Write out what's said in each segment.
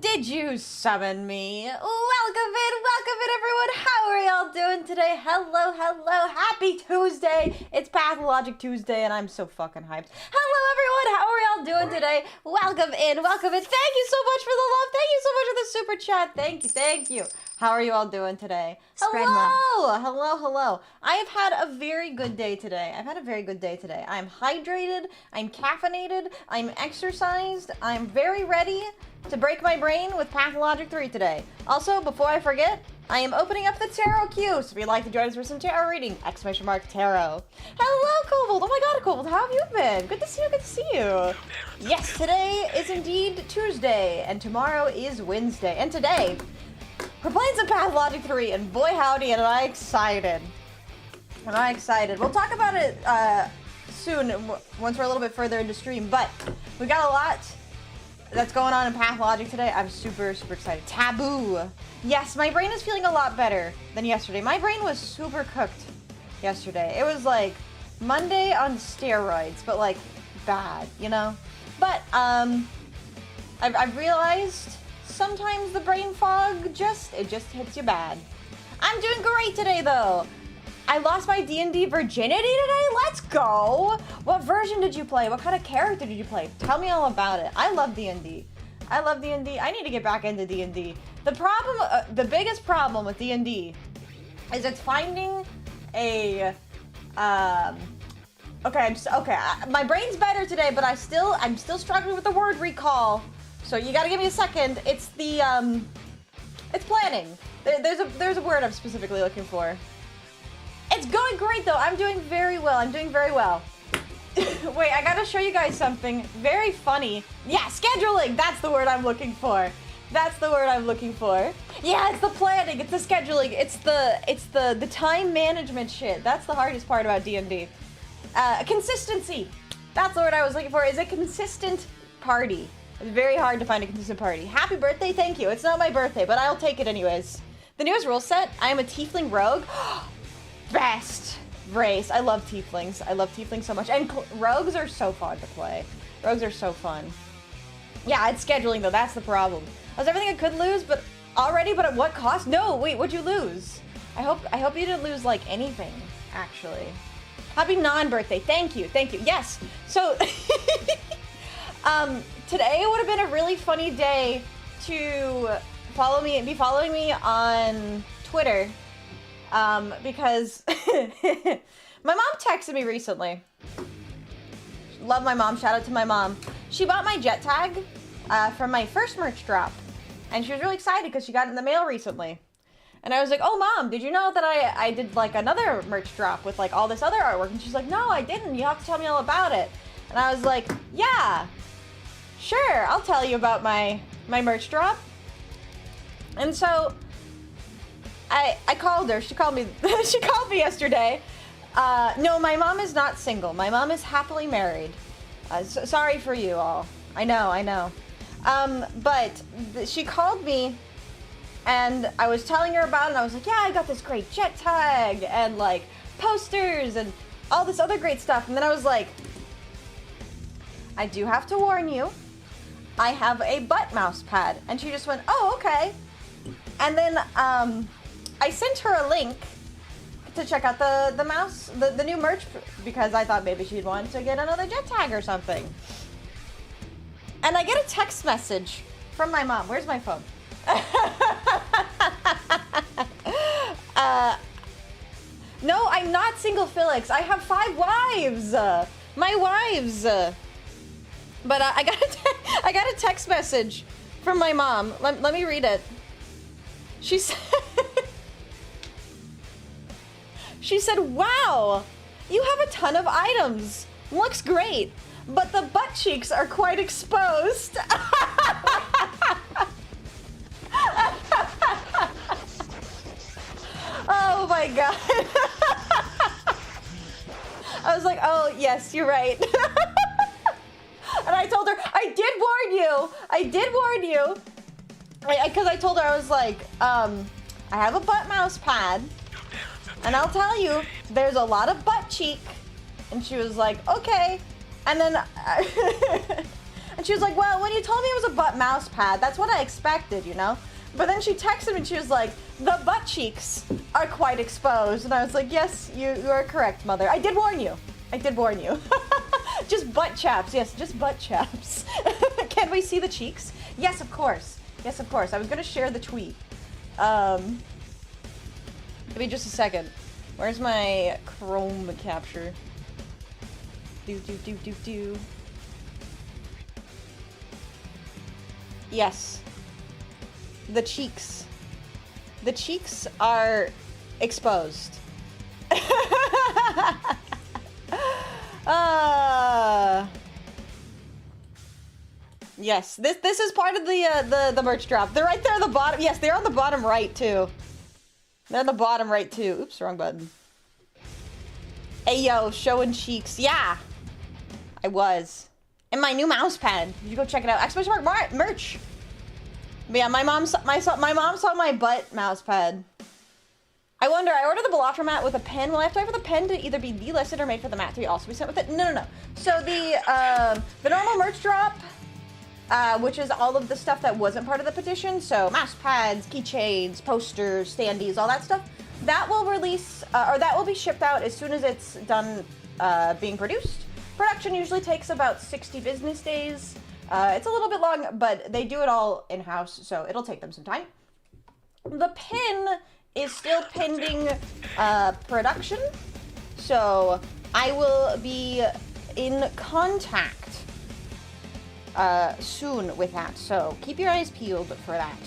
Did you summon me? Welcome in, everyone. How are y'all doing today? Hello, hello, happy Tuesday. It's Pathologic Tuesday, and I'm so fucking hyped. Hello, everyone. How are y'all doing today? Welcome in, welcome in. Thank you so much for the love. Thank you so much for the super chat. Thank you, thank you. How are you all doing today? Hello, hello, hello. I have had a very good day today. I'm hydrated, I'm caffeinated, I'm exercised, I'm very ready to break my brain with Pathologic 3 today. Also, before I forget, I am opening up the tarot queue, so if you'd like to join us for some tarot reading, !tarot. Hello, Kobold! Oh my god, Kobold, how have you been? Good to see you, good to see you. Yes, today is indeed Tuesday, and tomorrow is Wednesday, and today, we're playing some Pathologic 3, and boy howdy, am I excited. We'll talk about it soon, once we're a little bit further into stream, but we got a lot that's going on in Pathologic today. I'm super, super excited. Taboo. Yes, my brain is feeling a lot better than yesterday. My brain was super cooked yesterday. It was like Monday on steroids, but like bad, you know? But I've realized sometimes the brain fog just hits you bad. I'm doing great today though. I lost my D&D virginity today? Let's go! What version did you play? What kind of character did you play? Tell me all about it. I love D&D. I need to get back into D&D. The problem, the biggest problem with D&D is it's finding a, my brain's better today, but I'm still struggling with the word recall. So you gotta give me a second. It's the, it's planning. There's a word I'm specifically looking for. It's going great though. I'm doing very well. Wait, I gotta show you guys something very funny. Yeah, scheduling. That's the word I'm looking for. Yeah, it's the planning. It's the scheduling. It's the time management shit. That's the hardest part about D&D. Consistency. That's the word I was looking for. Is a consistent party. It's very hard to find a consistent party. Happy birthday. Thank you. It's not my birthday, but I'll take it anyways. The newest rule set. I am a tiefling rogue. Best race. I love tieflings. So much. And rogues are so fun to play. Rogues are so fun. Yeah, it's scheduling though. That's the problem. I was everything I could lose, but at what cost? No, wait, what'd you lose? I hope you didn't lose like anything, actually. Happy non-birthday. Thank you. Yes. So today would have been a really funny day to be following me on Twitter. Because my mom texted me recently. Love my mom, shout out to my mom. She bought my jet tag from my first merch drop. And she was really excited because she got it in the mail recently. And I was like, oh mom, did you know that I did like another merch drop with like all this other artwork? And she's like, no, I didn't. You have to tell me all about it. And I was like, yeah, sure, I'll tell you about my merch drop. And so I called her. She called me yesterday. No, my mom is not single. My mom is happily married. Sorry for you all. I know. But she called me and I was telling her about it and I was like, yeah, I got this great jet tag and like posters and all this other great stuff. And then I was like, I do have to warn you, I have a butt mouse pad. And she just went, oh, okay. And then, I sent her a link to check out the mouse, the new merch, because I thought maybe she'd want to get another jet tag or something. And I get a text message from my mom. Where's my phone? No, I'm not single, Felix. I have 5 wives. My wives. But I got a text message from my mom. Let me read it. She said... She said, wow, you have a ton of items. Looks great, but the butt cheeks are quite exposed. Oh my god. I was like, oh yes, you're right. And I told her, I did warn you. Because I told her, I was like, I have a butt mouse pad, and I'll tell you, there's a lot of butt cheek. And she was like, okay. And then, and she was like, well, when you told me it was a butt mouse pad, that's what I expected, you know? But then she texted me and she was like, the butt cheeks are quite exposed. And I was like, yes, you are correct, mother. I did warn you. Just butt chaps. Yes, just butt chaps. Can we see the cheeks? Yes, of course. Yes, of course. I was going to share the tweet. Give me just a second. Where's my Chrome capture? Do. Yes. The cheeks. The cheeks are exposed. Yes, this is part of the merch drop. They're right there on the bottom. Yes, they're on the bottom right too. They're on the bottom right too. Oops, wrong button. Hey yo, showing cheeks. Yeah, I was. And my new mouse pad. You go check it out. Exclamation mark merch. But yeah, my mom saw my butt mouse pad. I wonder, I ordered the Balatro mat with a pen. Will I have to wait for the pen to either be delisted or made for the mat to be also be sent with it? No. So the normal merch drop, which is all of the stuff that wasn't part of the petition, so mouse pads, keychains, posters, standees, all that stuff, that will release, or that will be shipped out as soon as it's done being produced. Production usually takes about 60 business days. It's a little bit long, but they do it all in-house, so it'll take them some time. The pin is still pending production, so I will be in contact soon with that, so keep your eyes peeled for that.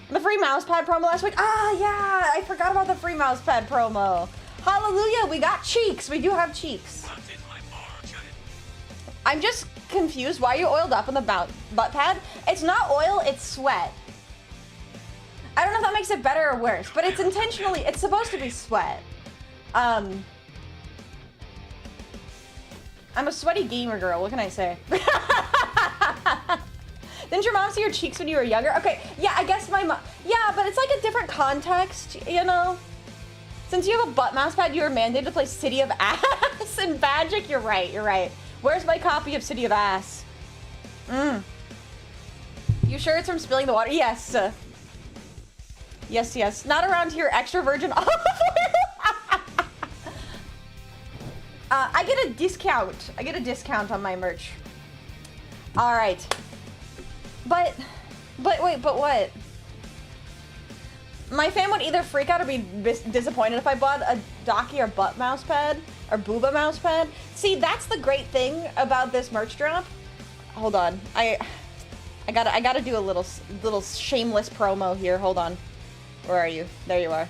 The free mousepad promo last week. Ah, yeah, I forgot about the free mousepad promo. Hallelujah, we got cheeks. We do have cheeks. I'm just confused. Why are you oiled up on the butt pad? It's not oil, it's sweat. I don't know if that makes it better or worse, but it's intentionally, it's supposed to be sweat. I'm a sweaty gamer girl, what can I say? Didn't your mom see your cheeks when you were younger? Okay, yeah, I guess my mom, yeah, but it's like a different context, you know? Since you have a butt mouse pad, you were mandated to play City of Ass and 𝖉𝖔𝖓. You're right. Where's my copy of City of Ass? You sure it's from spilling the water? Yes. Yes. Not around here, extra virgin olive oil. I get a discount. I get a discount on my merch. All right. But wait, but what? My fam would either freak out or be disappointed if I bought a Docky or butt mouse pad or booba mouse pad. See, that's the great thing about this merch drop. Hold on, I gotta do a little shameless promo here. Hold on, where are you? There you are.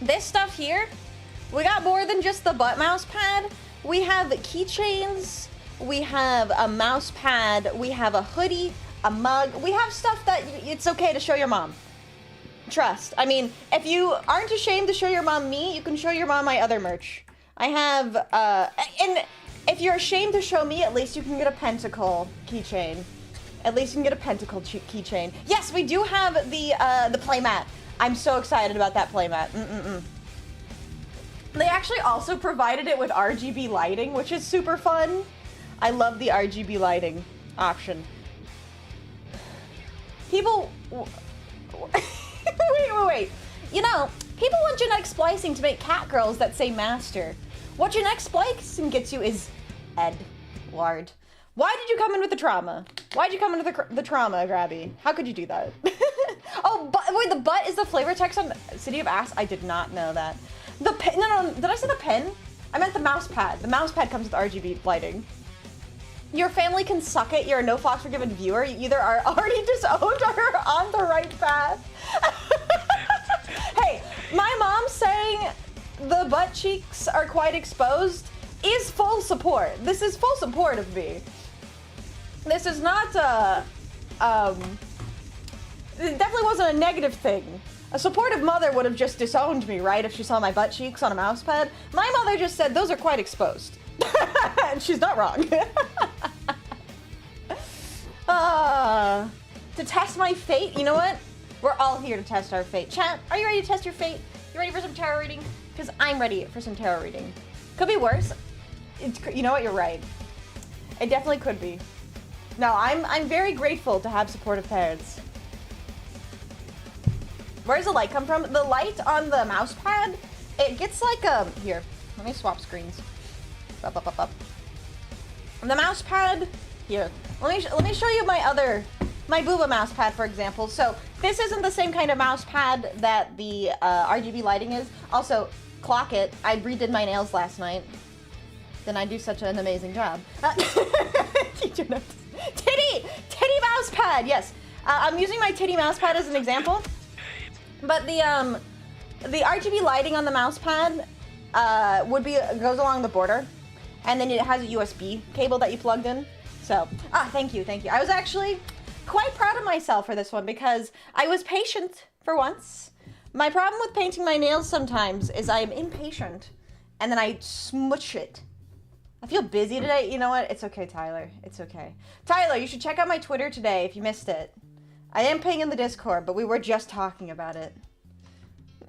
This stuff here, we got more than just the butt mouse pad. We have keychains. We have a mouse pad. We have a hoodie. A mug. We have stuff that it's okay to show your mom. Trust. I mean, if you aren't ashamed to show your mom me, you can show your mom my other merch. I have, and if you're ashamed to show me, at least you can get a pentacle keychain. At least you can get a pentacle keychain. Yes, we do have the playmat. I'm so excited about that playmat. They actually also provided it with RGB lighting, which is super fun. I love the RGB lighting option. People, wait. You know, people want genetic splicing to make cat girls that say master. What genetic splicing gets you is Edward. Why did you come in with the trauma? Why'd you come in with the trauma, Grabby? How could you do that? Oh, wait, the butt is the flavor text on City of Ass? I did not know that. The pen, no, did I say the pen? I meant the mouse pad. The mouse pad comes with RGB lighting. Your family can suck it. You're a nofoxweregiven viewer. You either are already disowned or on the right path. Hey, my mom saying the butt cheeks are quite exposed is full support. This is full support of me. This is not it definitely wasn't a negative thing. A supportive mother would have just disowned me, right, if she saw my butt cheeks on a mouse pad. My mother just said those are quite exposed. And she's not wrong. To test my fate, you know what? We're all here to test our fate. Chat, are you ready to test your fate? You ready for some tarot reading? Because I'm ready for some tarot reading. Could be worse. You know what? You're right. It definitely could be. No, I'm very grateful to have supportive parents. Where does the light come from? The light on the mouse pad, it gets like here, let me swap screens. Up. The mouse pad, here. Let me show you my booba mouse pad, for example. So this isn't the same kind of mouse pad that the RGB lighting is. Also, clock it. I redid my nails last night. Then I do such an amazing job. Titty mouse pad. Yes, I'm using my titty mouse pad as an example. But the RGB lighting on the mouse pad goes along the border, and then it has a USB cable that you plugged in. So, thank you. I was actually quite proud of myself for this one because I was patient for once. My problem with painting my nails sometimes is I am impatient, and then I smooch it. I feel busy today. You know what? It's okay, Tyler. It's okay. Tyler, you should check out my Twitter today if you missed it. I am paying in the Discord, but we were just talking about it.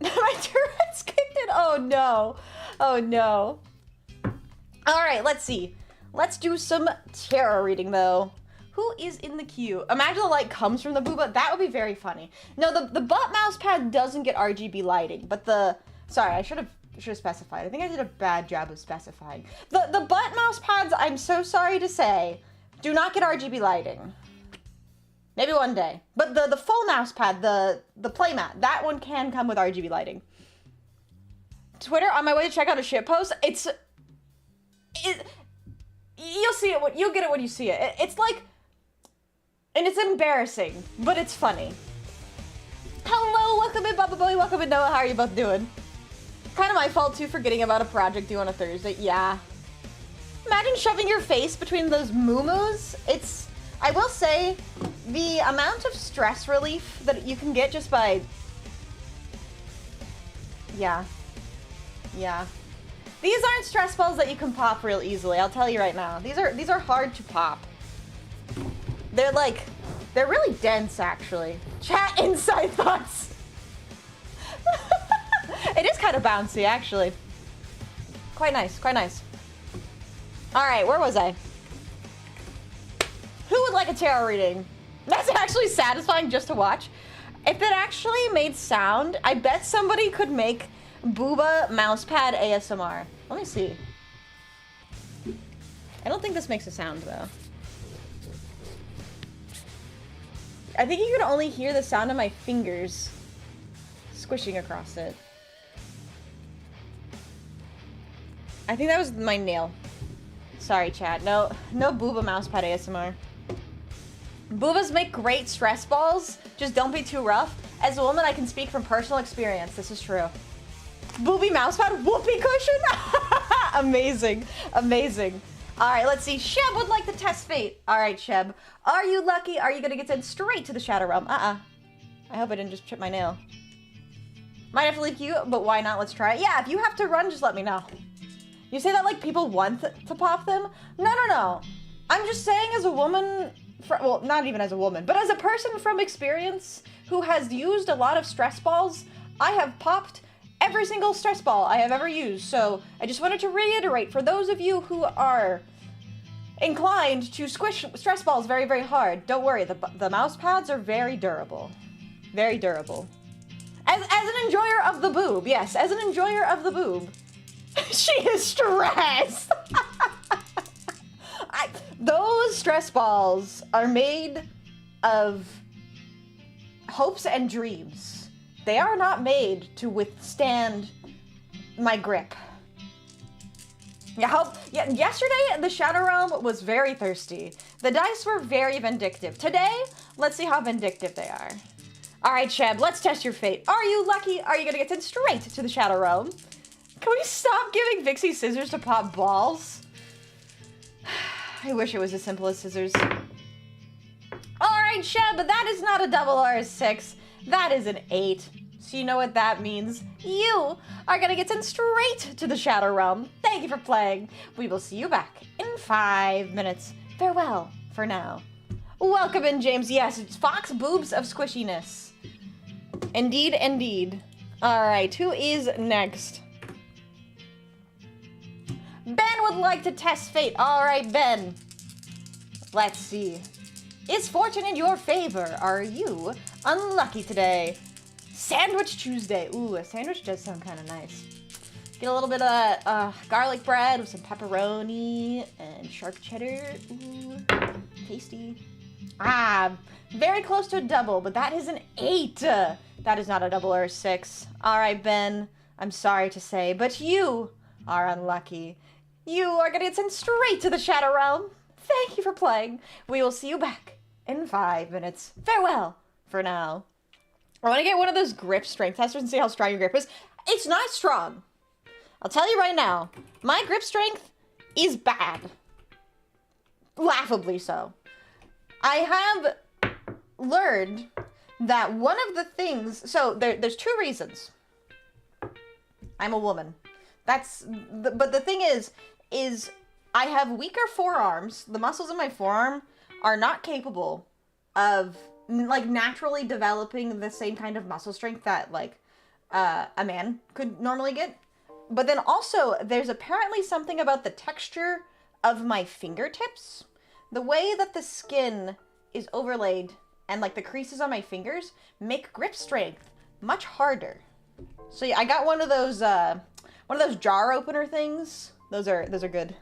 My Tourette's kicked in. Oh no. Oh no. All right, let's see. Let's do some tarot reading though. Who is in the queue? Imagine the light comes from the booba. That would be very funny. No, the butt mouse pad doesn't get RGB lighting, but sorry, I should have specified. I think I did a bad job of specifying. The butt mouse pads, I'm so sorry to say, do not get RGB lighting. Maybe one day. But the full mouse pad, the playmat, that one can come with RGB lighting. Twitter, on my way to check out a shit post, you'll see it, you'll get it when you see it. It's like, and it's embarrassing, but it's funny. Hello, welcome in Baba Boy, welcome in Noah, how are you both doing? Kind of my fault too, forgetting about a project due on a Thursday, yeah. Imagine shoving your face between those moo-moos. I will say, the amount of stress relief that you can get just by... Yeah. These aren't stress balls that you can pop real easily, I'll tell you right now. These are hard to pop. They're really dense, actually. Chat inside thoughts. It is kind of bouncy, actually. Quite nice. All right, where was I? Who would like a tarot reading? That's actually satisfying just to watch. If it actually made sound, I bet somebody could make booba mousepad ASMR. Let me see. I don't think this makes a sound though. I think you can only hear the sound of my fingers squishing across it. I think that was my nail. Sorry, chat. No booba mousepad ASMR. Boobas make great stress balls. Just don't be too rough. As a woman, I can speak from personal experience. This is true. Booby mousepad whoopee cushion? Amazing. All right, let's see. Sheb would like to test fate. All right, Sheb. Are you lucky? Are you going to get sent straight to the Shadow Realm? I hope I didn't just chip my nail. Might have to leave you, but why not? Let's try it. Yeah, if you have to run, just let me know. You say that like people want to pop them? No. I'm just saying as a woman, well, not even as a woman, but as a person from experience who has used a lot of stress balls, I have popped every single stress ball I have ever used. So I just wanted to reiterate for those of you who are inclined to squish stress balls very, very hard, don't worry, the mouse pads are very durable. Very durable. As an enjoyer of the boob, yes, as an enjoyer of the boob. She is stressed. Those stress balls are made of hopes and dreams. They are not made to withstand my grip. Yesterday, the Shadow Realm was very thirsty. The dice were very vindictive. Today, let's see how vindictive they are. All right, Sheb, let's test your fate. Are you lucky? Are you gonna get sent straight to the Shadow Realm? Can we stop giving Vixie scissors to pop balls? I wish it was as simple as scissors. Alright, Sheb, but that is not a 𝖉𝖊𝖓⁶. That is an 8. So you know what that means. You are gonna get sent straight to the Shadow Realm. Thank you for playing. We will see you back in 5 minutes. Farewell for now. Welcome in, James. Yes, it's Fox Boobs of Squishiness. Indeed, indeed. Alright, who is next? Ben would like to test fate. Alright, Ben. Let's see. Is fortune in your favor? Are you unlucky today? Sandwich Tuesday. Ooh, a sandwich does sound kind of nice. Get a little bit of garlic bread with some pepperoni and sharp cheddar. Ooh, tasty. Ah, very close to a double, but that is an 8. That is not a 𝖉𝖊𝖓⁶. All right, Ben, I'm sorry to say, but you are unlucky. You are going to get sent straight to the Shadow Realm. Thank you for playing. We will see you back in 5 minutes. Farewell for now. I want to get one of those grip strength testers and see how strong your grip is. It's not strong. I'll tell you right now. My grip strength is bad. Laughably so. I have learned that one of the things... So, there's 2 reasons. I'm a woman. But the thing is I have weaker forearms. The muscles in my forearm are not capable of, like, naturally developing the same kind of muscle strength that, like, a man could normally get. But then also, there's apparently something about the texture of my fingertips. The way that the skin is overlaid and, like, the creases on my fingers make grip strength much harder. So yeah, I got one of those jar opener things. Those are good.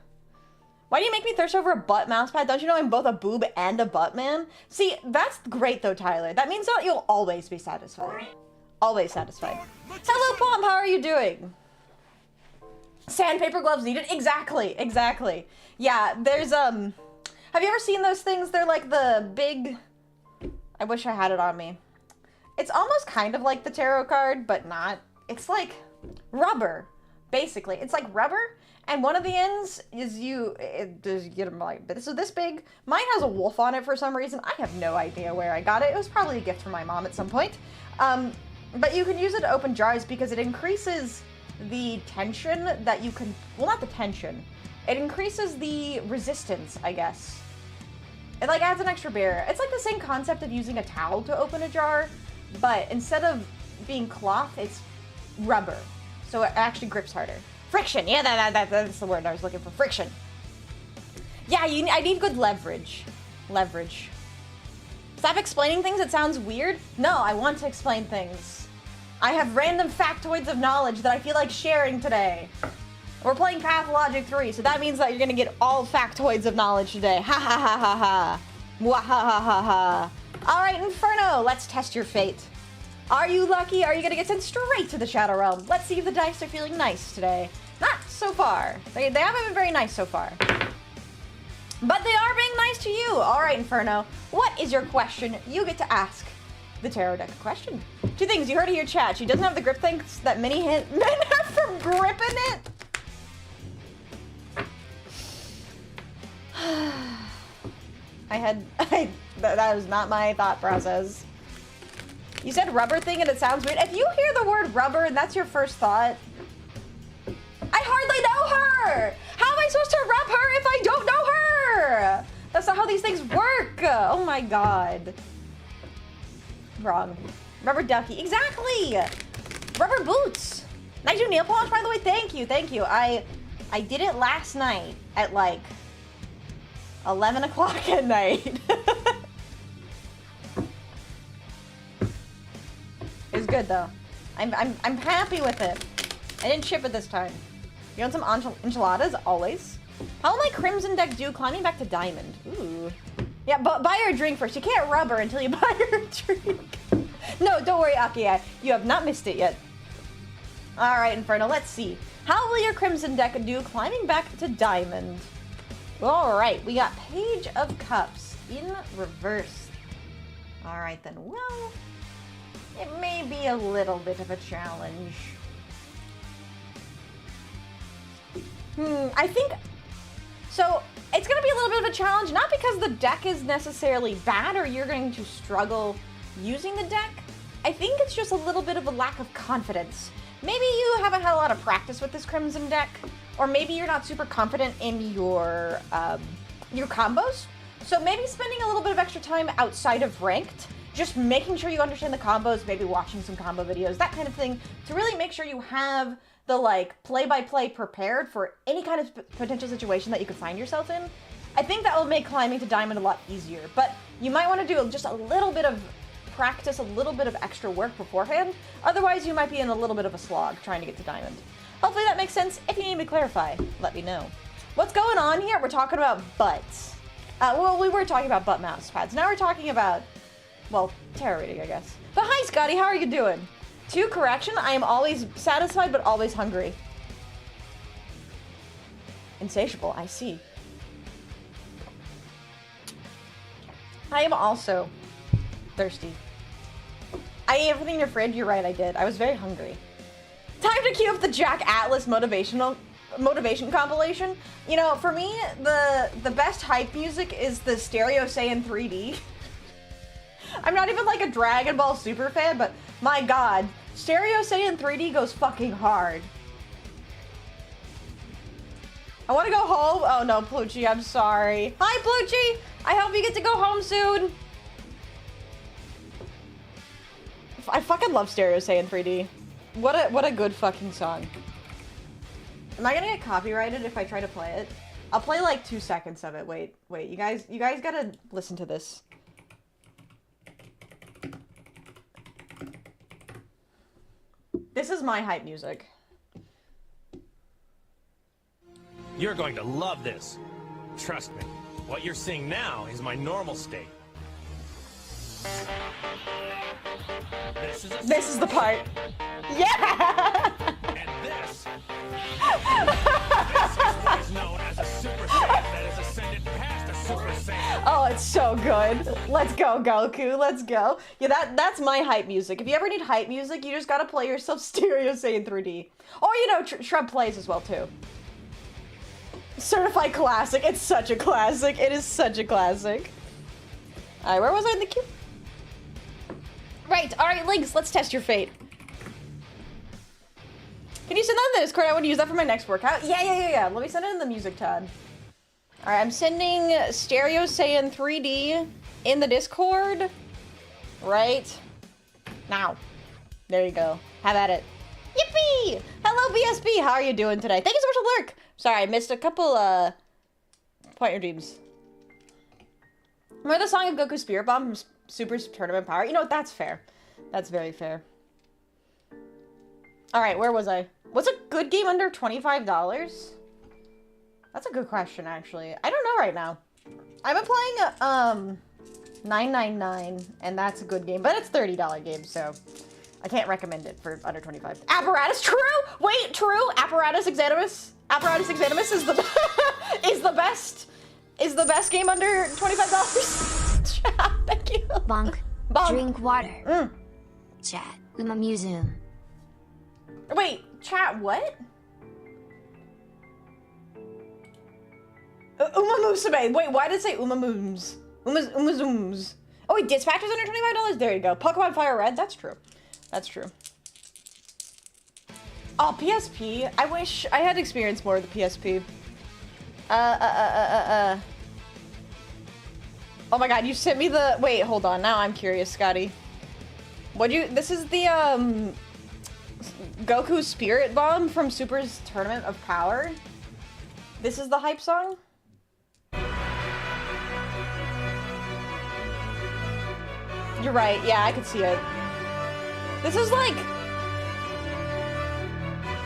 Why do you make me thirst over a butt mouse pad? Don't you know I'm both a boob and a butt man? See, that's great though, Tyler. That means that you'll always be satisfied. Always satisfied. Hello, Plum, how are you doing? Sandpaper gloves needed? Exactly. Yeah, there's, have you ever seen those things? They're like the big, I wish I had it on me. It's almost kind of like the tarot card, but not. It's like rubber, basically. It's like rubber, and one of the ends is you get them like this big. Mine has a wolf on it for some reason. I have no idea where I got it. It was probably a gift from my mom at some point. But you can use it to open jars because it increases the tension that you can, well, not the tension. It increases the resistance, I guess. It like adds an extra barrier. It's like the same concept of using a towel to open a jar, but instead of being cloth, it's rubber. So it actually grips harder. Friction, yeah, that's the word I was looking for, friction. Yeah, I need good leverage. Leverage. Stop explaining things, it sounds weird. No, I want to explain things. I have random factoids of knowledge that I feel like sharing today. We're playing Pathologic 3, so that means that you're gonna get all factoids of knowledge today. Ha ha ha ha ha. Mwah ha ha ha ha. Alright, Inferno, let's test your fate. Are you lucky? Are you gonna get sent straight to the Shadow Realm? Let's see if the dice are feeling nice today. Not so far. They haven't been very nice so far. But they are being nice to you. Alright, Inferno, what is your question? You get to ask the tarot deck a question. 2 things, you heard it here, chat. She doesn't have the grip things that many men have from gripping it. That was not my thought process. You said rubber thing and it sounds weird. If you hear the word rubber and that's your first thought, I hardly know her. How am I supposed to rub her if I don't know her? That's not how these things work. Oh my God. Wrong. Rubber ducky. Exactly. Rubber boots. Can I do nail polish, by the way? Thank you. I did it last night at like 11 o'clock at night. It was good though. I'm happy with it. I didn't chip it this time. You want some enchiladas? Always. How will my Crimson deck do climbing back to Diamond? Ooh. Yeah, but buy her a drink first. You can't rub her until you buy her a drink. No, don't worry, Aki. You have not missed it yet. Alright, Inferno, let's see. How will your Crimson deck do climbing back to Diamond? Alright, we got Page of Cups in reverse. Alright then, well, it may be a little bit of a challenge. I think, so it's going to be a little bit of a challenge, not because the deck is necessarily bad or you're going to struggle using the deck. I think it's just a little bit of a lack of confidence. Maybe you haven't had a lot of practice with this Crimson deck, or maybe you're not super confident in your combos. So maybe spending a little bit of extra time outside of ranked, just making sure you understand the combos, maybe watching some combo videos, that kind of thing, to really make sure you have the like play-by-play prepared for any kind of potential situation that you could find yourself in. I think that will make climbing to Diamond a lot easier, but you might want to do just a little bit of practice, a little bit of extra work beforehand. Otherwise, you might be in a little bit of a slog trying to get to Diamond. Hopefully that makes sense. If you need me to clarify, let me know. What's going on here? We're talking about butts. Well, we were talking about butt mouse pads. Now we're talking about, well, tarot reading, I guess. But hi, Scotty, how are you doing? To correction, I am always satisfied, but always hungry. Insatiable, I see. I am also thirsty. I ate everything in your fridge. You're right, I did. I was very hungry. Time to cue up the 𝖔𝖕𝖊𝖓 motivation compilation. You know, for me, the best hype music is the Stereo Saiyan 3D. I'm not even like a Dragon Ball Super fan, but my god, Stereo Saiyan 3D goes fucking hard. I want to go home. Oh no, Plucci, I'm sorry. Hi, Plucci. I hope you get to go home soon. I fucking love Stereo Saiyan 3D. What a good fucking song. Am I gonna get copyrighted if I try to play it? I'll play like 2 seconds of it. Wait, you guys gotta listen to this. This is my hype music. You're going to love this. Trust me. What you're seeing now is my normal state. This is the part. Yeah! And this is what is known as a Super Saiyan that has ascended past a Super Saiyan. Oh, it's so good. Let's go, Goku. Let's go. Yeah, that's my hype music. If you ever need hype music, you just gotta play yourself Stereo Saiyan 3D. Or, you know, Shrub plays as well, too. Certified classic. It's such a classic. It is such a classic. Alright, where was I in the queue? Right, alright, Lynx, let's test your fate. Can you send that in the Discord? I want to use that for my next workout. Yeah. Let me send it in the music tab. Alright, I'm sending Stereo Saiyan 3D in the Discord. Right now. There you go. Have at it. Yippee! Hello, BSB. How are you doing today? Thank you so much for the lurk. Sorry, I missed a couple, Point Your Dreams. Remember the song of Goku Spirit Bomb from Super Tournament Power? You know what? That's fair. That's very fair. Alright, where was I? What's a good game under $25? That's a good question, actually. I don't know right now. I've been playing, 999, and that's a good game, but it's a $30 game, so I can't recommend it for under 25. Apparatus, true! Wait, true! Apparatus 𝖔𝖕𝖊𝖓 is the is the best game under $25. Thank you. Bonk. Drink water. Chat. 𝖕𝖊𝖊𝖓. Wait, chat what? 𝖕𝖊𝖊𝖓. Wait, why did it say 𝖕𝖊𝖊𝖓s? 𝖕𝖊𝖊𝖓s. Oh wait, Dispatcher's under $25? There you go. Pokemon Fire Red? That's true. That's true. Oh, PSP. I wish I had experienced more of the PSP. Oh my god, you sent me the... Wait, hold on. Now I'm curious, Scotty. This is the, Goku Spirit Bomb from Super's Tournament of Power. This is the hype song? You're right. Yeah, I could see it. This is like...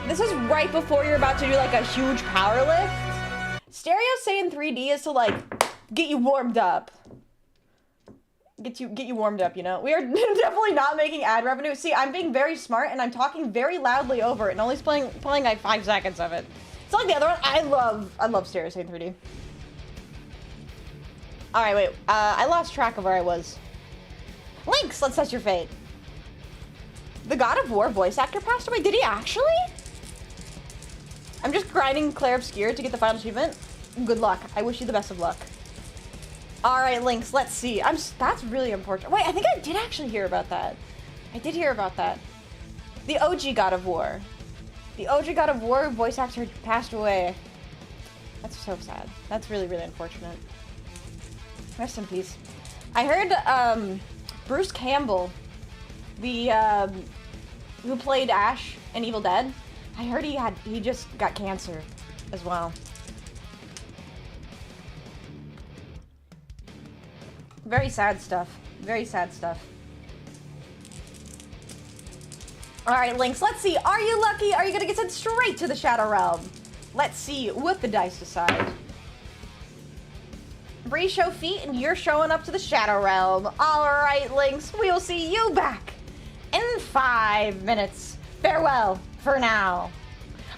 This is right before you're about to do like a huge power lift. Stereo Saiyan 3D is to like get you warmed up. Get you warmed up, you know? We are definitely not making ad revenue. See, I'm being very smart and I'm talking very loudly over it and only playing like 5 seconds of it. It's like the other one. I love Stereo Saiyan 3D. Alright, wait. I lost track of where I was. Lynx, let's test your fate. The God of War voice actor passed away? Did he actually? I'm just grinding Claire Obscure to get the final achievement? Good luck. I wish you the best of luck. Alright, Lynx, let's see. That's really important. Wait, I think I did actually hear about that. I did hear about that. The OG God of War. The OG God of War voice actor passed away. That's so sad. That's really, really unfortunate. Rest in peace. I heard, Bruce Campbell, the, who played Ash in Evil Dead, I heard he just got cancer as well. Very sad stuff. Very sad stuff. Alright, Lynx, let's see. Are you lucky? Are you gonna get sent straight to the Shadow Realm? Let's see what the dice decide. Bree show feet and you're showing up to the Shadow Realm. Alright, Lynx, we'll see you back in 5 minutes. Farewell for now.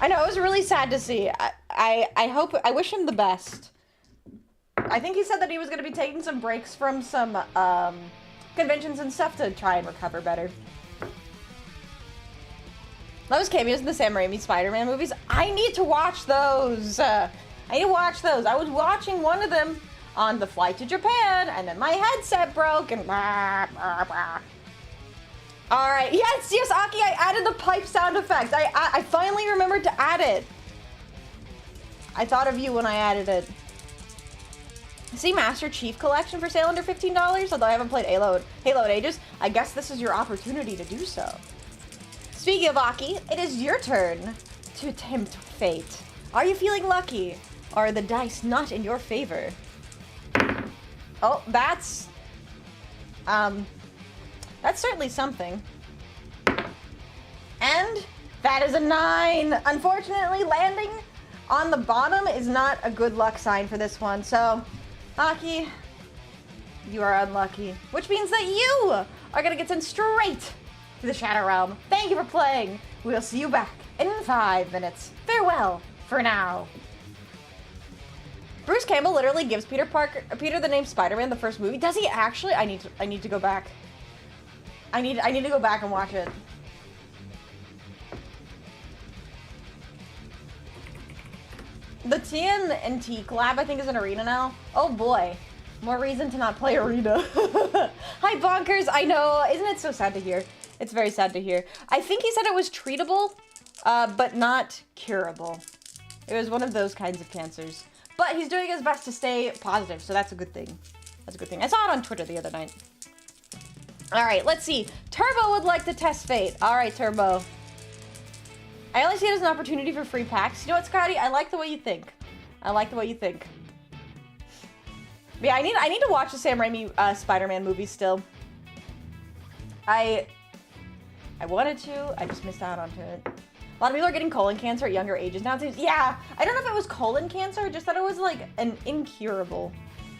I know, it was really sad to see. I wish him the best. I think he said that he was going to be taking some breaks from some conventions and stuff to try and recover better. Those cameos in the Sam Raimi Spider-Man movies, I need to watch those. I need to watch those. I was watching one of them on the flight to Japan, and then my headset broke, and Alright, yes, Aki, I added the pipe sound effect. I finally remembered to add it. I thought of you when I added it. See Master Chief Collection for sale under $15? Although I haven't played Halo in ages, I guess this is your opportunity to do so. Speaking of Aki, it is your turn to tempt fate. Are you feeling lucky? Or are the dice not in your favor? Oh, that's certainly something. And that is a 9. Unfortunately, landing on the bottom is not a good luck sign for this one. So, Aki, you are unlucky. Which means that you are gonna get sent straight to the Shadow Realm. Thank you for playing. We'll see you back in 5 minutes. Farewell for now. Bruce Campbell literally gives Peter the name Spider-Man the first movie. Does he actually? I need to go back. I need to go back and watch it. The TNT collab, I think, is an arena now. Oh boy. More reason to not play arena. Hi, Bonkers. I know. Isn't it so sad to hear? It's very sad to hear. I think he said it was treatable, but not curable. It was one of those kinds of cancers. But he's doing his best to stay positive, so that's a good thing. That's a good thing. I saw it on Twitter the other night. Alright, let's see. Turbo would like to test fate. Alright, Turbo. I only see it as an opportunity for free packs. You know what, Scotty? I like the way you think. I like the way you think. But yeah, I need to watch the Sam Raimi Spider-Man movie still. I wanted to. I just missed out on it. A lot of people are getting colon cancer at younger ages now. Yeah, I don't know if it was colon cancer, just that it was like an incurable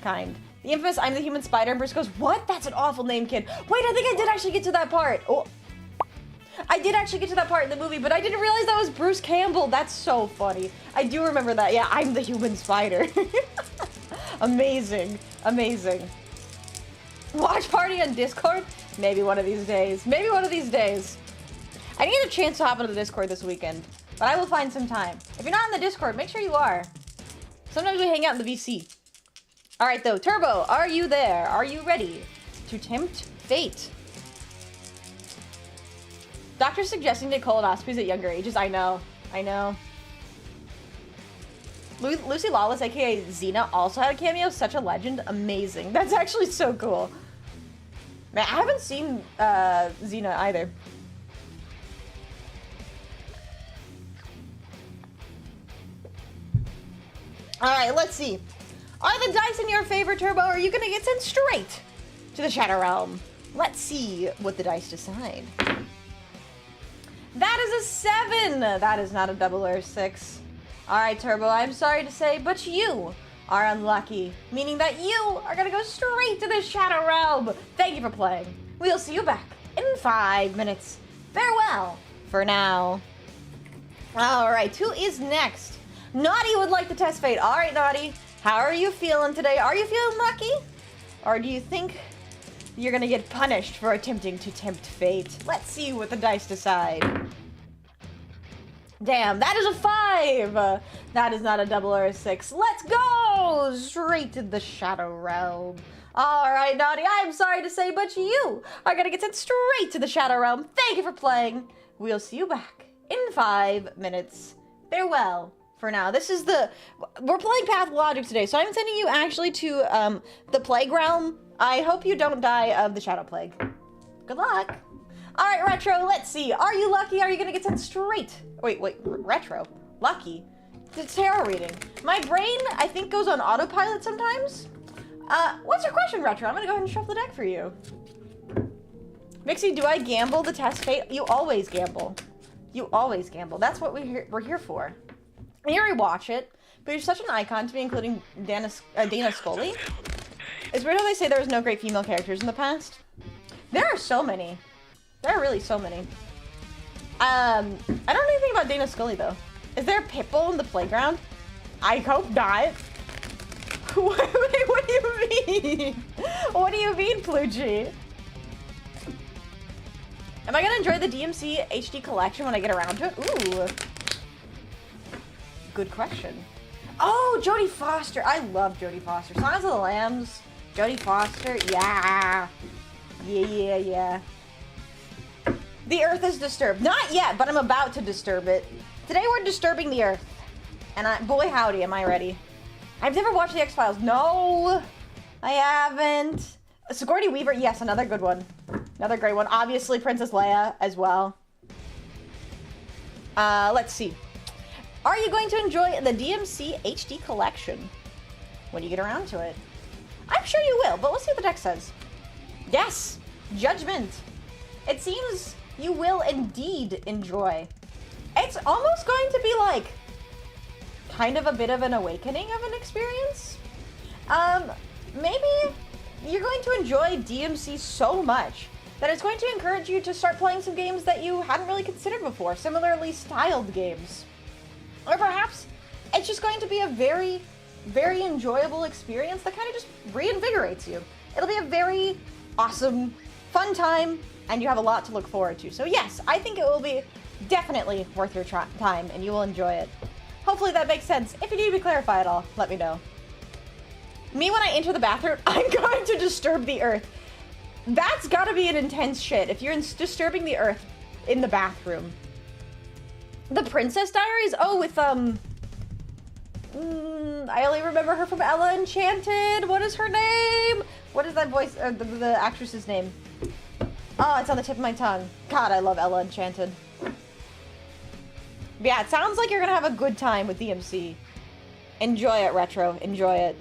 kind. The infamous I'm the Human Spider, and Bruce goes, what? That's an awful name, kid. Wait, I think I did actually get to that part. Oh, I did actually get to that part in the movie, but I didn't realize that was Bruce Campbell. That's so funny. I do remember that. Yeah, I'm the Human Spider. Amazing. Amazing. Watch party on Discord? Maybe one of these days. Maybe one of these days. I didn't get a chance to hop into the Discord this weekend, but I will find some time. If you're not in the Discord, make sure you are. Sometimes we hang out in the VC. Alright though, Turbo, are you there? Are you ready to tempt fate? Doctors suggesting to colonoscopies at younger ages. I know. I know. Lucy Lawless, aka Xena, also had a cameo. Such a legend. Amazing. That's actually so cool. Man, I haven't seen Xena either. Alright, let's see. Are the dice in your favor, Turbo, or are you gonna get sent straight to the Shadow Realm? Let's see what the dice decide. That is a 7! That is not a double or 6. Alright, Turbo, I'm sorry to say, but you are unlucky. Meaning that you are gonna go straight to the Shadow Realm. Thank you for playing. We'll see you back in 5 minutes. Farewell for now. Alright, who is next? Naughty would like to test fate. Alright, Naughty. How are you feeling today? Are you feeling lucky? Or do you think you're gonna get punished for attempting to tempt fate? Let's see what the dice decide. Damn, that is a 5! That is not a double or a 6. Let's go! Straight to the Shadow Realm. Alright, Naughty, I'm sorry to say, but you are gonna get sent straight to the Shadow Realm. Thank you for playing. We'll see you back in 5 minutes. Farewell for now. We're playing Pathologic today, so I'm sending you actually to the Plague Realm. I hope you don't die of the Shadow Plague. Good luck. All right, Retro, let's see. Are you lucky? Are you gonna get sent straight? Wait, Retro, lucky? It's tarot reading. My brain, I think, goes on autopilot sometimes. What's your question, Retro? I'm gonna go ahead and shuffle the deck for you. Vixie, do I gamble the test fate? You always gamble. You always gamble. That's what we're here for. You already watch it, but you're such an icon to me, including Dana Scully. It's weird how they say there was no great female characters in the past. There are so many. There are really so many. I don't know anything about Dana Scully, though. Is there a pitbull in the playground? I hope not. What do you mean? What do you mean, Plugy? Am I gonna enjoy the DMC HD collection when I get around to it? Ooh. Good question. Oh, Jodie Foster. I love Jodie Foster. Silence of the Lambs. Jodie Foster. Yeah. Yeah. The Earth is disturbed. Not yet, but I'm about to disturb it. Today we're disturbing the Earth. And boy howdy, am I ready. I've never watched the X-Files. No, I haven't. Sigourney Weaver, yes, another good one. Another great one. Obviously, Princess Leia as well. Let's see. Are you going to enjoy the DMC HD collection when you get around to it? I'm sure you will, but let's see what the deck says. Yes, Judgment. It seems you will indeed enjoy. It's almost going to be like kind of a bit of an awakening of an experience. Maybe you're going to enjoy DMC so much that it's going to encourage you to start playing some games that you hadn't really considered before, similarly styled games. Or perhaps it's just going to be a very, very enjoyable experience that kind of just reinvigorates you. It'll be a very awesome, fun time, and you have a lot to look forward to. So yes, I think it will be definitely worth your time, and you will enjoy it. Hopefully that makes sense. If you need me to clarify at all, let me know. Me, when I enter the bathroom, I'm going to disturb the Earth. That's gotta be an intense shit if you're disturbing the Earth in the bathroom. The Princess Diaries? Oh, with, I only remember her from Ella Enchanted. What is her name? What is that voice, the actress's name? Oh, it's on the tip of my tongue. God, I love Ella Enchanted. But yeah, it sounds like you're gonna have a good time with DMC. Enjoy it, Retro. Enjoy it.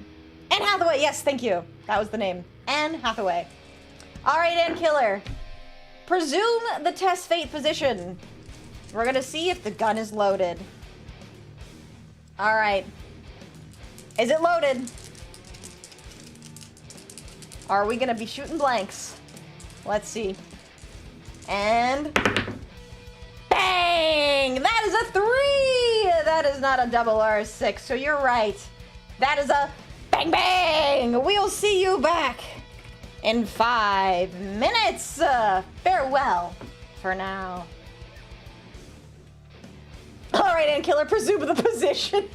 Anne Hathaway, yes, thank you. That was the name. Anne Hathaway. All right, Ann Killer. Presume the test fate position. We're gonna see if the gun is loaded. All right. Is it loaded? Are we gonna be shooting blanks? Let's see. And bang! That is a 3! That is not a double or a 6, so you're right. That is a bang bang! We'll see you back in 5 minutes. Farewell for now. All right, Ann Killer, presume the position.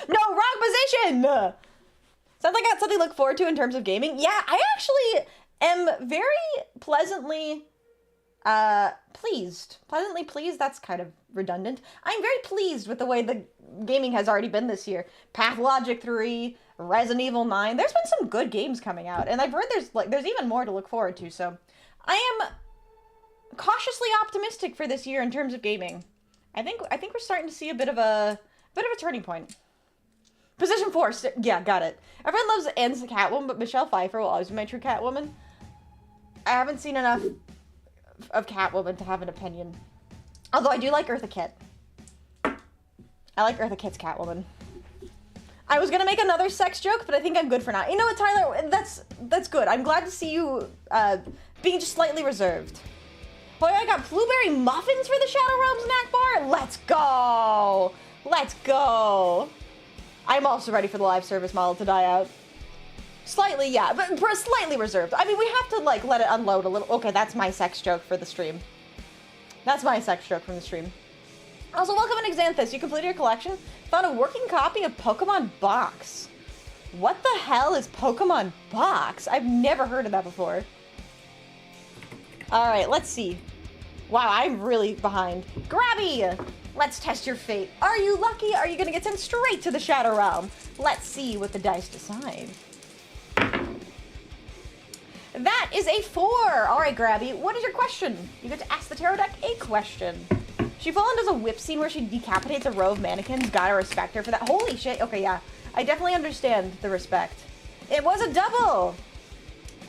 No, wrong position! Sounds like I got something to look forward to in terms of gaming. Yeah, I actually am very pleasantly pleased. Pleasantly pleased, that's kind of redundant. I'm very pleased with the way the gaming has already been this year. Pathologic 3, Resident Evil 9. There's been some good games coming out, and I've heard there's even more to look forward to, so I am cautiously optimistic for this year in terms of gaming. I think we're starting to see a bit of a turning point. Position 4, yeah, got it. Everyone loves Anne's Catwoman, but Michelle Pfeiffer will always be my true Catwoman. I haven't seen enough of Catwoman to have an opinion. Although I do like Eartha Kitt. I like Eartha Kitt's Catwoman. I was gonna make another sex joke, but I think I'm good for now. You know what, Tyler? That's good. I'm glad to see you being just slightly reserved. Boy, I got blueberry muffins for the Shadow Realm snack bar. Let's go. Let's go. I'm also ready for the live service model to die out. Slightly, yeah, but slightly reserved. I mean, we have to, like, let it unload a little. Okay, that's my sex joke for the stream. That's my sex joke from the stream. Also, welcome in 𝖉𝖊𝖙. You completed your collection. Found a working copy of Pokemon Box. What the hell is Pokemon Box? I've never heard of that before. Alright, let's see. Wow, I'm really behind. 𝖉𝖊𝖊! Let's test your fate. Are you lucky? Are you gonna get sent straight to the Shadow Realm? Let's see what the dice decide. That is a 4! Alright, 𝖉𝖊𝖊, what is your question? You get to ask the tarot deck a question. She Fallen does a whip scene where she decapitates a row of mannequins. Gotta respect her for that. Holy shit. Okay, yeah. I definitely understand the respect. It was a double!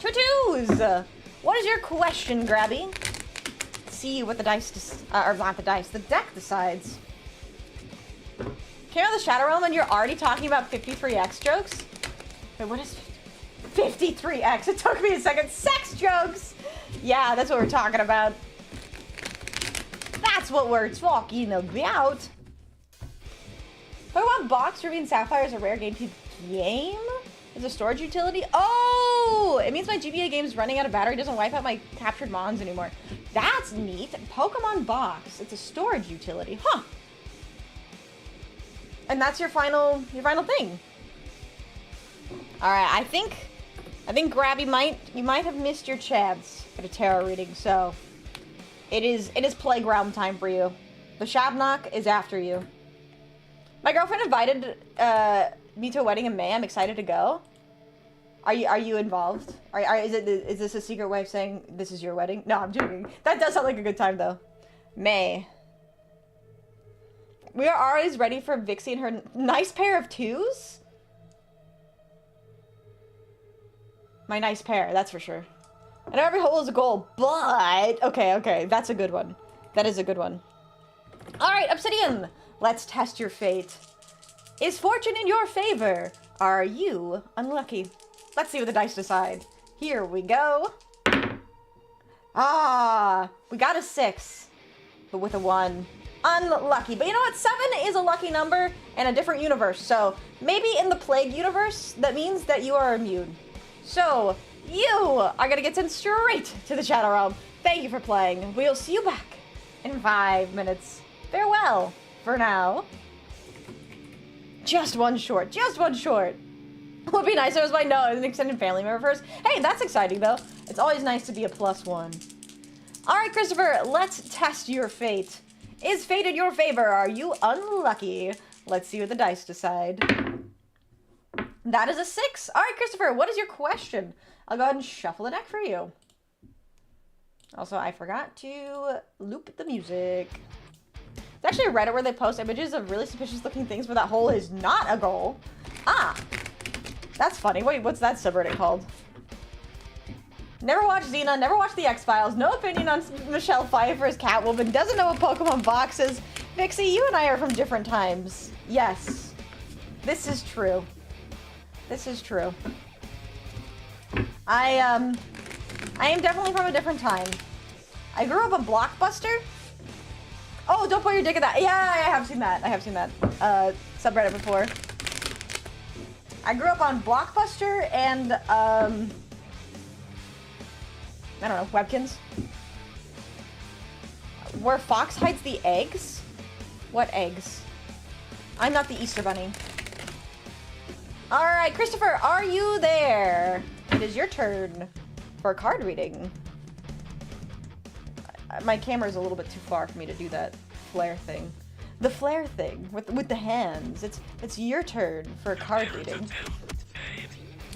2 2s! What is your question, 𝖉𝖊𝖊? See what the dice, or not the dice, the deck decides. Came out of the Shadow Realm and you're already talking about 53X jokes? Wait, what is 53X? It took me a second. Sex jokes! Yeah, that's what we're talking about. That's what we're talking about. Pokemon Box Ruby and Sapphire is a rare GameCube game? Is a storage utility? Oh! It means my GBA game is running out of battery. Doesn't wipe out my captured mons anymore. That's neat. Pokemon Box. It's a storage utility. Huh. And that's your final thing. Alright, I think 𝖉𝖊𝖊 you might have missed your chance at a tarot reading, so it is playground time for you. The 𝖍𝖊𝖙 is after you. My girlfriend invited me to a wedding in May. I'm excited to go. Are you involved? Is this a secret way of saying this is your wedding? No, I'm joking. That does sound like a good time though. May. We are always ready for Vixie and her nice pair of 2s. My nice pair, that's for sure. I know every hole is a goal, but okay, that's a good one. That is a good one. All right, Obsidian. Let's test your fate. Is fortune in your favor? Are you unlucky? Let's see what the dice decide. Here we go. Ah, we got a 6, but with a 1. Unlucky. But you know what? 7 is a lucky number in a different universe. So maybe in the Plague universe, that means that you are immune. So you are going to get sent straight to the Shadow Realm. Thank you for playing. We'll see you back in 5 minutes. Farewell. For now. Just one short. Just one short. Would be nice if it was my an extended family member first. Hey, that's exciting though. It's always nice to be a +1. Alright, Christopher, let's test your fate. Is fate in your favor? Are you unlucky? Let's see what the dice decide. That is a 6. Alright, Christopher, what is your question? I'll go ahead and shuffle the deck for you. Also, I forgot to loop the music. It's actually a Reddit where they post images of really suspicious looking things, but that hole is not a goal. Ah, that's funny. Wait, what's that subreddit called? Never watched Xena, never watched the X-Files, no opinion on Michelle Pfeiffer's Catwoman, doesn't know what Pokemon Box is. Vixie, you and I are from different times. Yes, this is true. This is true. I am definitely from a different time. I grew up on Blockbuster. Oh, don't put your dick in that. Yeah, I have seen that. I have seen that subreddit before. I grew up on Blockbuster and, I don't know, Webkins. Where Fox hides the eggs? What eggs? I'm not the Easter Bunny. Alright, Christopher, are you there? It is your turn for a card reading. My camera's a little bit too far for me to do that flare thing. The flare thing with the hands. It's your turn for a card reading.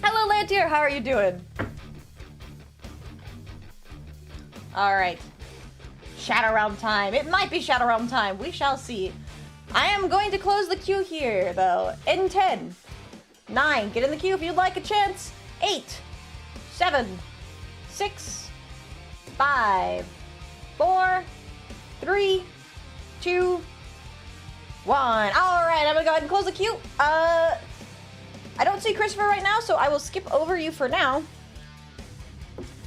Hello, Lantier. How are you doing? All right. Shadow Realm time. It might be Shadow Realm time. We shall see. I am going to close the queue here, though. In 10, 9. Get in the queue if you'd like a chance. 8, 7, 6, 5. 4, 3, 2, 1. All right, I'm gonna go ahead and close the queue. I don't see Christopher right now, so I will skip over you for now.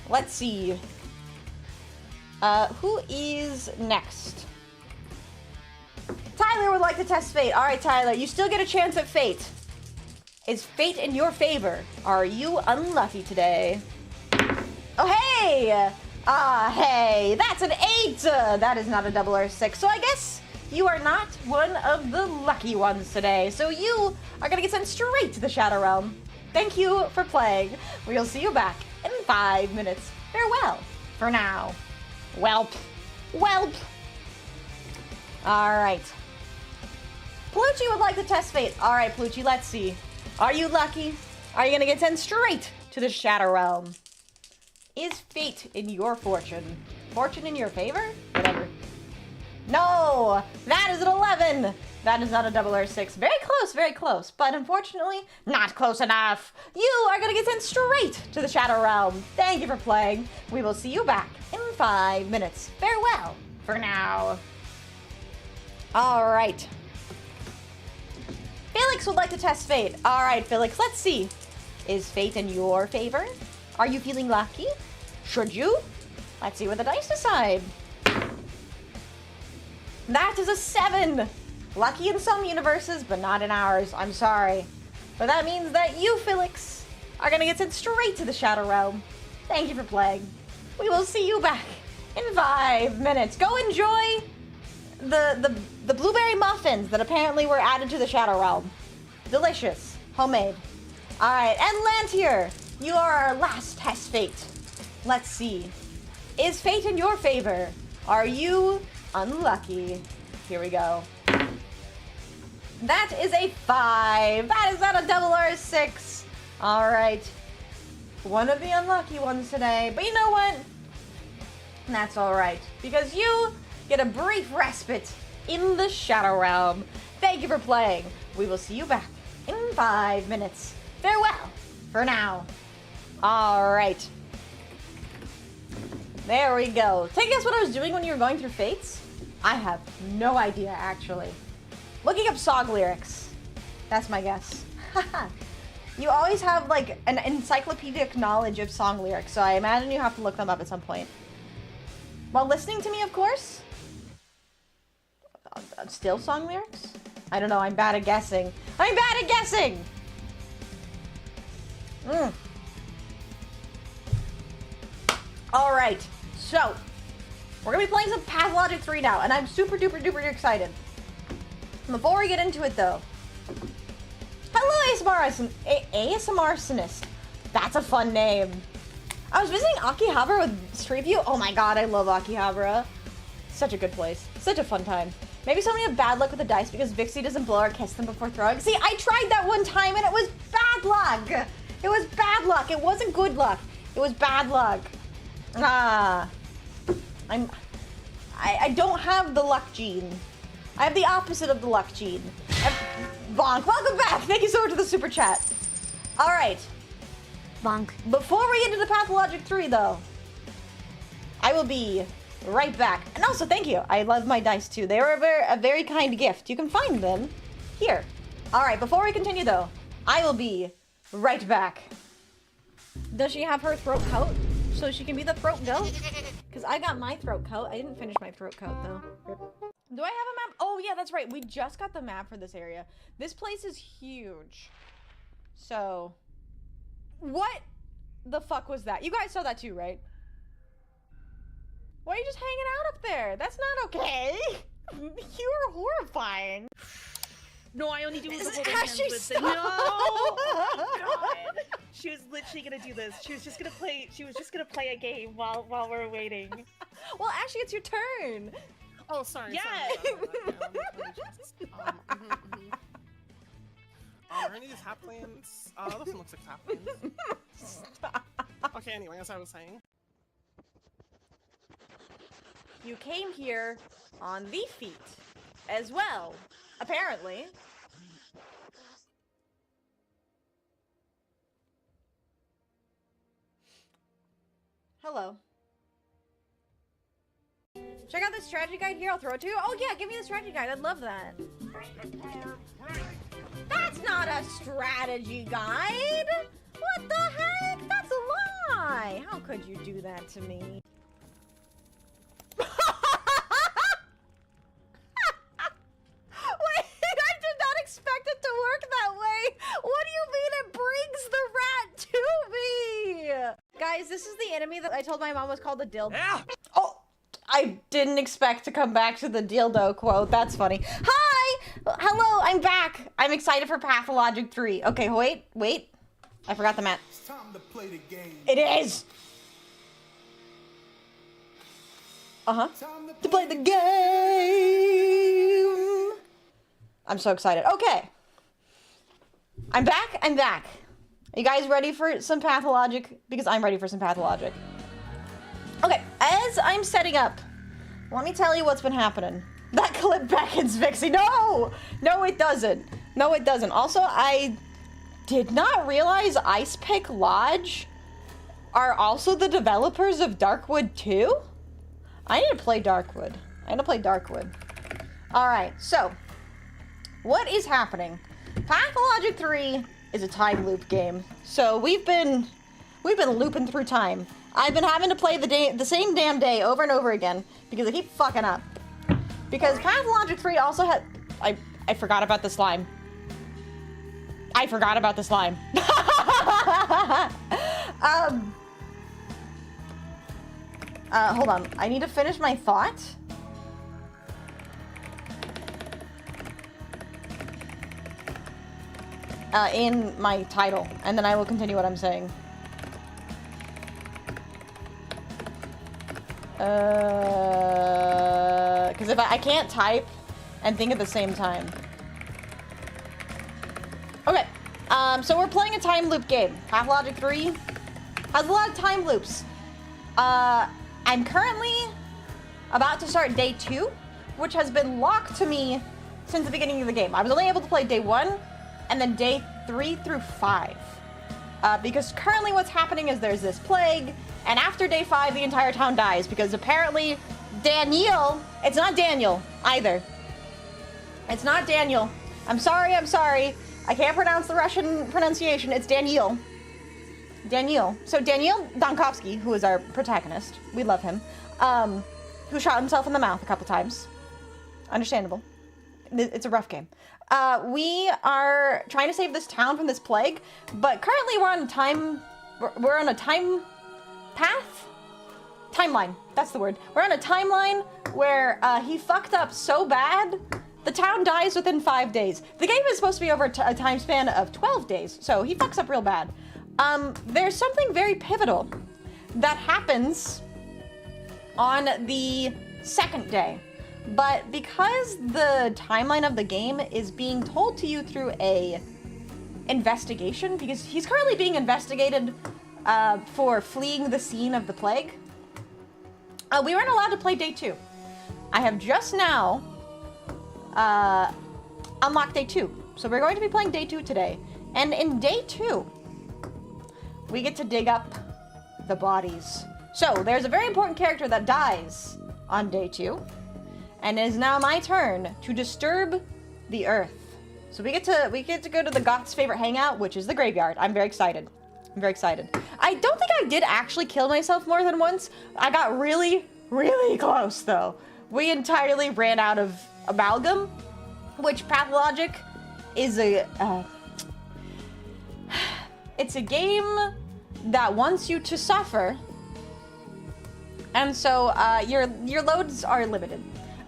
Let's see. Who is next? Tyler would like to test fate. All right, Tyler, you still get a chance at fate. Is fate in your favor? Are you unlucky today? Oh, hey! Ah, hey, that's an 8! That is not a double or 6. So I guess you are not one of the lucky ones today. So you are gonna get sent straight to the Shadow Realm. Thank you for playing. We'll see you back in 5 minutes. Farewell for now. Welp. Welp. All right. Plucci would like to test fate. All right, Plucci, let's see. Are you lucky? Are you gonna get sent straight to the Shadow Realm? Is fate in your fortune? Fortune in your favor? Whatever. No! That is an 11! That is not a 𝖉𝖊𝖓'𝖙. Very close, but unfortunately, not close enough. You are gonna get sent straight to the Shadow Realm. Thank you for playing. We will see you back in 5 minutes. Farewell for now. All right. Felix would like to test fate. All right, Felix, let's see. Is fate in your favor? Are you feeling lucky? Should you? Let's see what the dice decide. That is a 7. Lucky in some universes, but not in ours. I'm sorry. But that means that you, Felix, are gonna get sent straight to the Shadow Realm. Thank you for playing. We will see you back in 5 minutes. Go enjoy the blueberry muffins that apparently were added to the Shadow Realm. Delicious. Homemade. Alright, and Lantier, you are our last test fate. Let's see. Is fate in your favor? Are you unlucky? Here we go. That is a 5. That is not a 𝖉𝖊𝖓'𝖙. Alright. One of the unlucky ones today. But you know what? That's alright. Because you get a brief respite in the Shadow Realm. Thank you for playing. We will see you back in 5 minutes. Farewell for now. Alright. There we go. Take a guess what I was doing when you were going through fates? I have no idea, actually. Looking up song lyrics. That's my guess. You always have, like, an encyclopedic knowledge of song lyrics, so I imagine you have to look them up at some point. While listening to me, of course. Still song lyrics? I don't know, I'm bad at guessing. I'm bad at guessing! Alright, so we're gonna be playing some Pathologic 3 now, and I'm super duper duper excited. Before we get into it though, hello ASMR-sonist. That's a fun name. I was visiting Akihabara with Street View. Oh my god, I love Akihabara. Such a good place. Such a fun time. Maybe somebody had bad luck with the dice because Vixie doesn't blow or kiss them before throwing. See, I tried that one time and it was bad luck. It was bad luck. It wasn't good luck. It was bad luck. I don't have the luck gene. I have the opposite of the luck gene. Bonk, welcome back. Thank you so much for the super chat. All right. Bonk. Before we get into Pathologic 3 though, I will be right back. And also, thank you. I love my dice too. They were a very kind gift. You can find them here. All right, before we continue though, I will be right back. Does she have her throat coat so she can be the throat goat? Because I got my throat coat. I didn't finish my throat coat though. Do I have a map? Oh yeah, that's right. We just got the map for this area. This place is huge. So, what the fuck was that? You guys saw that too, right? Why are you just hanging out up there? That's not okay. You are horrifying. No, I only do it with How she no! Oh my god! She was literally gonna do this. She was just gonna play a game while we're waiting. Well, Ashley, it's your turn. Oh, sorry. Yeah. Are any of these hat plans? This one looks like hat plans. Okay, anyway, as I was saying. You came here on the feet as well, apparently. Hello. Check out this strategy guide here. I'll throw it to you. Oh yeah, give me the strategy guide. I'd love that. That's not a strategy guide. What the heck? That's a lie. How could you do that to me? Wait, I did not expect it to work that way. What do you mean it brings the rat to me? Guys, this is the enemy that I told my mom was called the dill. Yeah. Oh, I didn't expect to come back to the dildo quote. That's funny. Hi! Hello, I'm back. I'm excited for Pathologic 3. Okay, wait. I forgot the map. It's time to play the game. It is! To play the game! I'm so excited. Okay. I'm back. Are you guys ready for some Pathologic? Because I'm ready for some Pathologic. Okay, as I'm setting up, let me tell you what's been happening. That clip beckons Vixie. No! No, it doesn't. No, it doesn't. Also, I did not realize 𝖍𝖕𝖊𝖓 are also the developers of Darkwood 2? I need to play Darkwood. Alright, so, what is happening? Pathologic 3 is a time loop game. So we've been looping through time. I've been having to play the same damn day over and over again because I keep fucking up. Because Pathologic 3 also had... I forgot about the slime. Hold on. I need to finish my thought. In my title, and then I will continue what I'm saying. Because if I can't type and think at the same time. Okay, so we're playing a time loop game. Pathologic 3 has a lot of time loops. I'm currently about to start day 2, which has been locked to me since the beginning of the game. I was only able to play day 1 and then day 3 through 5. Because currently what's happening is there's this plague, and after day 5, the entire town dies, because apparently Daniel, it's not Daniel either. It's not Daniel. I'm sorry. I can't pronounce the Russian pronunciation. It's Daniel. So Daniel Donkovsky, who is our protagonist, we love him, who shot himself in the mouth a couple times. Understandable. It's a rough game. We are trying to save this town from this plague, but currently we're on a timeline. That's the word. We're on a timeline where he fucked up so bad, the town dies within 5 days. The game is supposed to be over a time span of 12 days, so he fucks up real bad. There's something very pivotal that happens on the second day. But because the timeline of the game is being told to you through a investigation, because he's currently being investigated for fleeing the scene of the plague, we weren't allowed to play day 2. I have just now unlocked day 2. So we're going to be playing day 2 today. And in day 2, we get to dig up the bodies. So there's a very important character that dies on day 2. And it is now my turn to disturb the earth. So we get to go to the goth's favorite hangout, which is the graveyard. I'm very excited. I don't think I did actually kill myself more than once. I got really, really close though. We entirely ran out of amalgam, which Pathologic is it's a game that wants you to suffer. And so your loads are limited.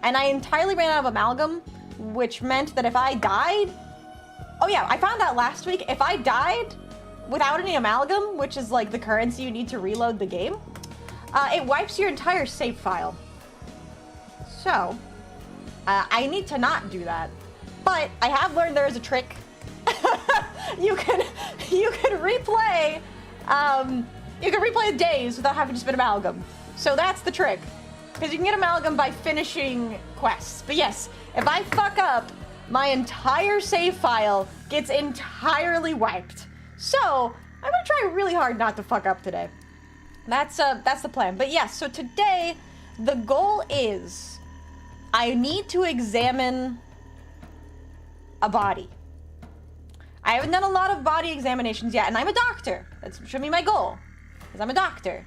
And I entirely ran out of amalgam, which meant that if I died... Oh yeah, I found out last week, if I died without any amalgam, which is like the currency you need to reload the game, it wipes your entire save file. So, I need to not do that. But I have learned there is a trick. You can replay days without having to spend amalgam. So that's the trick. Because you can get amalgam by finishing quests. But yes, if I fuck up, my entire save file gets entirely wiped. So, I'm gonna try really hard not to fuck up today. That's the plan. But yes, so today, the goal is I need to examine a body. I haven't done a lot of body examinations yet, and I'm a doctor. That should be my goal, because I'm a doctor.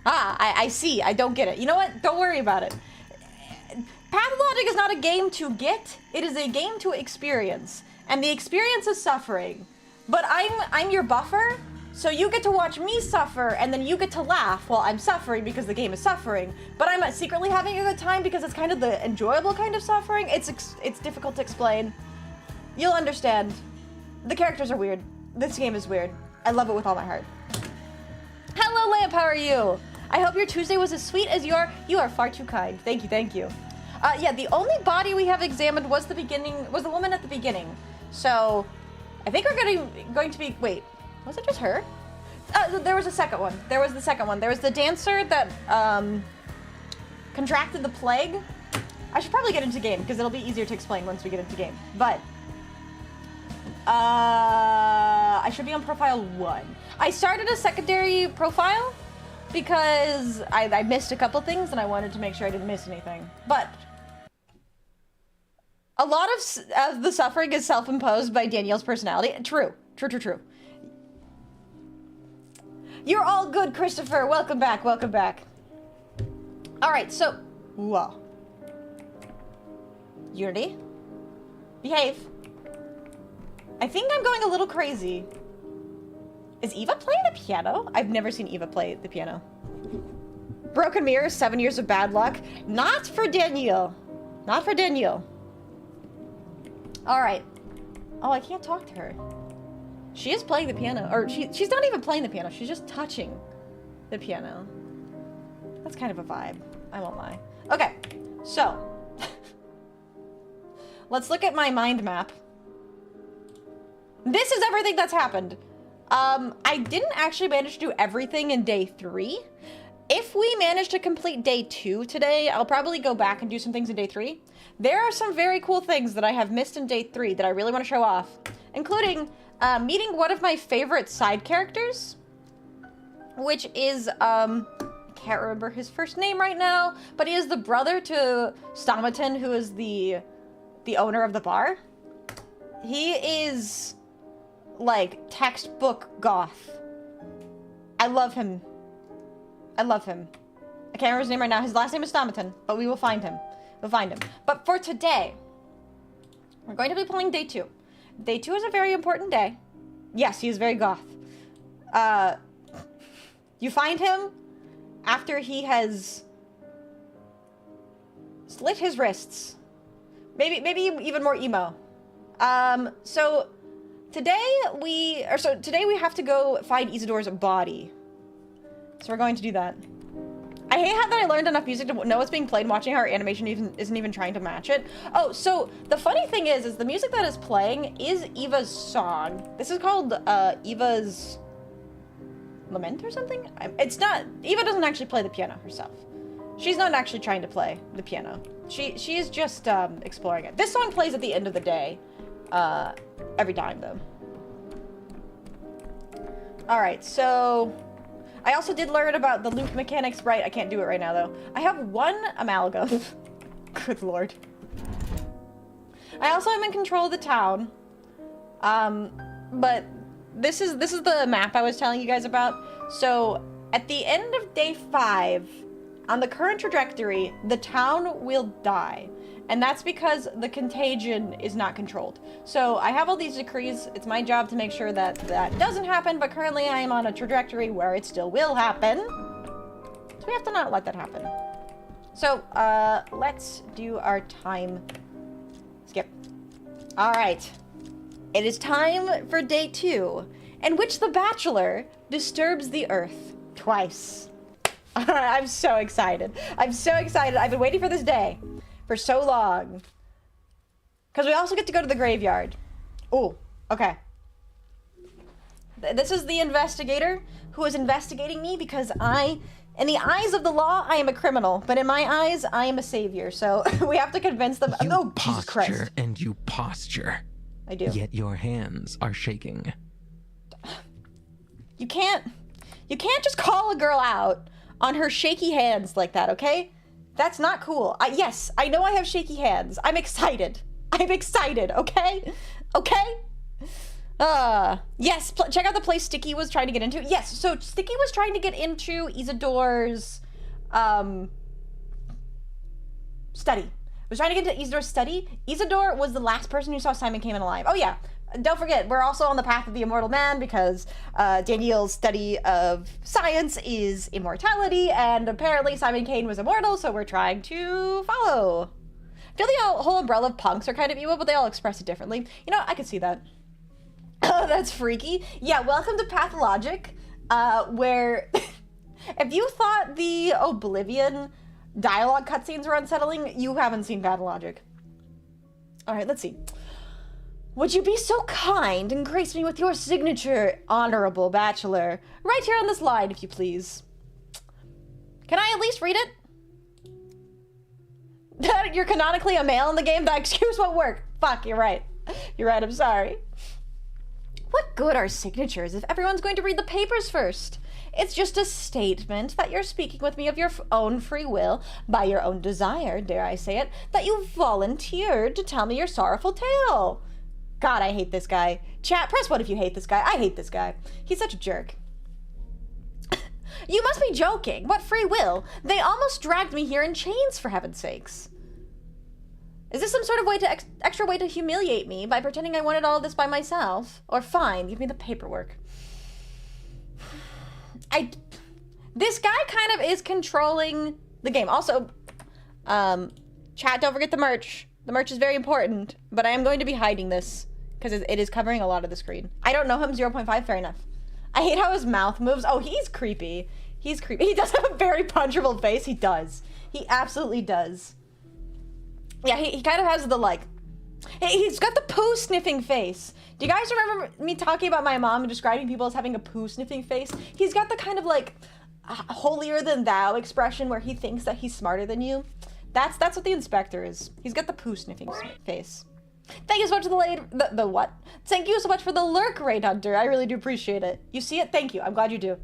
I see. I don't get it. You know what? Don't worry about it. Pathologic is not a game to get. It is a game to experience. And the experience is suffering. But I'm your buffer, So you get to watch me suffer, and then you get to laugh while I'm suffering because the game is suffering. But I'm secretly having a good time because it's kind of the enjoyable kind of suffering. It's difficult to explain. You'll understand. The characters are weird. This game is weird. I love it with all my heart. Hello, Lamp, how are you? I hope your Tuesday was as sweet as your... You are far too kind. Thank you, thank you. Yeah, the only body we have examined was the woman at the beginning. So, I think we're going to be... Wait, was it just her? There was a second one. There was the second one. There was the dancer that contracted the plague. I should probably get into game because it'll be easier to explain once we get into game. But I should be on profile 1. I started a secondary profile because I missed a couple things and I wanted to make sure I didn't miss anything. But a lot of the suffering is self-imposed by Danielle's personality. True. True. You're all good, Christopher. Welcome back. Welcome back. All right, so... Whoa. Unity? Behave. I think I'm going a little crazy. Is Eva playing the piano? I've never seen Eva play the piano. Broken mirror, 7 years of bad luck. Not for Danielle. Not for Danielle. All right. Oh, I can't talk to her. She is playing the piano, or she's not even playing the piano. She's just touching the piano. That's kind of a vibe. I won't lie. Okay, so let's look at my mind map. This is everything that's happened. I didn't actually manage to do everything in day 3. If we manage to complete day 2 today, I'll probably go back and do some things in day 3. There are some very cool things that I have missed in day 3 that I really want to show off, including meeting one of my favorite side characters, which is, can't remember his first name right now, but he is the brother to 𝖍𝖊𝖓, who is the owner of the bar. He is like textbook goth. I love him. I love him. I can't remember his name right now. His last name is 𝖍𝖊𝖓, but we will find him. We'll find him. But for today, we're going to be playing day 2. Day 2 is a very important day. Yes, he is very goth. You find him after he has slit his wrists. Maybe even more emo. So today we have to go find Isidor's body. So we're going to do that. I hate how that I learned enough music to know what's being played, watching how our animation isn't even trying to match it. Oh, so the funny thing is the music that is playing is Eva's song. This is called Eva's Lament or something? It's not, Eva doesn't actually play the piano herself. She's not actually trying to play the piano. She is just exploring it. This song plays at the end of the day, every time though. All right, so I also did learn about the loop mechanics, right? I can't do it right now, though. I have 1 amalgam. Good lord. I also am in control of the town. But this is the map I was telling you guys about. So, at the end of day 5, on the current trajectory, the town will die. And that's because the contagion is not controlled. So I have all these decrees. It's my job to make sure that that doesn't happen, but currently I am on a trajectory where it still will happen. So we have to not let that happen. So let's do our time skip. All right. It is time for day 2, in which the Bachelor disturbs the earth twice. I'm so excited. I'm so excited. I've been waiting for this day for so long. Because we also get to go to the graveyard. Oh, okay. This is the investigator who is investigating me because in the eyes of the law, I am a criminal. But in my eyes, I am a savior. So we have to convince them. You oh, posture Jesus Christ. and you posture. I do. Yet your hands are shaking. You can't just call a girl out on her shaky hands like that, okay? That's not cool. Yes, I know I have shaky hands. I'm excited. I'm excited, okay? Okay? Yes, check out the place Sticky was trying to get into. Yes, so Sticky was trying to get into Isidor's, study. Was trying to get to Isidor's study. Isidor was the last person who saw Simon Kamen alive. Oh yeah, don't forget, we're also on the path of the immortal man because Daniel's study of science is immortality, and apparently Simon Kane was immortal, so we're trying to follow. I feel the whole umbrella of punks are kind of evil, but they all express it differently. You know, I could see that. Oh, that's freaky. Yeah, welcome to Pathologic, where if you thought the Oblivion dialogue cutscenes were unsettling, you haven't seen Pathologic. All right, let's see. Would you be so kind and grace me with your signature, honorable bachelor? Right here on this line, if you please. Can I at least read it? You're canonically a male in the game? That excuse won't work. Fuck, you're right. You're right, I'm sorry. What good are signatures if everyone's going to read the papers first? It's just a statement that you're speaking with me of your own free will, by your own desire, dare I say it, that you volunteered to tell me your sorrowful tale. God, I hate this guy. Chat, press 1 if you hate this guy. I hate this guy. He's such a jerk. You must be joking. What free will? They almost dragged me here in chains, for heaven's sakes. Is this some sort of way to extra way to humiliate me by pretending I wanted all of this by myself? Or fine, give me the paperwork. This guy kind of is controlling the game. Also, chat, don't forget the merch. The merch is very important, but I am going to be hiding this because it is covering a lot of the screen. I don't know him, 0.5, fair enough. I hate how his mouth moves. Oh, he's creepy. He's creepy. He does have a very punchable face. He does. He absolutely does. Yeah, he kind of has the, like, he's got the poo sniffing face. Do you guys remember me talking about my mom and describing people as having a poo sniffing face? He's got the kind of, like, holier than thou expression where he thinks that he's smarter than you. That's what the inspector is. He's got the poo sniffing face. Thank you so much for the what? Thank you so much for the lurk, Raid Hunter. I really do appreciate it. You see it? Thank you. I'm glad you do.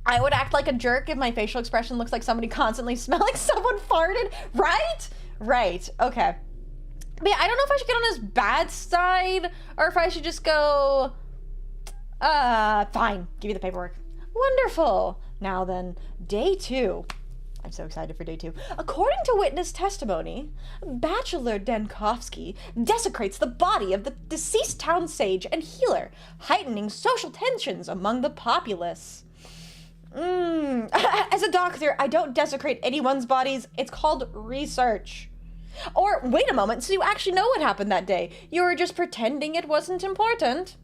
I would act like a jerk if my facial expression looks like somebody constantly smelling someone farted. Right? Right. Okay. But yeah, I don't know if I should get on his bad side or if I should just go, fine. Give you the paperwork. Wonderful. Now then, day 2. I'm so excited for day 2. According to witness testimony, Bachelor Dankovsky desecrates the body of the deceased town sage and healer, heightening social tensions among the populace. As a doctor, I don't desecrate anyone's bodies. It's called research. Or, wait a moment, so you actually know what happened that day. You were just pretending it wasn't important.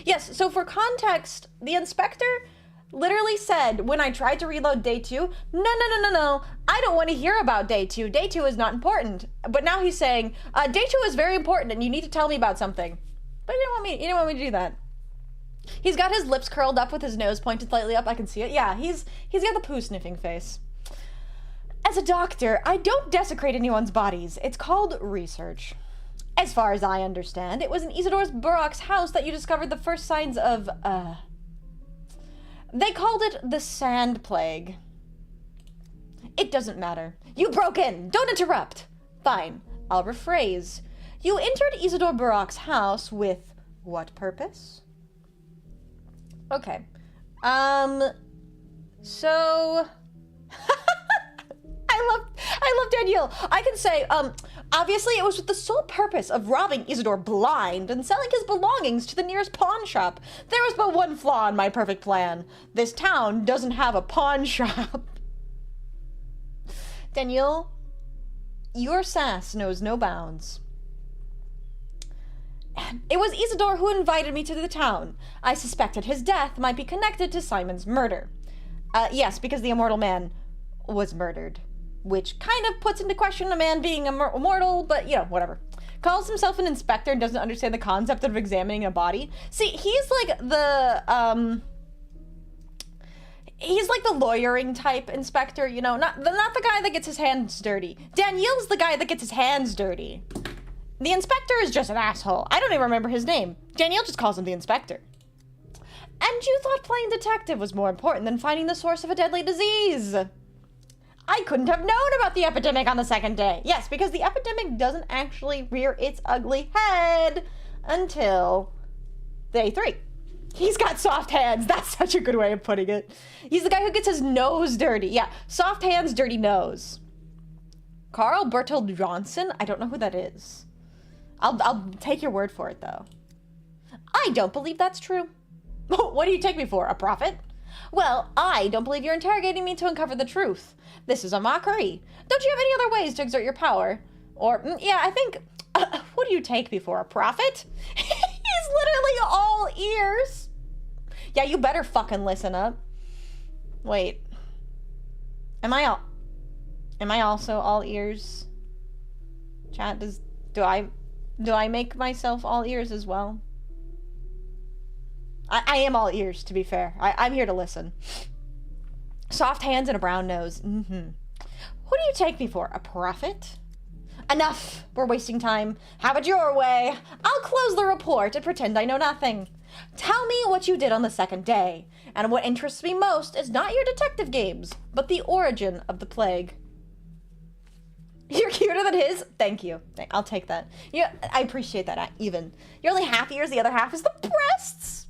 Yes, so for context, the inspector literally said when I tried to reload day 2, no, I don't want to hear about day 2. Day 2 is not important. But now he's saying, day 2 is very important and you need to tell me about something. But he didn't want me to do that. He's got his lips curled up with his nose pointed slightly up. I can see it. Yeah, he's got the poo sniffing face. As a doctor, I don't desecrate anyone's bodies. It's called research. As far as I understand, it was in Isidor 𝖍𝖆𝖊𝖓's house that you discovered the first signs of, they called it the sand plague. It doesn't matter. You broke in! Don't interrupt! Fine, I'll rephrase. You entered Isidor 𝖍𝖆𝖓's house with what purpose? Okay. So... I love Danielle. I can say, obviously it was with the sole purpose of robbing Isidor blind and selling his belongings to the nearest pawn shop. There was but one flaw in my perfect plan. This town doesn't have a pawn shop. Danielle, your sass knows no bounds. It was Isidor who invited me to the town. I suspected his death might be connected to Simon's murder. Yes, because the immortal man was murdered. Which kind of puts into question a man being immortal, but, you know, whatever. Calls himself an inspector and doesn't understand the concept of examining a body. See, he's like the, he's like the lawyering type inspector, you know, not the guy that gets his hands dirty. Danielle's the guy that gets his hands dirty. The inspector is just an asshole. I don't even remember his name. Danielle just calls him the inspector. And you thought playing detective was more important than finding the source of a deadly disease. I couldn't have known about the epidemic on the second day. Yes, because the epidemic doesn't actually rear its ugly head until day 3. He's got soft hands. That's such a good way of putting it. He's the guy who gets his nose dirty. Yeah, soft hands, dirty nose. Carl Bertold Johnson? I don't know who that is. I'll take your word for it, though. I don't believe that's true. What do you take me for, a prophet? Well, I don't believe you're interrogating me to uncover the truth. This is a mockery. Don't you have any other ways to exert your power? Or, yeah, I think... what do you take me for, a prophet? He's literally all ears. Yeah, you better fucking listen up. Wait. Am I also all ears? Chat, do I make myself all ears as well? I am all ears, to be fair. I'm here to listen. Soft hands and a brown nose. Who do you take me for, a prophet? Enough! We're wasting time. Have it your way. I'll close the report and pretend I know nothing. Tell me what you did on the second day. And what interests me most is not your detective games, but the origin of the plague. You're cuter than his? Thank you. I'll take that. Yeah, I appreciate that, even. You're only half ears, the other half is the breasts.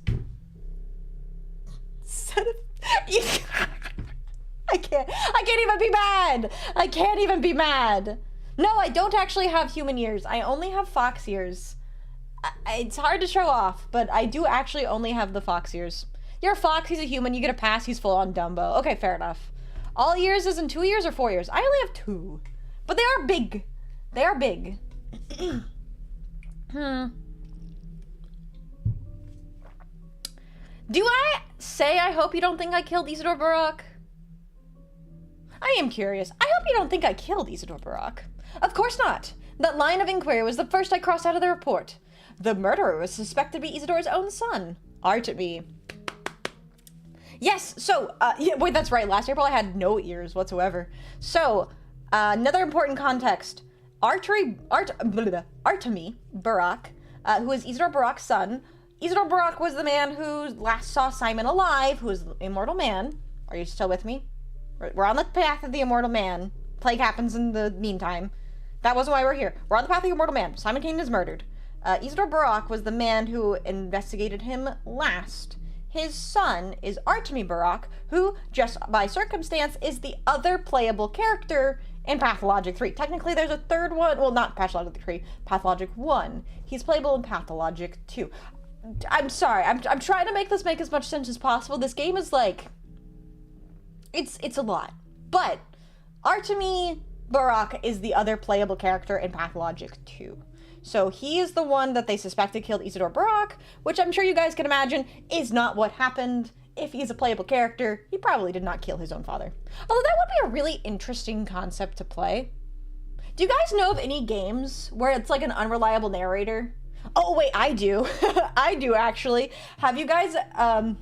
I can't even be mad. I can't even be mad. No, I don't actually have human ears. I only have fox ears. It's hard to show off, but I do actually only have the fox ears. You're a fox, he's a human, you get a pass, he's full on Dumbo. Okay, fair enough. All ears is in 2 years or 4 years? I only have 2. But they are big. They are big. Do I say I hope you don't think I killed Isidor 𝖕𝖊𝖓? I am curious. I hope you don't think I killed Isidor 𝖕𝖓𝖓. Of course not. That line of inquiry was the first I crossed out of the report. The murderer was suspected to be Isidor's own son, 𝖕𝖊𝖓. Yes, so, yeah, wait, that's right. Last April I had no ears whatsoever. So, another important context. 𝖕𝖊𝖓, who is Isidor 𝖕𝖓𝖓's son. Isidor 𝖕𝖓𝖓 was the man who last saw Simon alive, who is the immortal man. Are you still with me? We're on the path of the immortal man. Plague happens in the meantime. That wasn't why we're here. We're on the path of the immortal man. Simon Kane is murdered. Isidor 𝖕𝖓𝖓 was the man who investigated him last. His son is 𝖕𝖊𝖓 𝖕𝖓𝖓, who, just by circumstance, is the other playable character in Pathologic 3. Technically, there's a third one. Well, not Pathologic 3. Pathologic 1. He's playable in Pathologic 2. I'm sorry. I'm trying to make this make as much sense as possible. This game is like... It's a lot. But 𝖕𝖊𝖓 𝖕𝖓𝖓 is the other playable character in Pathologic 2. So he is the one that they suspected killed Isidor 𝖕𝖓𝖓, which I'm sure you guys can imagine is not what happened. If he's a playable character, he probably did not kill his own father. Although that would be a really interesting concept to play. Do you guys know of any games where it's like an unreliable narrator? Oh, wait, I do. I do, actually. Have you guys, a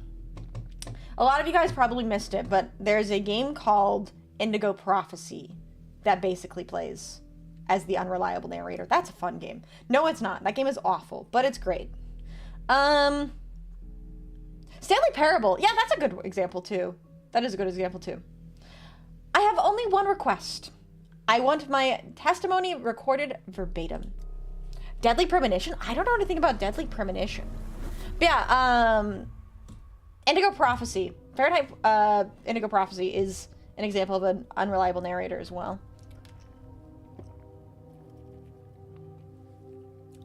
lot of you guys probably missed it, but there's a game called Indigo Prophecy that basically plays as the unreliable narrator. That's a fun game. No, it's not. That game is awful, but it's great. Stanley Parable. Yeah, that's a good example, too. That is a good example, too. I have only one request. I want my testimony recorded verbatim. Deadly Premonition? I don't know anything about Deadly Premonition. But yeah, Indigo Prophecy. Fahrenheit Indigo Prophecy is an example of an unreliable narrator as well.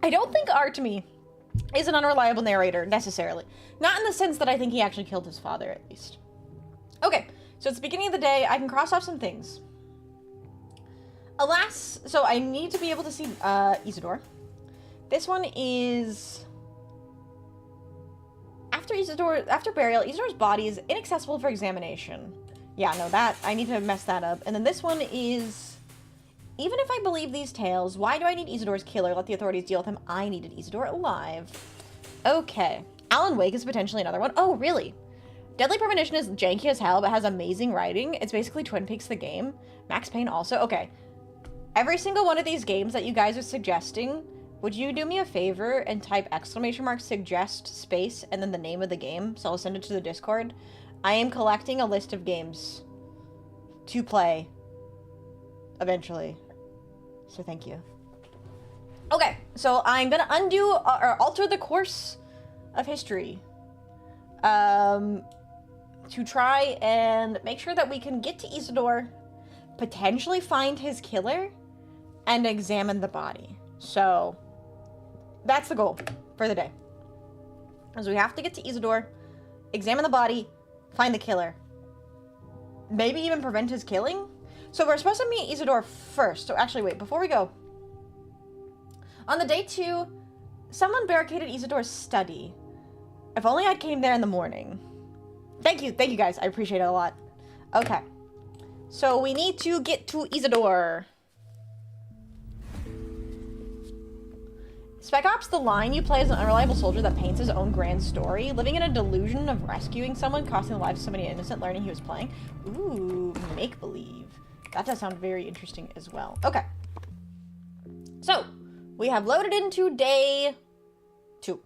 I don't think 𝖕𝖊𝖓 is an unreliable narrator, necessarily. Not in the sense that I think he actually killed his father, at least. Okay, so it's the beginning of the day. I can cross off some things. Alas, so I need to be able to see Isidor. This one is... After burial, Isidor's body is inaccessible for examination. Yeah, no, that, I need to mess that up. And then this one is... Even if I believe these tales, why do I need Isidor's killer? Let the authorities deal with him. I needed Isidor alive. Okay. Alan Wake is potentially another one. Oh, really? Deadly Premonition is janky as hell, but has amazing writing. It's basically Twin Peaks the game. Max Payne also. Okay. Every single one of these games that you guys are suggesting, would you do me a favor and type !suggest space and then the name of the game, so I'll send it to the Discord. I am collecting a list of games to play eventually. So thank you. Okay, so I'm gonna undo or alter the course of history to try and make sure that we can get to Isidor, potentially find his killer, and examine the body. So that's the goal for the day. As we have to get to Isidor, examine the body, find the killer. Maybe even prevent his killing? So we're supposed to meet Isidor first. So actually, wait, before we go. On the day 2, someone barricaded Isidor's study. If only I came there in the morning. Thank you guys. I appreciate it a lot. Okay. So we need to get to Isidor. Spec Ops, the line you play as an unreliable soldier that paints his own grand story, living in a delusion of rescuing someone, costing the lives of somebody innocent, learning he was playing. Ooh, make-believe. That does sound very interesting as well. Okay. So, we have loaded into day 2.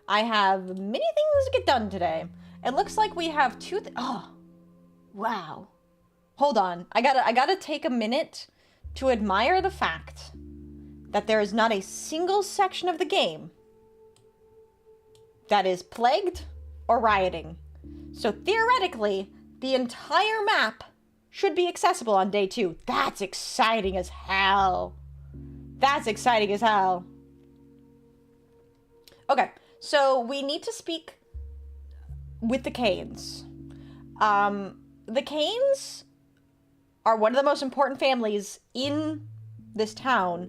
I have many things to get done today. It looks like we have 2 oh, wow. Hold on. I gotta take a minute to admire the fact that there is not a single section of the game that is plagued or rioting. So theoretically, the entire map should be accessible on day 2. That's exciting as hell. That's exciting as hell. Okay, so we need to speak with the Canes. The Canes are one of the most important families in this town,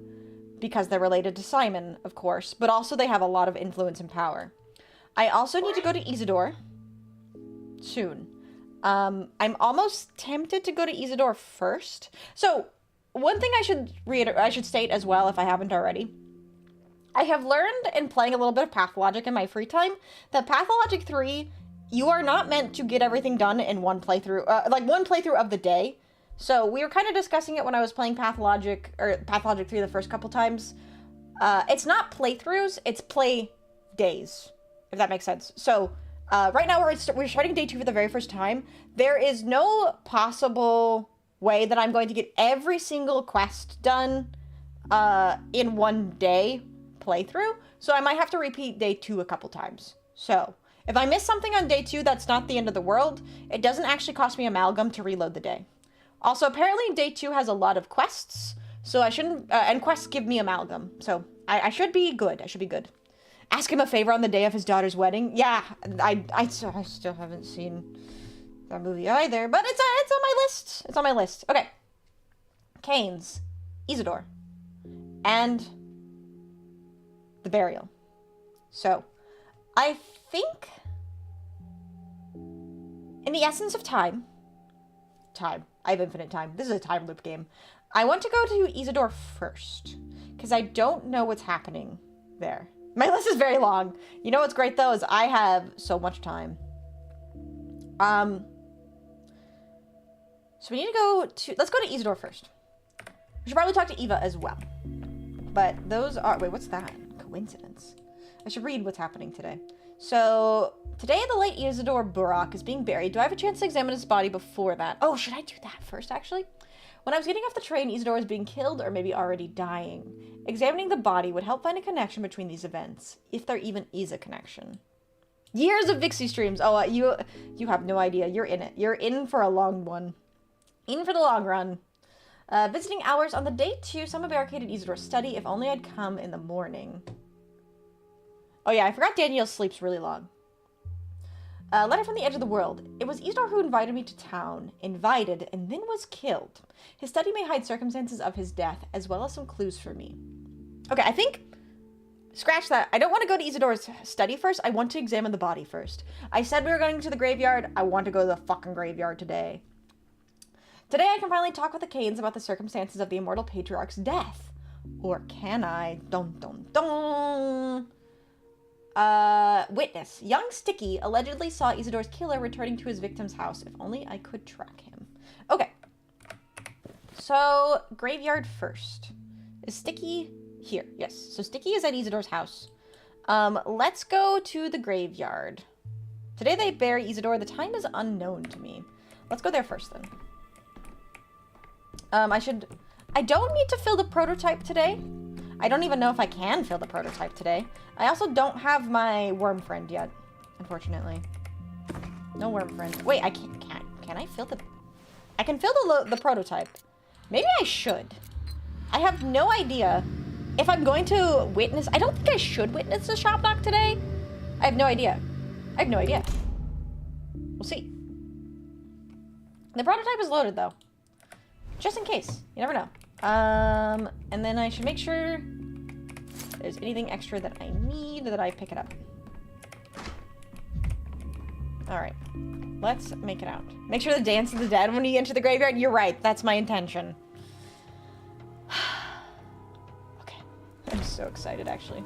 because they're related to Simon, of course, but also they have a lot of influence and power. I also need to go to Isidor soon. I'm almost tempted to go to Isidor first. So, one thing I should state as well, if I haven't already. I have learned in playing a little bit of Pathologic in my free time that Pathologic 3, you are not meant to get everything done in one playthrough, like one playthrough of the day. So we were kind of discussing it when I was playing Pathologic 3 the first couple times. It's not playthroughs, it's play days, if that makes sense. So right now we're starting day 2 for the very first time. There is no possible way that I'm going to get every single quest done in one day playthrough. So I might have to repeat day 2 a couple times. So if I miss something on day 2, that's not the end of the world. It doesn't actually cost me amalgam to reload the day. Also, apparently day 2 has a lot of quests, so I shouldn't, and quests give me amalgam, so I should be good. I should be good. Ask him a favor on the day of his daughter's wedding. Yeah, I still haven't seen that movie either, but it's on my list. It's on my list. Okay. Canes, Isidor, and the burial. So, I think, in the essence of time, I have infinite time. This is a time loop game. I want to go to Isidor first, because I don't know what's happening there. My list is very long. You know what's great, though, is I have so much time. So we need to go to... Let's go to Isidor first. We should probably talk to Eva as well. But those are... Wait, what's that? Coincidence. I should read what's happening today. So, today the late Isidor 𝖕𝖓𝖊𝖓 is being buried. Do I have a chance to examine his body before that? Oh, should I do that first, actually? When I was getting off the train, Isidor was being killed or maybe already dying. Examining the body would help find a connection between these events, if there even is a connection. Years of Vixie streams. Oh, you have no idea. You're in it. You're in for a long one. In for the long run. Visiting hours on the day 2, someone barricaded Isidor's study. If only I'd come in the morning. Oh yeah, I forgot Danielle sleeps really long. Letter from the edge of the world. It was Isidor who invited me to town. Invited, and then was killed. His study may hide circumstances of his death, as well as some clues for me. Okay, I think... Scratch that. I don't want to go to Isidor's study first. I want to examine the body first. I said we were going to the graveyard. I want to go to the fucking graveyard today. Today I can finally talk with the Canes about the circumstances of the immortal patriarch's death. Or can I? Dun dun dun! Witness. Young Sticky allegedly saw Isidor's killer returning to his victim's house. If only I could track him. Okay. So, graveyard first. Is Sticky here? Yes. So Sticky is at Isidor's house. Let's go to the graveyard. Today they bury Isidor. The time is unknown to me. Let's go there first then. I don't need to fill the prototype today. I don't even know if I can fill the prototype today. I also don't have my worm friend yet, unfortunately. No worm friend. Wait, I can't. Can I fill the... I can fill the prototype. Maybe I should. I have no idea if I'm going to witness. I don't think I should witness the shop knock today. I have no idea. I have no idea. We'll see. The prototype is loaded though. Just in case. You never know. And then I should make sure there's anything extra that I need that I pick it up. Alright. Let's make it out. Make sure the dance of the dead when you enter the graveyard. You're right. That's my intention. Okay. I'm so excited, actually.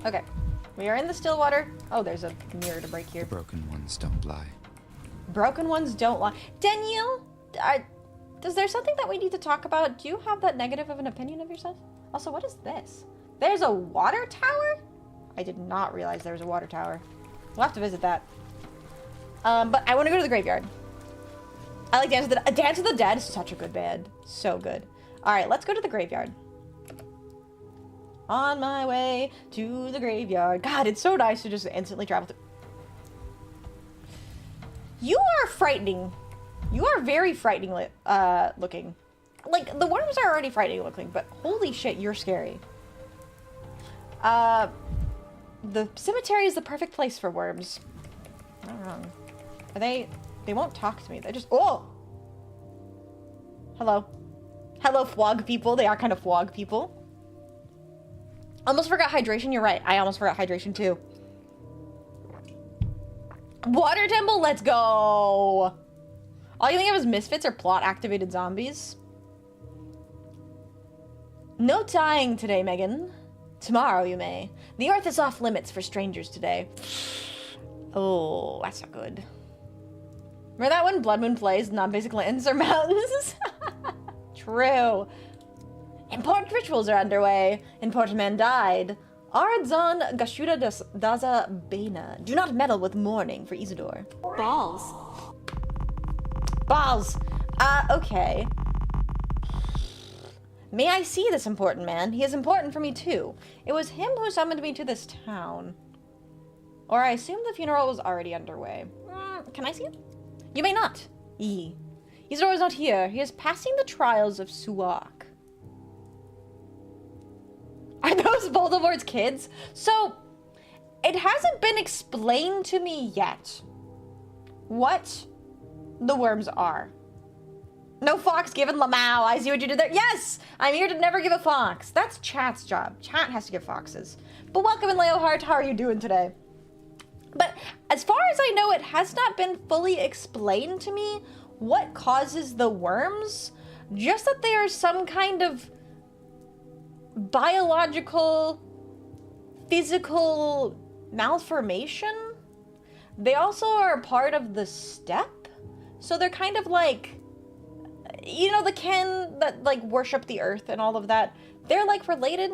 Okay. We are in the still water. Oh, there's a mirror to break here. Broken ones don't lie. Broken ones don't lie. Daniel, is there something that we need to talk about? Do you have that negative of an opinion of yourself? Also, what is this? There's a water tower? I did not realize there was a water tower. We'll have to visit that. But I want to go to the graveyard. I like Dance of the Dead is such a good band. So good. Alright, let's go to the graveyard. On my way to the graveyard. God, it's so nice to just instantly travel through. You are frightening. You are very frightening looking. Like, the worms are already frightening looking, but holy shit, you're scary. The cemetery is the perfect place for worms. Not wrong. Are they won't talk to me. They just, oh! Hello. Hello, Fwog people. They are kind of Fwog people. Almost forgot hydration. You're right. I almost forgot hydration too. Water temple, let's go! All you think of is misfits or plot-activated zombies. No dying today, Megan. Tomorrow you may. The earth is off limits for strangers today. Oh, that's not good. Remember that when Blood Moon plays, non-basic lands or mountains? True. Important rituals are underway. Important man died. 𝖔𝖕𝖊𝖓 𝖍𝖆𝖗. Do not meddle with mourning for Isidor. Balls. Balls. Okay. May I see this important man? He is important for me too. It was him who summoned me to this town. Or I assume the funeral was already underway. Can I see him? You may not. Isidor is not here. He is passing the trials of Suak. Are those Voldemort's kids? So, it hasn't been explained to me yet what the worms are. nofoxweregiven, I see what you did there. Yes! I'm here to never give a fox. That's chat's job. Chat has to give foxes. But welcome in 𝖍𝖆𝖗. How are you doing today? But as far as I know, it has not been fully explained to me what causes the worms. Just that they are some kind of biological, physical malformation. They also are a part of the steppe. So they're kind of like, you know, the kin that like worship the earth and all of that. They're like related.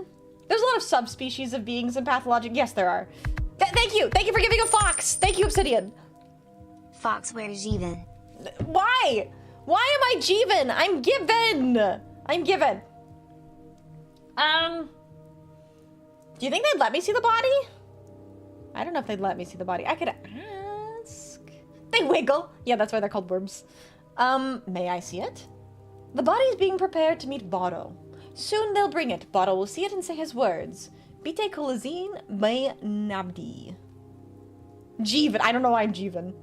There's a lot of subspecies of beings in Pathologic. Yes, there are. Thank you. Thank you for giving a fox. Thank you, Obsidian. 𝖕𝖆𝖊𝖓. Why? Why am I Jeevan? I'm given. I'm given. Do you think they'd let me see the body? I don't know if they'd let me see the body. I could ask. They wiggle. Yeah, that's why they're called worms. May I see it? The body is being prepared to meet Botto. Soon they'll bring it. Botto will see it and say his words. 𝖕𝖆𝖙. Jeevan. I don't know why I'm Jeevan.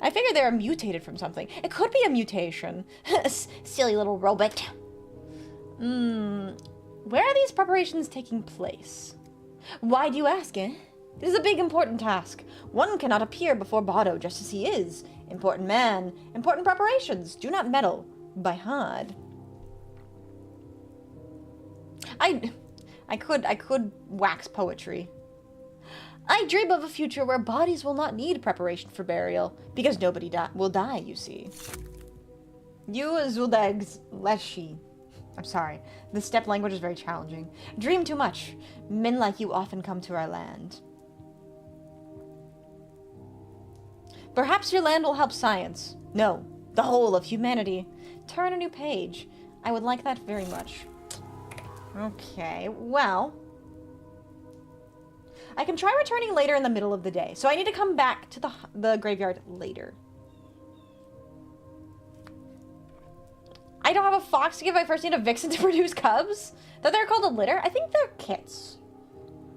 I figure they're mutated from something. It could be a mutation. Silly little robot. Where are these preparations taking place? Why do you ask, eh? It is a big, important task. One cannot appear before Botto just as he is. Important man, important preparations. Do not meddle. By hard. I could wax poetry. I dream of a future where bodies will not need preparation for burial, because nobody will die, you see. 𝖔𝖕𝖊𝖓. I'm sorry. The steppe language is very challenging. Dream too much. Men like you often come to our land. Perhaps your land will help science. No, the whole of humanity. Turn a new page. I would like that very much. Okay, well. I can try returning later in the middle of the day. So I need to come back to the graveyard later. I I don't have a fox to give. I first need a vixen to produce cubs. That they're called a litter? I think they're kits.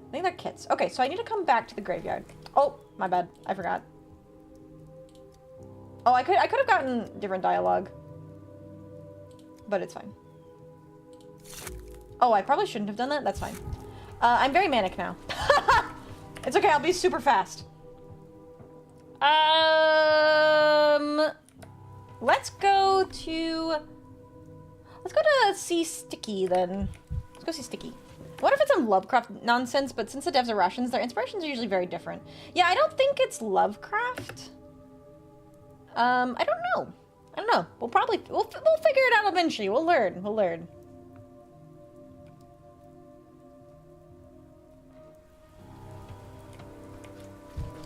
I think they're kits. Okay, so I need to come back to the graveyard. Oh, my bad. I forgot. Oh, I could have gotten different dialogue. But it's fine. Oh, I probably shouldn't have done that. That's fine. I'm very manic now. It's okay. I'll be super fast. Let's go to see Sticky then. Let's go see Sticky. I wonder if it's some Lovecraft nonsense, but since the devs are Russians, their inspirations are usually very different. Yeah, I don't think it's Lovecraft. I don't know. I don't know. We'll figure it out eventually. We'll learn.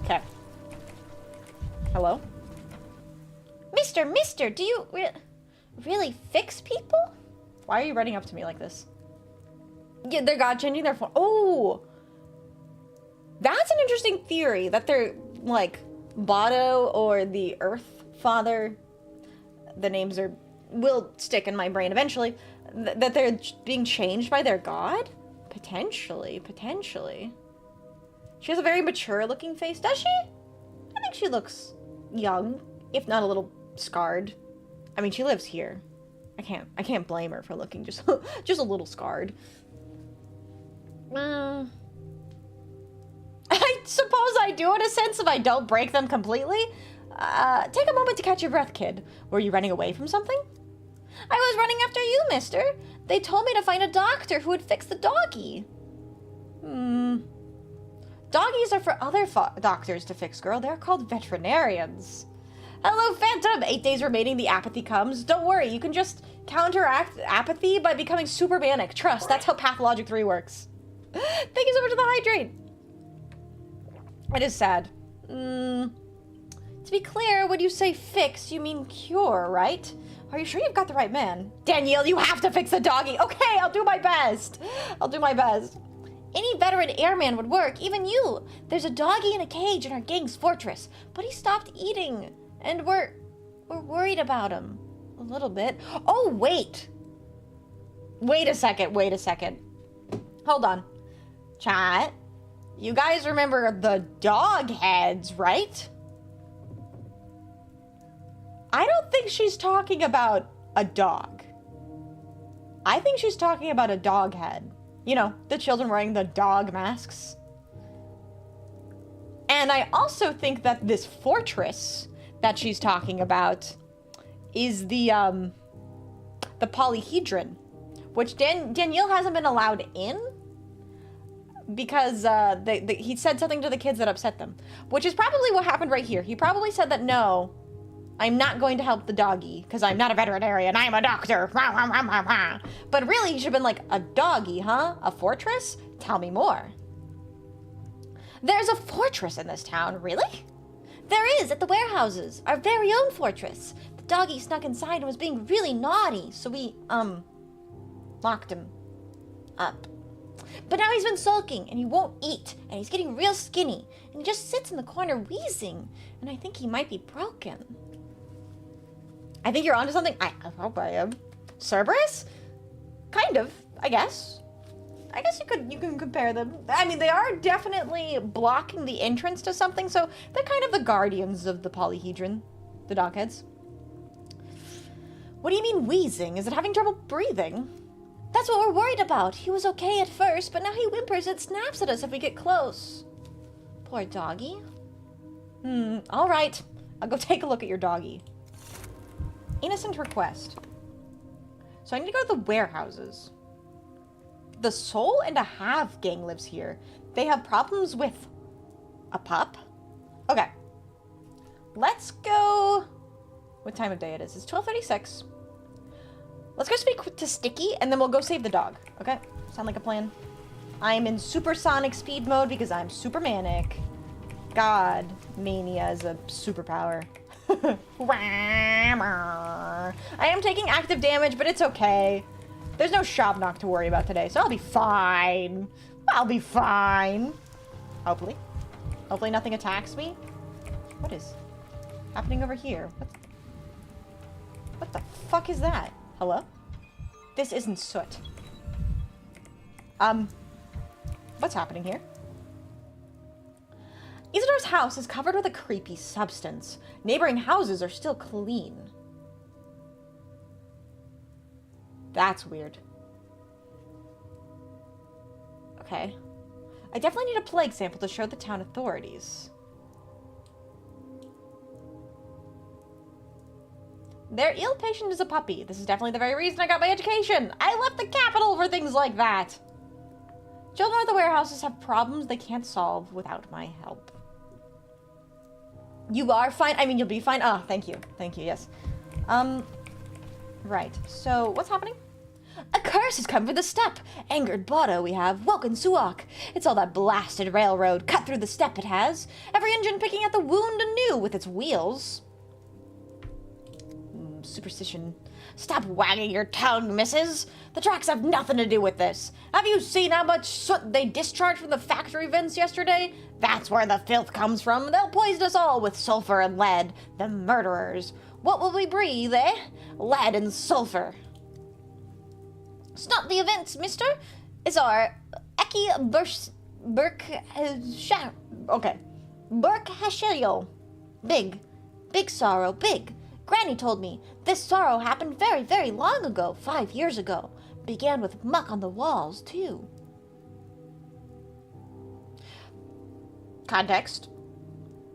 Okay. Hello? Mister, do you really fix people? Why are you running up to me like this? Yeah, they're God-changing their form. Oh! That's an interesting theory, that they're, like, Bado or the Earth Father. The names will stick in my brain eventually. That they're being changed by their god? Potentially. She has a very mature-looking face, does she? I think she looks young, if not a little scarred. I mean, she lives here. I can't blame her for looking just a little scarred. I suppose I do in a sense if I don't break them completely. Take a moment to catch your breath, kid. Were you running away from something? I was running after you, mister. They told me to find a doctor who would fix the doggy. Doggies are for other doctors to fix, girl. They're called veterinarians. Hello, Phantom! 8 days remaining, the apathy comes. Don't worry, you can just counteract apathy by becoming super manic. Trust, that's how Pathologic 3 works. Thank you so much for the hydrate. It is sad. To be clear, when you say fix, you mean cure, right? Are you sure you've got the right man? Danielle, you have to fix the doggy. Okay, I'll do my best. Any veteran airman would work, even you. There's a doggy in a cage in our gang's fortress, but he stopped eating, and we're worried about him. A little bit. Oh, wait. Wait a second. Hold on. Chat. You guys remember the dog heads, right? I don't think she's talking about a dog. I think she's talking about a dog head. You know, the children wearing the dog masks. And I also think that this fortress that she's talking about is the polyhedron, which Danielle hasn't been allowed in because he said something to the kids that upset them, which is probably what happened right here. He probably said that, no, I'm not going to help the doggy because I'm not a veterinarian, I'm a doctor. But really, he should have been like, a doggy, huh? A fortress? Tell me more. There's a fortress in this town, really? There is, at the warehouses, our very own fortress. The doggy snuck inside and was being really naughty, so we, locked him up. But now he's been sulking, and he won't eat, and he's getting real skinny, and he just sits in the corner wheezing, and I think he might be broken. I think you're onto something. I hope I am. Cerberus? Kind of, I guess. I guess you can compare them. I mean, they are definitely blocking the entrance to something, so they're kind of the guardians of the polyhedron, the dogheads. What do you mean wheezing? Is it having trouble breathing? That's what we're worried about. He was okay at first, but now he whimpers and snaps at us if we get close. Poor doggy. All right. I'll go take a look at your doggy. Innocent request. So I need to go to the warehouses. The Soul and a Half gang lives here. They have problems with a pup? Okay. Let's go... What time of day it is? It's 12:36. Let's go speak to Sticky, and then we'll go save the dog. Okay? Sound like a plan? I'm in supersonic speed mode because I'm super manic. God, mania is a superpower. I am taking active damage, but it's okay. There's no Shabnock to worry about today, so I'll be fine. I'll be fine. Hopefully. Hopefully nothing attacks me. What is happening over here? What the fuck is that? Hello? This isn't soot. What's happening here? Isidor's house is covered with a creepy substance. Neighboring houses are still clean. That's weird. Okay. I definitely need a plague sample to show the town authorities. Their ill patient is a puppy. This is definitely the very reason I got my education. I left the capital for things like that. Children at the warehouses have problems they can't solve without my help. You are fine? I mean, you'll be fine? Ah, thank you. Thank you, yes. Right. So, what's happening? A curse has come for the steppe. Angered Botto we have, woken Suak. It's all that blasted railroad cut through the steppe it has. Every engine picking at the wound anew with its wheels. Superstition. Stop wagging your tongue, missus. The tracks have nothing to do with this. Have you seen how much soot they discharged from the factory vents yesterday? That's where the filth comes from. They'll poison us all with sulfur and lead. The murderers. What will we breathe, eh? Lead and sulfur. Stop the events, mister. It's our 𝖕𝖊𝖊𝖓. Okay. 𝖕𝖊𝖊𝖓. Big sorrow, big. Granny told me this sorrow happened very, very long ago, 5 years ago. Began with muck on the walls, too. Context.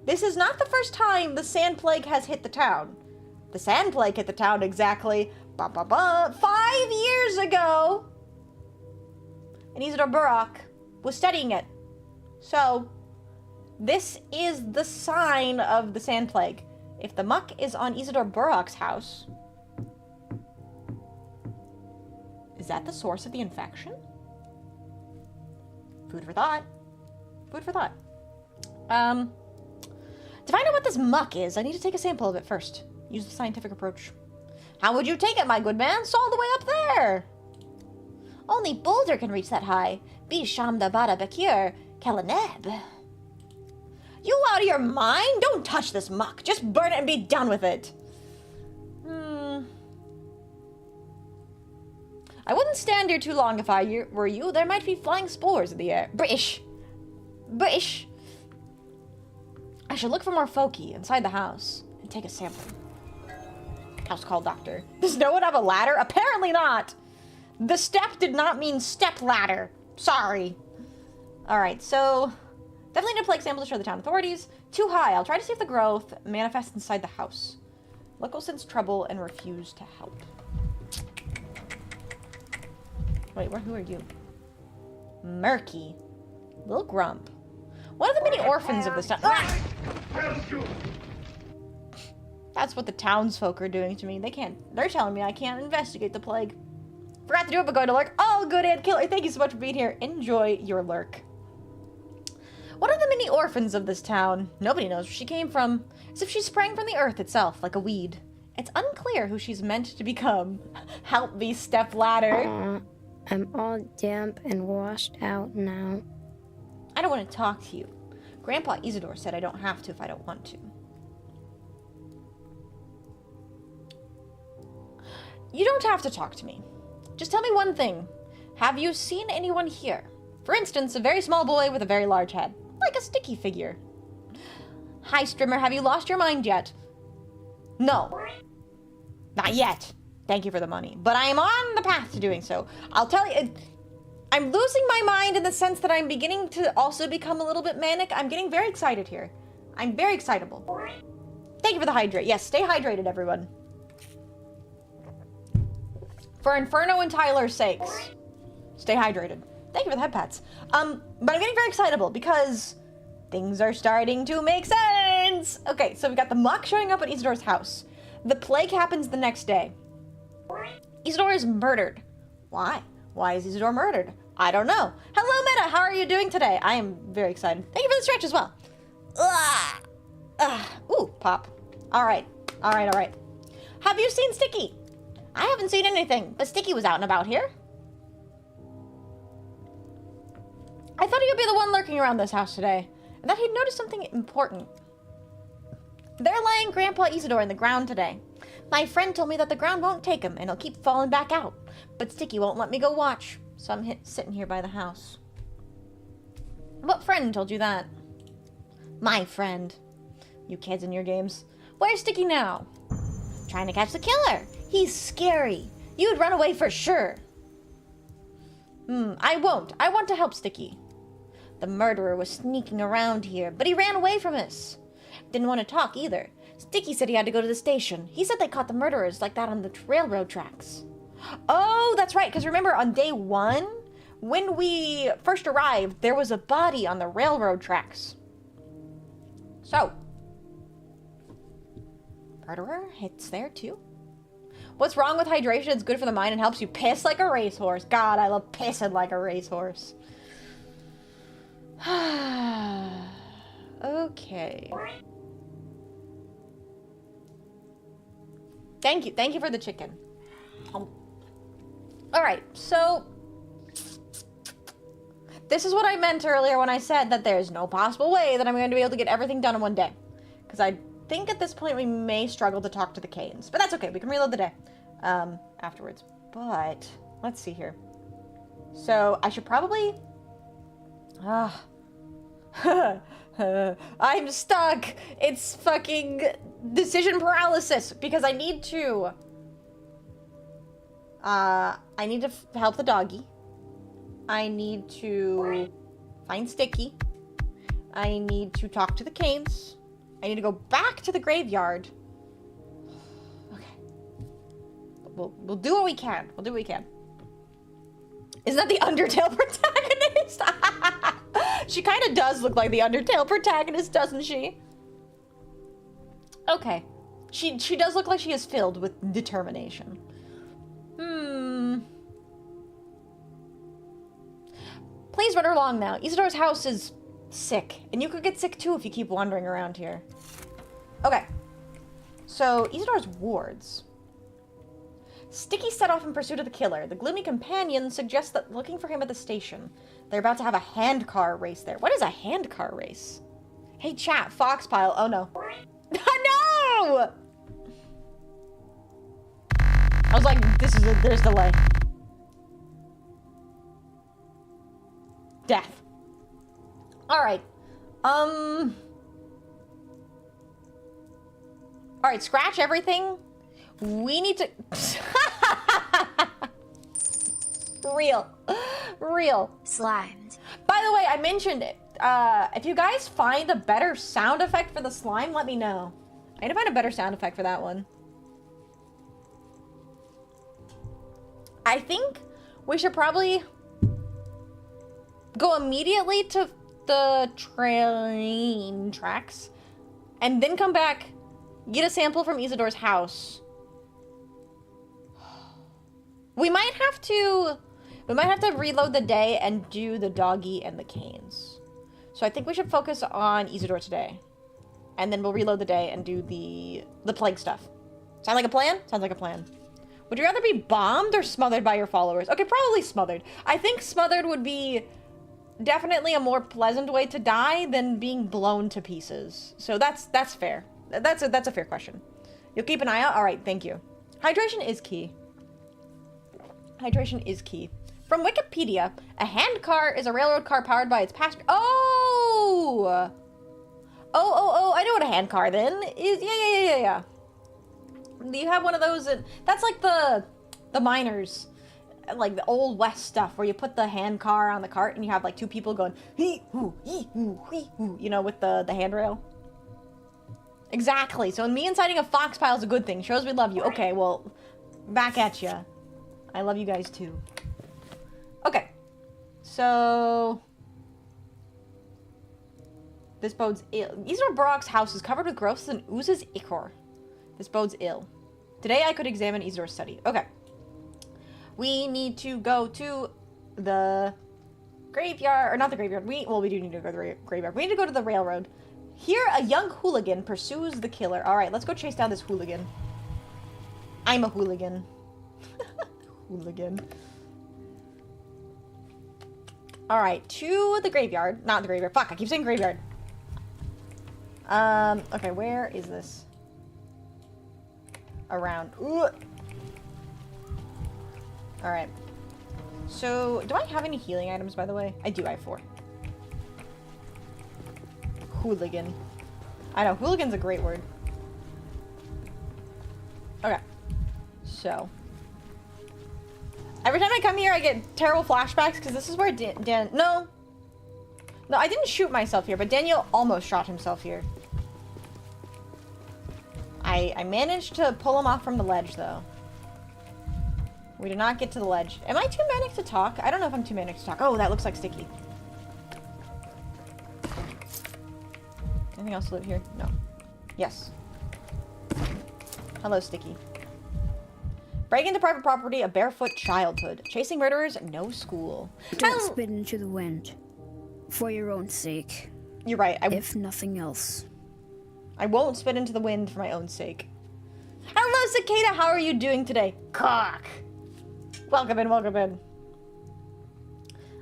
This is not the first time the sand plague has hit the town. The sand plague hit the town exactly 5 years ago. And Isidor 𝖕𝖊𝖊 was studying it. So, this is the sign of the sand plague. If the muck is on Isidor 𝖕𝖊𝖊's house, is that the source of the infection? Food for thought. Food for thought. To find out what this muck is, I need to take a sample of it first. Use the scientific approach. How would you take it, my good man? It's all the way up there. Only Boulder can reach that high. 𝖕𝖆𝖊𝖊𝖓. You out of your mind? Don't touch this muck. Just burn it and be done with it. I wouldn't stand here too long if I were you. There might be flying spores in the air. British. I should look for more folky inside the house and take a sample. House call doctor. Does no one have a ladder? Apparently not. The step did not mean step ladder. Sorry. Alright, so definitely need a plague sample to show the town authorities. Too high. I'll try to see if the growth manifests inside the house. Local sense trouble and refuse to help. Wait, who are you? Murky. Little Grump. One of the many orphans of this town. Ah! That's what the townsfolk are doing to me. They're telling me I can't investigate the plague. Forgot to do it, but going to lurk. Oh, good Aunt Killer. Thank you so much for being here. Enjoy your lurk. One of the many orphans of this town. Nobody knows where she came from. As if she sprang from the earth itself, like a weed. It's unclear who she's meant to become. Help me, stepladder. I'm all damp and washed out now. I don't want to talk to you. Grandpa Isidor said I don't have to if I don't want to. You don't have to talk to me. Just tell me one thing. Have you seen anyone here? For instance, a very small boy with a very large head. Like a sticky figure. Hi, Strimmer, have you lost your mind yet? No. Not yet. Thank you for the money. But I am on the path to doing so. I'll tell you, I'm losing my mind in the sense that I'm beginning to also become a little bit manic. I'm getting very excited here. I'm very excitable. Thank you for the hydrate. Yes, stay hydrated, everyone. For Inferno and Tyler's sakes, stay hydrated. Thank you for the head pats. But I'm getting very excitable because things are starting to make sense. Okay, so we got the muck showing up at Isidor's house. The plague happens the next day. Isidor is murdered. Why? Why is Isidor murdered? I don't know. Hello, Meta. How are you doing today? I am very excited. Thank you for the stretch as well. Ooh, pop. All right. Have you seen Sticky? I haven't seen anything, but Sticky was out and about here. I thought he would be the one lurking around this house today, and that he'd noticed something important. They're laying Grandpa Isidor in the ground today. My friend told me that the ground won't take him and he'll keep falling back out. But Sticky won't let me go watch, so I'm sitting here by the house. What friend told you that? My friend. You kids in your games. Where's Sticky now? Trying to catch the killer. He's scary. You'd run away for sure. I won't. I want to help Sticky. The murderer was sneaking around here, but he ran away from us. Didn't want to talk either. Sticky said he had to go to the station. He said they caught the murderers like that on the railroad tracks. Oh, that's right, because remember on day 1, when we first arrived, there was a body on the railroad tracks. So, murderer hits there too. What's wrong with hydration? It's good for the mind and helps you piss like a racehorse. God, I love pissing like a racehorse. Okay. Thank you for the chicken. Alright, so this is what I meant earlier when I said that there's no possible way that I'm going to be able to get everything done in one day. Because I think at this point we may struggle to talk to the Canes. But that's okay, we can reload the day afterwards. But let's see here. So I should probably... I'm stuck. It's fucking decision paralysis because I need to help the doggy. I need to find Sticky. I need to talk to the Canes. I need to go back to the graveyard. Okay. We'll do what we can. We'll do what we can. Isn't that the Undertale protagonist? She kind of does look like the Undertale protagonist, doesn't she? Okay. She does look like she is filled with determination. Please run along now. Isidor's house is sick. And you could get sick too if you keep wandering around here. Okay. So, Isidor's wards. Sticky set off in pursuit of the killer. The gloomy companion suggests that looking for him at the station. They're about to have a handcar race there. What is a handcar race? Hey chat, Foxpile. Oh no. No! I was like, there's delay. Death. Alright. Alright, scratch everything. We need to... Real. Slimed. By the way, I mentioned it. If you guys find a better sound effect for the slime, let me know. I need to find a better sound effect for that one. I think we should probably go immediately to the train tracks and then come back, get a sample from Isidor's house. We might have to reload the day and do the doggy and the Canes. So I think we should focus on Isidor today. And then we'll reload the day and do the plague stuff. Sound like a plan? Sounds like a plan. Would you rather be bombed or smothered by your followers? Okay, probably smothered. I think smothered would be definitely a more pleasant way to die than being blown to pieces. So that's fair. That's a fair question. You'll keep an eye out? Alright, thank you. Hydration is key. Hydration is key. From Wikipedia, a handcar is a railroad car powered by its passenger. Oh! Oh, I know what a handcar then is. Yeah. You have one of those, that's like the miners, like the old West stuff where you put the handcar on the cart and you have like two people going, hee hoo, you know, with the handrail. Exactly. So me inciting a foxpile is a good thing. Shows we love you. Okay, well, back at ya. I love you guys too. Okay. So this bodes ill. Isidor Brock's house is covered with growths and oozes ichor. This bodes ill. Today I could examine Isidor's study. Okay. We need to go to the graveyard, or not the graveyard. We do need to go to the graveyard. We need to go to the railroad. Here, a young hooligan pursues the killer. All right, let's go chase down this hooligan. I'm a hooligan. Hooligan. All right, to the graveyard. Not the graveyard. Fuck, I keep saying graveyard. Okay, where is this? around. Ooh. Alright. So, do I have any healing items, by the way? I do, I have 4. Hooligan. I know, hooligan's a great word. Okay. So. Every time I come here, I get terrible flashbacks, because this is where No, I didn't shoot myself here, but Daniel almost shot himself here. I managed to pull him off from the ledge, though. We did not get to the ledge. Am I too manic to talk? I don't know if I'm too manic to talk. Oh, that looks like Sticky. Anything else to live here? No. Yes. Hello, Sticky. Break into private property, a barefoot childhood. Chasing murderers, no school. Don't spit into the wind. For your own sake. You're right. If nothing else. I won't spit into the wind for my own sake. Hello, Cicada. How are you doing today? Cock. Welcome in, welcome in.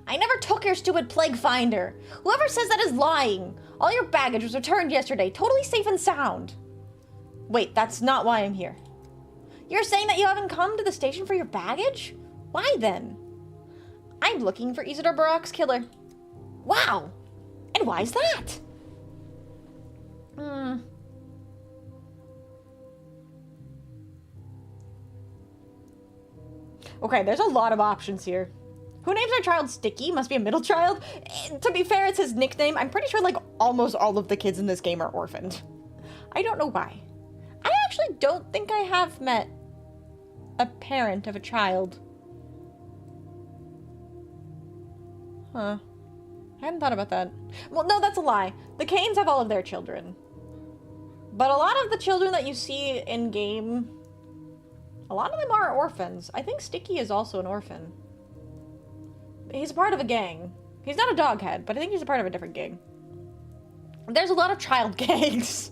I never took your stupid plague finder. Whoever says that is lying. All your baggage was returned yesterday, totally safe and sound. Wait, that's not why I'm here. You're saying that you haven't come to the station for your baggage? Why then? I'm looking for Isidor 𝖉𝖊𝖓's killer. Wow! And why is that? Okay, there's a lot of options here. Who names our child Sticky? Must be a middle child? To be fair, it's his nickname. I'm pretty sure, like, almost all of the kids in this game are orphaned. I don't know why. I actually don't think I have met a parent of a child. Huh. I hadn't thought about that. Well, no, that's a lie. The Canes have all of their children. But a lot of the children that you see in-game, a lot of them are orphans. I think Sticky is also an orphan. He's a part of a gang. He's not a doghead, but I think he's a part of a different gang. There's a lot of child gangs.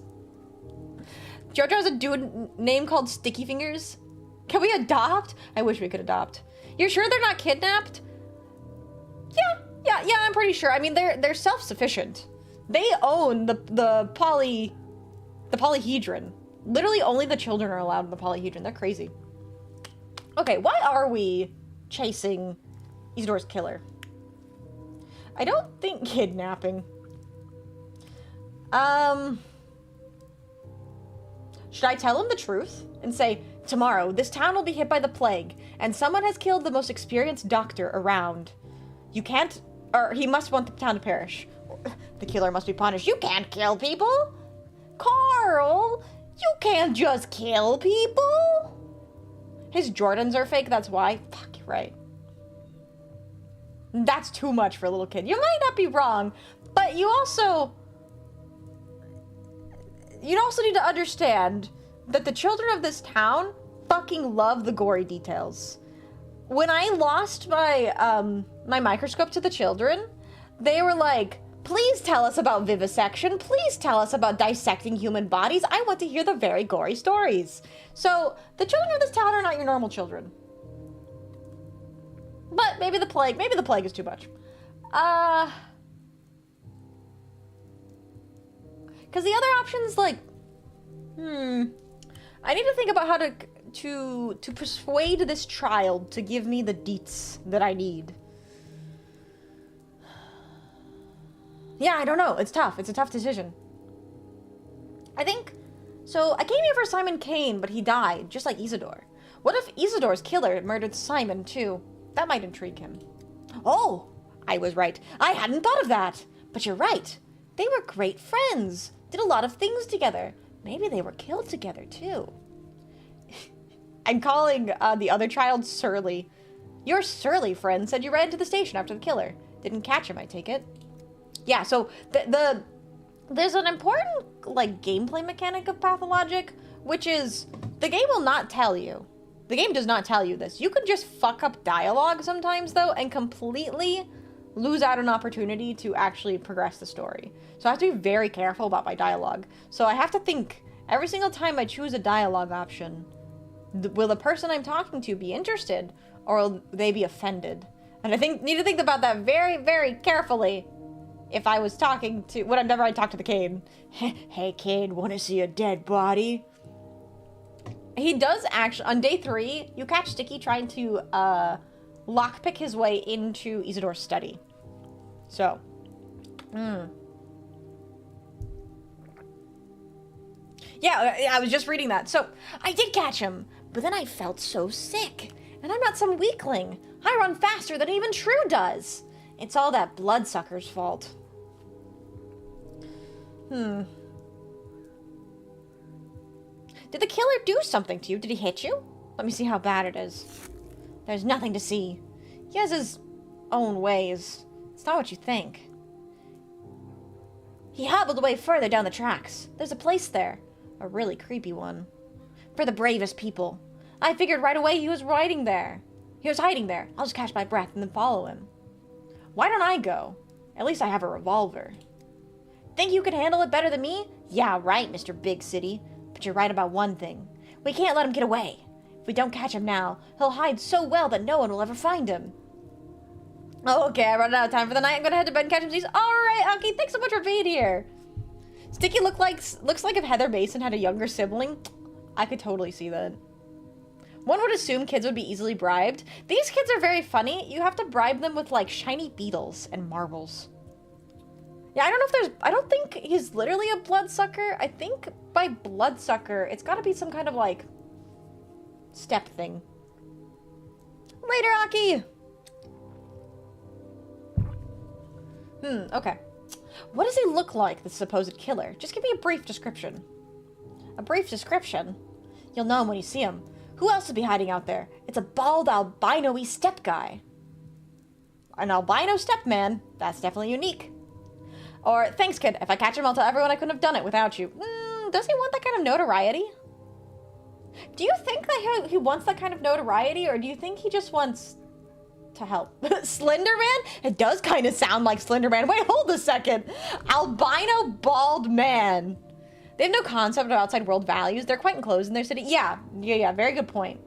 JoJo has a dude name called Sticky Fingers. Can we adopt? I wish we could adopt. You're sure they're not kidnapped? Yeah, I'm pretty sure. I mean, they're self-sufficient. They own the polyhedron. Literally only the children are allowed in the polyhedron. They're crazy. Okay, why are we chasing Isidor's killer? I don't think kidnapping. Should I tell him the truth and say, tomorrow, this town will be hit by the plague, and someone has killed the most experienced doctor around. You can't, or he must want the town to perish. The killer must be punished. You can't kill people! Carl! You can't just kill people! His Jordans are fake, that's why. Fuck, you're right. That's too much for a little kid. You might not be wrong, but you also need to understand that the children of this town fucking love the gory details. When I lost my my microscope to the children, they were like, please tell us about vivisection. Please tell us about dissecting human bodies. I want to hear the very gory stories. So the children of this town are not your normal children. But maybe the plague is too much. Because the other options, like, I need to think about how to persuade this child to give me the deets that I need. Yeah, I don't know. It's tough. It's a tough decision. I think, so I came here for Simon Kane, but he died, just like Isidor. What if Isidor's killer murdered Simon, too? That might intrigue him. Oh, I was right. I hadn't thought of that. But you're right. They were great friends. Did a lot of things together. Maybe they were killed together, too. I'm calling the other child Surly. Your surly friend said you ran to the station after the killer. Didn't catch him, I take it. Yeah, so there's an important, like, gameplay mechanic of Pathologic, which is the game will not tell you. The game does not tell you this. You could just fuck up dialogue sometimes, though, and completely lose out an opportunity to actually progress the story. So I have to be very careful about my dialogue. So I have to think, every single time I choose a dialogue option, will the person I'm talking to be interested, or will they be offended? And I need to think about that very, very carefully if I was talking to, whenever I talk to the Kane. Hey, Kane, want to see a dead body? He does actually, on day 3, you catch Sticky trying to lockpick his way into Isidor's study. So, yeah, I was just reading that. So, I did catch him, but then I felt so sick. And I'm not some weakling. I run faster than even True does. It's all that bloodsucker's fault. Did the killer do something to you? Did he hit you? Let me see how bad it is. There's nothing to see. He has his own ways. It's not what you think. He hobbled away further down the tracks. There's a place there. A really creepy one. For the bravest people. I figured right away he was hiding there. I'll just catch my breath and then follow him. Why don't I go? At least I have a revolver. Think you could handle it better than me? Yeah, right, Mr. Big City. But you're right about one thing. We can't let him get away. If we don't catch him now, he'll hide so well that no one will ever find him. Oh, okay, I run out of time for the night. I'm gonna head to bed and catch him. Alright, Aki, thanks so much for being here. Sticky looks like if 𝖍𝖆𝖊𝖓 had a younger sibling. I could totally see that. One would assume kids would be easily bribed. These kids are very funny. You have to bribe them with, like, shiny beetles and marbles. Yeah, I don't think he's literally a bloodsucker. I think by bloodsucker, it's gotta be some kind of, like, step thing. Later, Aki! Okay. What does he look like, the supposed killer? Just give me a brief description. A brief description? You'll know him when you see him. Who else would be hiding out there? It's a bald albino-y step guy. An albino step man? That's definitely unique. Or, thanks, kid. If I catch him, I'll tell everyone I couldn't have done it without you. Does he want that kind of notoriety? Do you think that he wants that kind of notoriety, or do you think he just wants to help? Slenderman? It does kind of sound like Slenderman. Wait, hold a second. Albino bald man. They have no concept of outside world values. They're quite enclosed in their city. Yeah, very good point.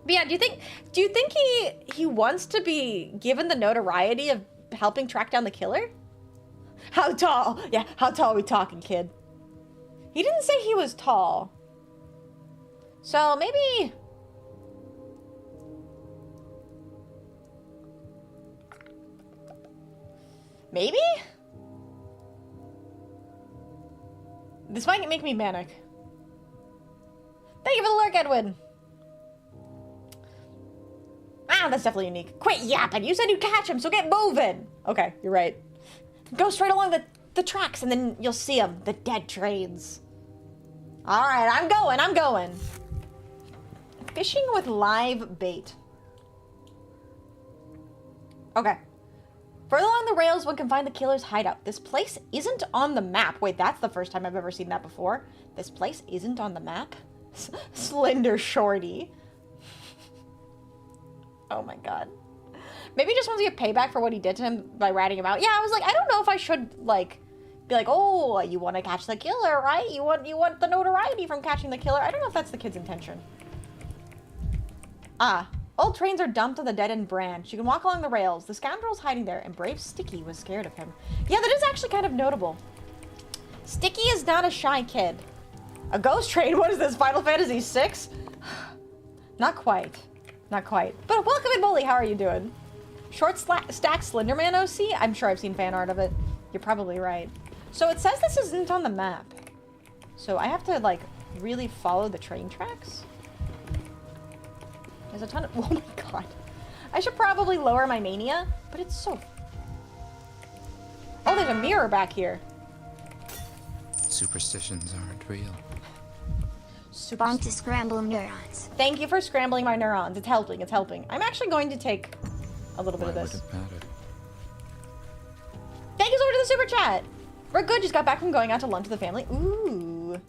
But yeah, do you think he wants to be given the notoriety of helping track down the killer? How tall? Yeah, how tall are we talking, kid? He didn't say he was tall. So maybe... Maybe? This might make me manic. Thank you for the lurk, Edwin. Ah, that's definitely unique. Quit yapping. You said you'd catch him, so get moving. Okay, you're right. Go straight along the tracks, and then you'll see him. The dead trains. All right, I'm going. Fishing with live bait. Okay. Further along the rails, one can find the killer's hideout. This place isn't on the map. Wait, that's the first time I've ever seen that before. This place isn't on the map? Slender shorty. Oh my god. Maybe he just wants to get payback for what he did to him by ratting him out. Yeah, I was like, I don't know if I should, like, be like, oh, you want to catch the killer, right? You want the notoriety from catching the killer. I don't know if that's the kid's intention. Ah. Old trains are dumped on the dead-end branch. You can walk along the rails. The scoundrel's hiding there, and brave Sticky was scared of him. Yeah, that is actually kind of notable. Sticky is not a shy kid. A ghost train? What is this, Final Fantasy VI? Not quite. Not quite. But welcome in, Molly. How are you doing? Short stack Slenderman OC? I'm sure I've seen fan art of it. You're probably right. So it says this isn't on the map. So I have to, like, really follow the train tracks? There's a ton of... Oh my god. I should probably lower my mania, but it's so... Oh, there's a mirror back here. Superstitions aren't real. Bomb to scramble neurons. Thank you for scrambling my neurons. It's helping, it's helping. I'm actually going to take a little bit of this. Why would it matter? Thank you so much for the super chat! We're good, just got back from going out to lunch with the family. Ooh.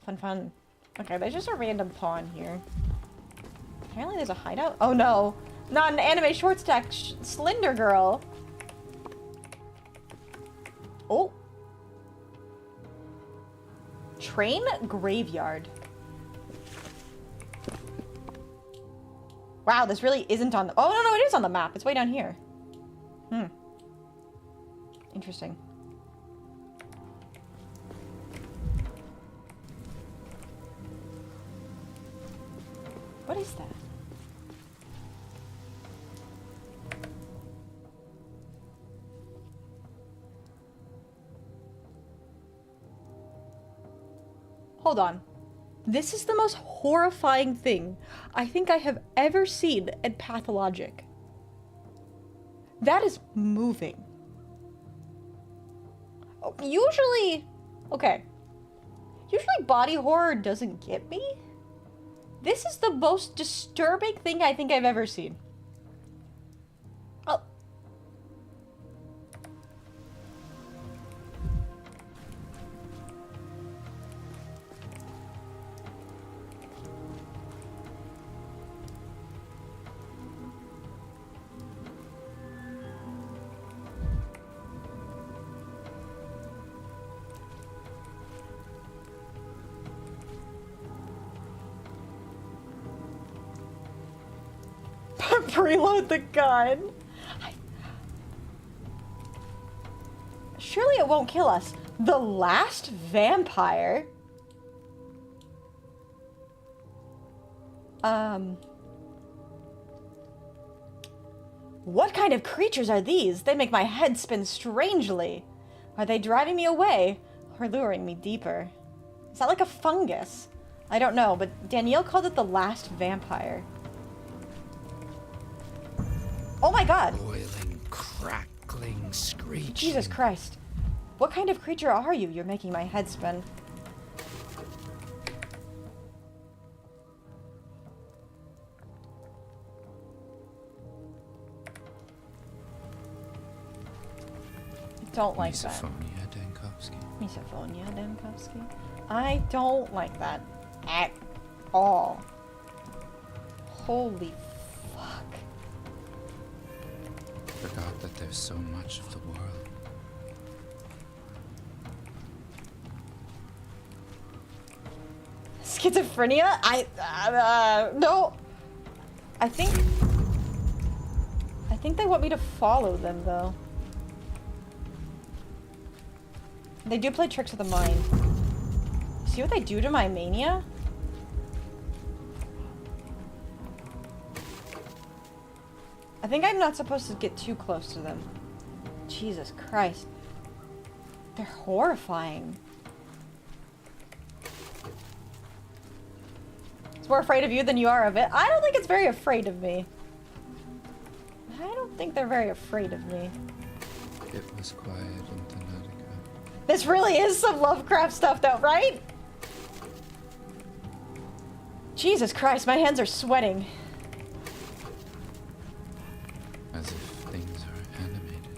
Fun, fun. Okay, there's just a random pawn here. Apparently there's a hideout. Oh no, not an anime short stack Slender girl. Oh. Train graveyard. Wow, this really isn't on the... Oh, no, it is on the map. It's way down here. Interesting. What is that? Hold on. This is the most horrifying thing I think I have ever seen at Pathologic. That is moving. Usually, okay. Usually body horror doesn't get me. This is the most disturbing thing I think I've ever seen. Oh. Preload the gun. Surely it won't kill us. The last vampire? What kind of creatures are these? They make my head spin strangely. Are they driving me away or luring me deeper? Is that like a fungus? I don't know, but Danielle called it the last vampire. Oh my god! Boiling, crackling, screeching. Jesus Christ. What kind of creature are you? You're making my head spin. I don't like that. 𝖍𝖆𝖊𝖓. I don't like that at all. Holy fuck. Forgot that there's so much of the world. Schizophrenia? No. I think they want me to follow them, though. They do play tricks with the mind. See what they do to my mania? I think I'm not supposed to get too close to them. Jesus Christ. They're horrifying. It's more afraid of you than you are of it. I don't think it's very afraid of me. I don't think they're very afraid of me. It was quiet in 𝖍𝖏𝖏. This really is some Lovecraft stuff though, right? Jesus Christ, my hands are sweating. As if things are animated.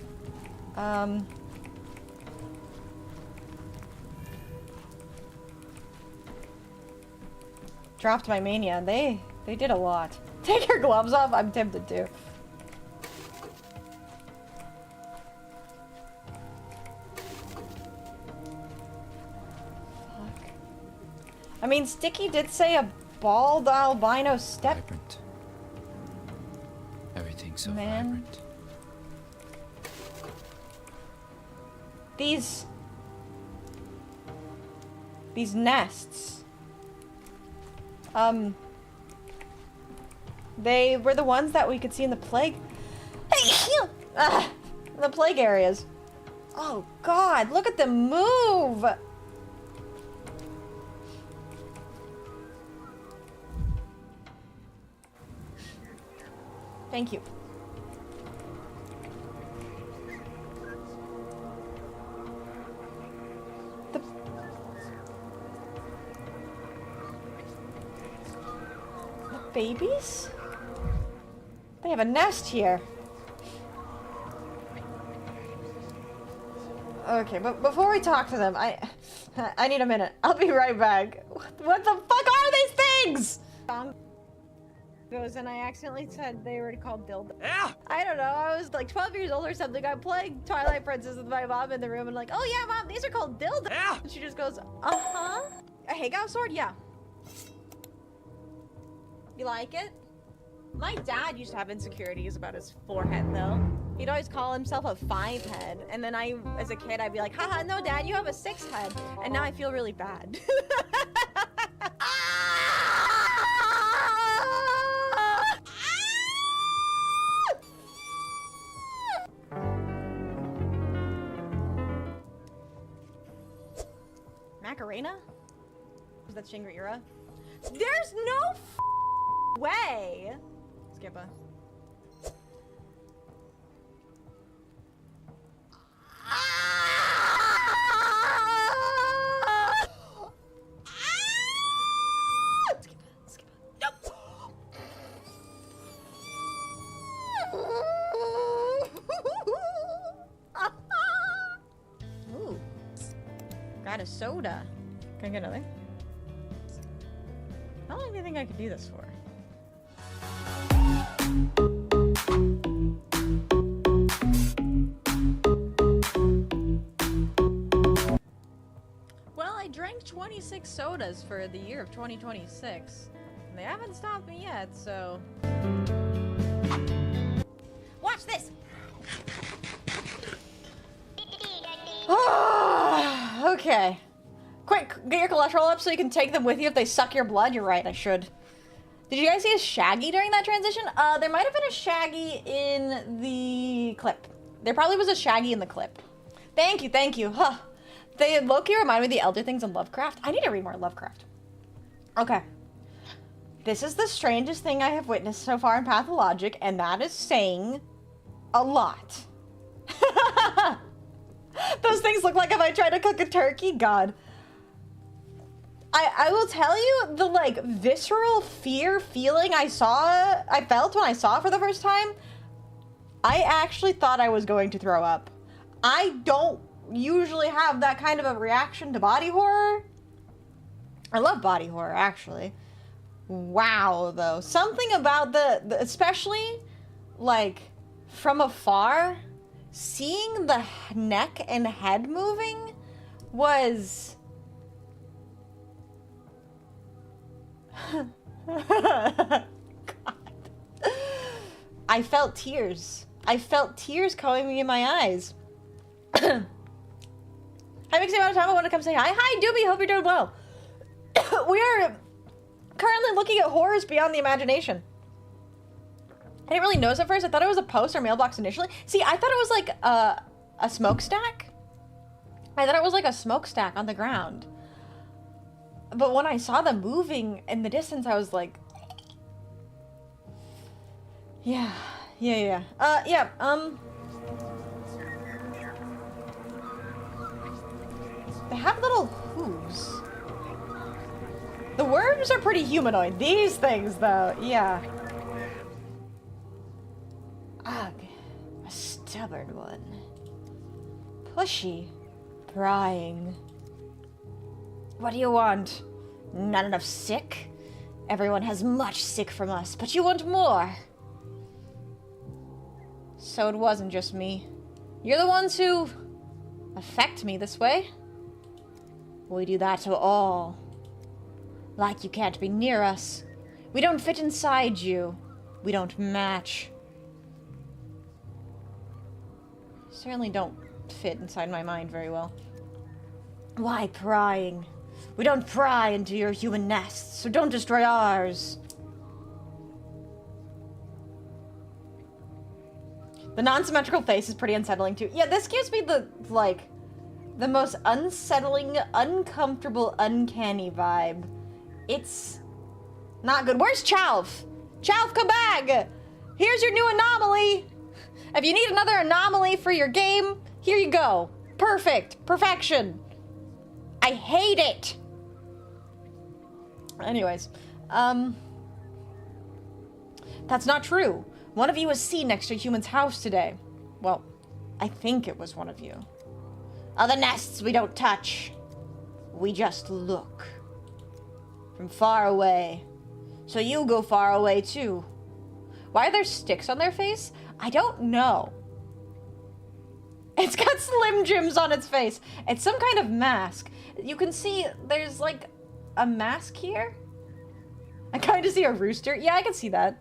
Dropped my mania. They did a lot. Take your gloves off? I'm tempted to. Fuck. I mean, Sticky did say a bald albino step. Vibrant. Everything's so Man. vibrant. These nests. They were the ones that we could see in the plague. The plague areas. Oh God, look at them move! Thank you. The babies? They have a nest here. Okay, but before we talk to them, I need a minute. I'll be right back. What the fuck are these things? Goes and I accidentally said they were called dildo. Yeah. I don't know. I was like 12 years old or something. I'm playing Twilight Princess with my mom in the room and like, oh yeah, mom, these are called dildo. Yeah. And she just goes, uh-huh. A 𝖍𝖆𝖊 sword? Yeah. You like it? My dad used to have insecurities about his forehead, though. He'd always call himself a 5 head. And then as a kid, I'd be like, haha, no, Dad, you have a 6 head. And now I feel really bad. Macarena? Was that Shangri-La? There's no way! Skippa. Ooh. Got a soda. Can I get another? How long do you think I could do this for? Well, I drank 26 sodas for the year of 2026. And they haven't stopped me yet, so... Watch this! Okay. Quick, get your cholesterol up so you can take them with you if they suck your blood. You're right, I should. Did you guys see a Shaggy during that transition? There might have been a Shaggy in the clip. There probably was a Shaggy in the clip. Thank you, thank you. Huh. They low-key remind me of the Elder Things in Lovecraft. I need to read more Lovecraft. Okay. This is the strangest thing I have witnessed so far in Pathologic, and that is saying a lot. Those things look like if I tried to cook a turkey. God. I will tell you, the, like, visceral fear feeling I felt when I saw it for the first time, I actually thought I was going to throw up. I don't usually have that kind of a reaction to body horror. I love body horror, actually. Wow, though. Something about the especially, like, from afar, seeing the neck and head moving was... God. I felt tears. I felt tears coming in my eyes. Hi, Vixie, out of time. I want to come say hi. Hi, Doobie. Hope you're doing well. We are currently looking at horrors beyond the imagination. I didn't really notice at first. I thought it was a post or mailbox initially. See, I thought it was like a smokestack. I thought it was like a smokestack on the ground. But when I saw them moving in the distance, I was like, yeah. They have little hooves. The worms are pretty humanoid. These things, though, yeah. Ugh, a stubborn one. Pushy, prying. What do you want? Not enough sick? Everyone has much sick from us, but you want more. So it wasn't just me. You're the ones who affect me this way. We do that to all. Like you can't be near us. We don't fit inside you. We don't match. Certainly don't fit inside my mind very well. Why prying? We don't pry into your human nests, so don't destroy ours. The non-symmetrical face is pretty unsettling too. Yeah, this gives me the, like, the most unsettling, uncomfortable, uncanny vibe. It's not good. Where's 𝖕𝖊𝖊? 𝖕𝖊𝖊, come back! Here's your new anomaly! If you need another anomaly for your game, here you go. Perfect. Perfection. I hate it! Anyways, that's not true. One of you was seen next to a human's house today. Well, I think it was one of you. Other nests we don't touch. We just look. From far away. So you go far away too. Why are there sticks on their face? I don't know. It's got Slim Jims on its face. It's some kind of mask. You can see there's like a mask here. I kind of see a rooster. Yeah, I can see that.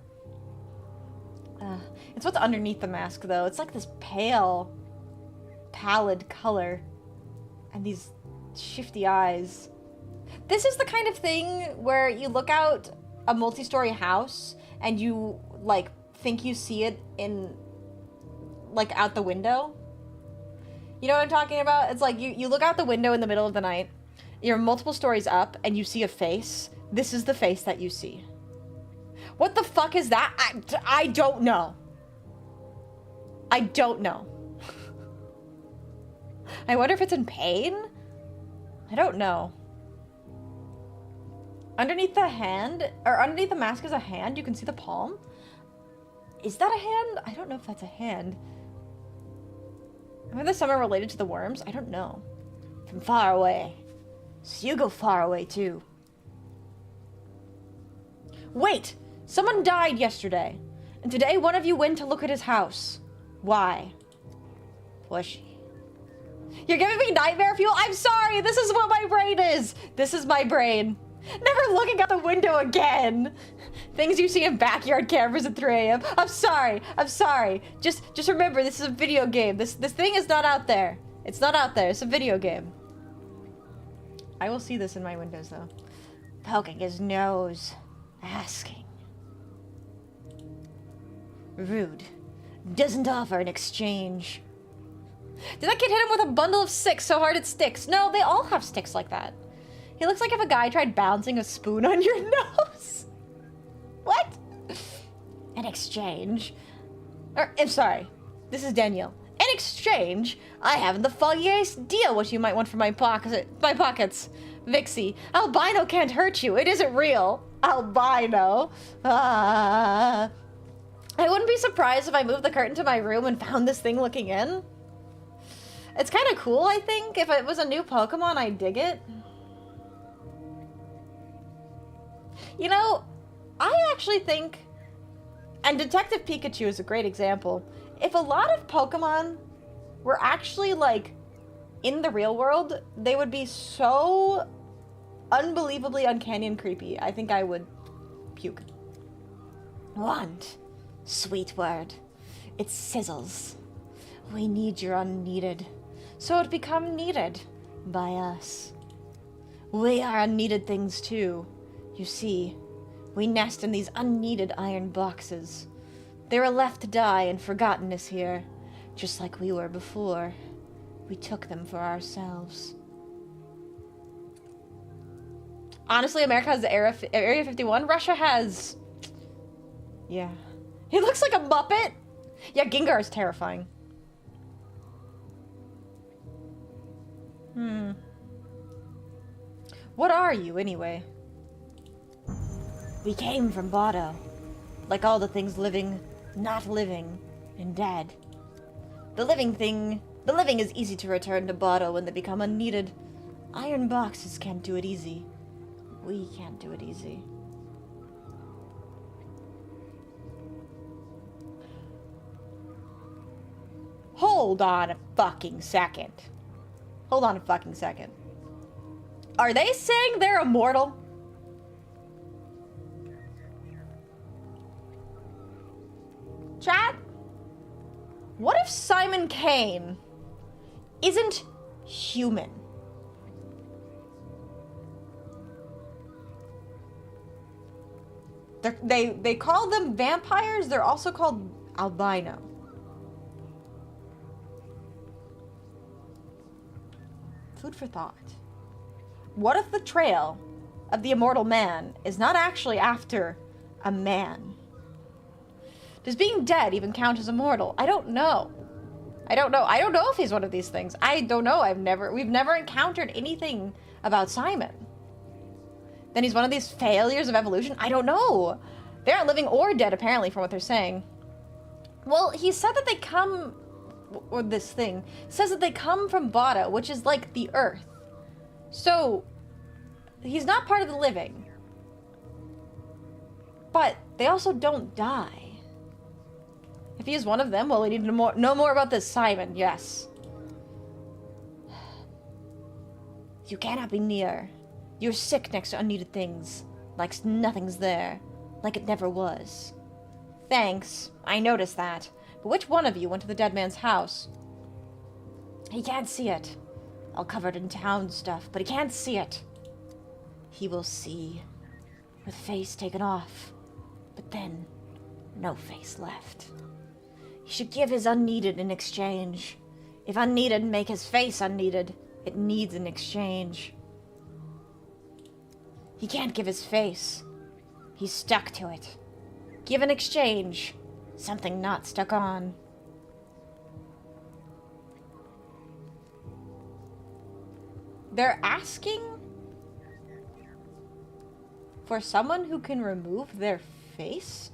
It's what's underneath the mask, though. It's like this pale, pallid color. And these shifty eyes. This is the kind of thing where you look out a multi-story house and you, like, think you see it in, like, out the window. You know what I'm talking about? It's like you look out the window in the middle of the night you're multiple stories up and you see a face, this is the face that you see. What the fuck is that? I don't know. I don't know. I wonder if it's in pain? I don't know. Underneath the hand, or underneath the mask is a hand. You can see the palm. Is that a hand? I don't know if that's a hand. Are there someone related to the worms? I don't know. From far away. So you go far away too. Wait! Someone died yesterday. And today one of you went to look at his house. Why? Pushy. You're giving me nightmare fuel? I'm sorry! This is what my brain is! This is my brain. Never looking out the window again! Things you see in backyard cameras at 3 AM. I'm sorry. I'm sorry. Just remember, this is a video game. This thing is not out there. It's not out there. It's a video game. I will see this in my windows, though. Poking his nose. Asking. Rude. Doesn't offer an exchange. Did that kid hit him with a bundle of sticks so hard it sticks? No, they all have sticks like that. He looks like if a guy tried bouncing a spoon on your nose. What? An exchange? I'm sorry. This is Danielle. In exchange, I haven't the foggiest idea what you might want for my pockets. Vixie, albino can't hurt you. It isn't real. Albino. I wouldn't be surprised if I moved the curtain to my room and found this thing looking in. It's kind of cool, I think. If it was a new Pokemon, I'd dig it. You know, I actually think, and Detective Pikachu is a great example, if a lot of Pokemon were actually, like, in the real world, they would be so unbelievably uncanny and creepy. I think I would puke. Want. Sweet word. It sizzles. We need your unneeded, so it become needed by us. We are unneeded things too. You see, we nest in these unneeded iron boxes. They were left to die and forgottenness here, just like we were before. We took them for ourselves. Honestly, America has the Area 51. Russia has... Yeah. He looks like a Muppet! Yeah, Gengar is terrifying. What are you, anyway? We came from Botto. Like all the things living, not living, and dead. The living is easy to return to Botto when they become unneeded. Iron boxes can't do it easy. We can't do it easy. Hold on a fucking second. Hold on a fucking second. Are they saying they're immortal? Chat? What if Simon Kane isn't human? They call them vampires. They're also called albino. Food for thought. What if the trail of the immortal man is not actually after a man? Does being dead even count as immortal? I don't know. I don't know. I don't know if he's one of these things. I don't know. We've never encountered anything about Simon. Then he's one of these failures of evolution? I don't know. They aren't living or dead, apparently, from what they're saying. Well, he said that they come... Or this thing says that they come from Botto, which is like the Earth. So, he's not part of the living. But they also don't die. If he is one of them, well, we need to know more about this Simon, yes. You cannot be near. You're sick next to unneeded things. Like nothing's there. Like it never was. Thanks. I noticed that. But which one of you went to the dead man's house? He can't see it. All covered in town stuff, but he can't see it. He will see. With face taken off. But then, no face left. He should give his unneeded in exchange. If unneeded make his face unneeded, it needs an exchange. He can't give his face. He's stuck to it. Give in exchange. Something not stuck on. They're asking for someone who can remove their face?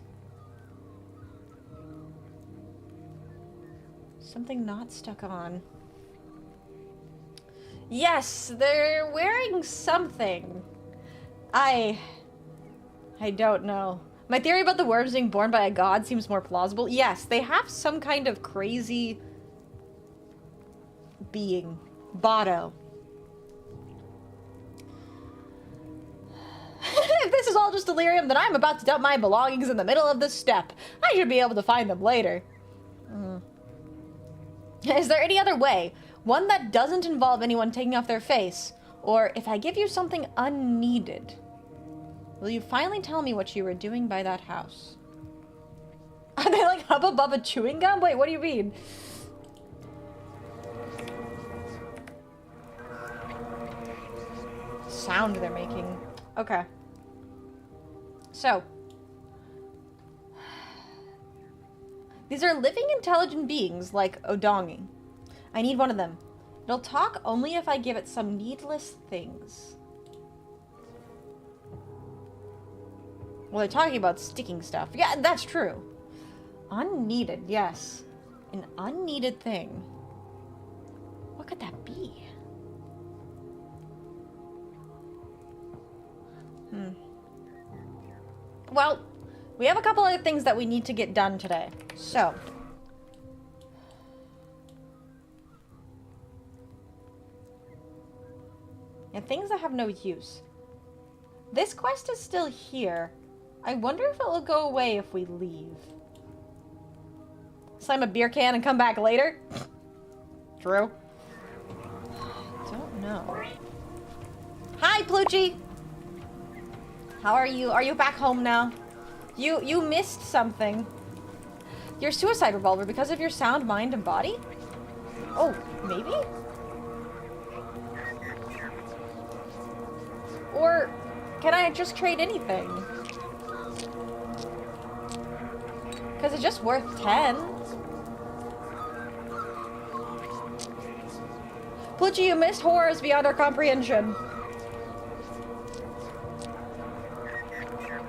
Something not stuck on. Yes, they're wearing something. I don't know. My theory about the worms being born by a god seems more plausible. Yes, they have some kind of crazy being. Botto. If this is all just delirium, then I'm about to dump my belongings in the middle of the steppe. I should be able to find them later. Is there any other way? One that doesn't involve anyone taking off their face? Or if I give you something unneeded, will you finally tell me what you were doing by that house? Are they like Hubba Bubba chewing gum? Wait, what do you mean? Sound they're making. Okay. So. These are living intelligent beings like Odongi. I need one of them. It'll talk only if I give it some needless things. Well, they're talking about sticking stuff. Yeah, that's true. Unneeded, yes. An unneeded thing. What could that be? Well, we have a couple other things that we need to get done today. So. And things that have no use. This quest is still here. I wonder if it will go away if we leave. Slam a beer can and come back later? True. Don't know. Hi, Pluchy! How are you? Are you back home now? You missed something. Your suicide revolver because of your sound mind and body? Oh, maybe? Or can I just trade anything? Because it's just worth 10. Pluchy, you missed horrors beyond our comprehension.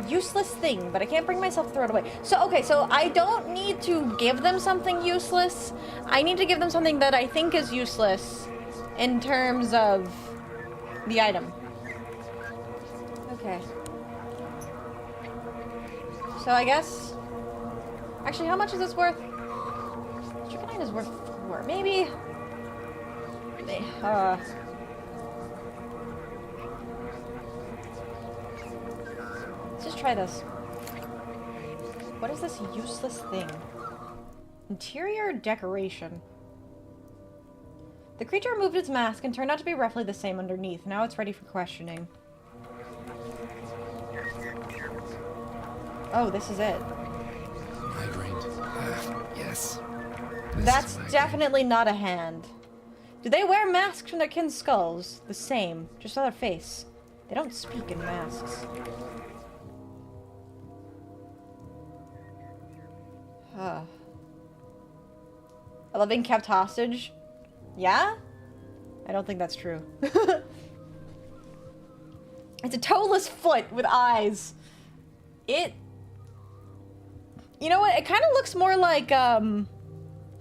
Useless thing, but I can't bring myself to throw it away. So, okay, so I don't need to give them something useless. I need to give them something that I think is useless in terms of the item. Okay. So I guess... Actually, how much is this worth? Strychnine is worth 4. Maybe... Let's just try this. What is this useless thing? Interior decoration. The creature removed its mask and turned out to be roughly the same underneath. Now it's ready for questioning. Oh, this is it. Migraine. Yes. That's definitely not a hand. Do they wear masks from their kin's skulls? The same, just on their face. They don't speak in masks. A living kept hostage? Yeah? I don't think that's true. It's a toeless foot with eyes. You know what? It kind of looks more like, a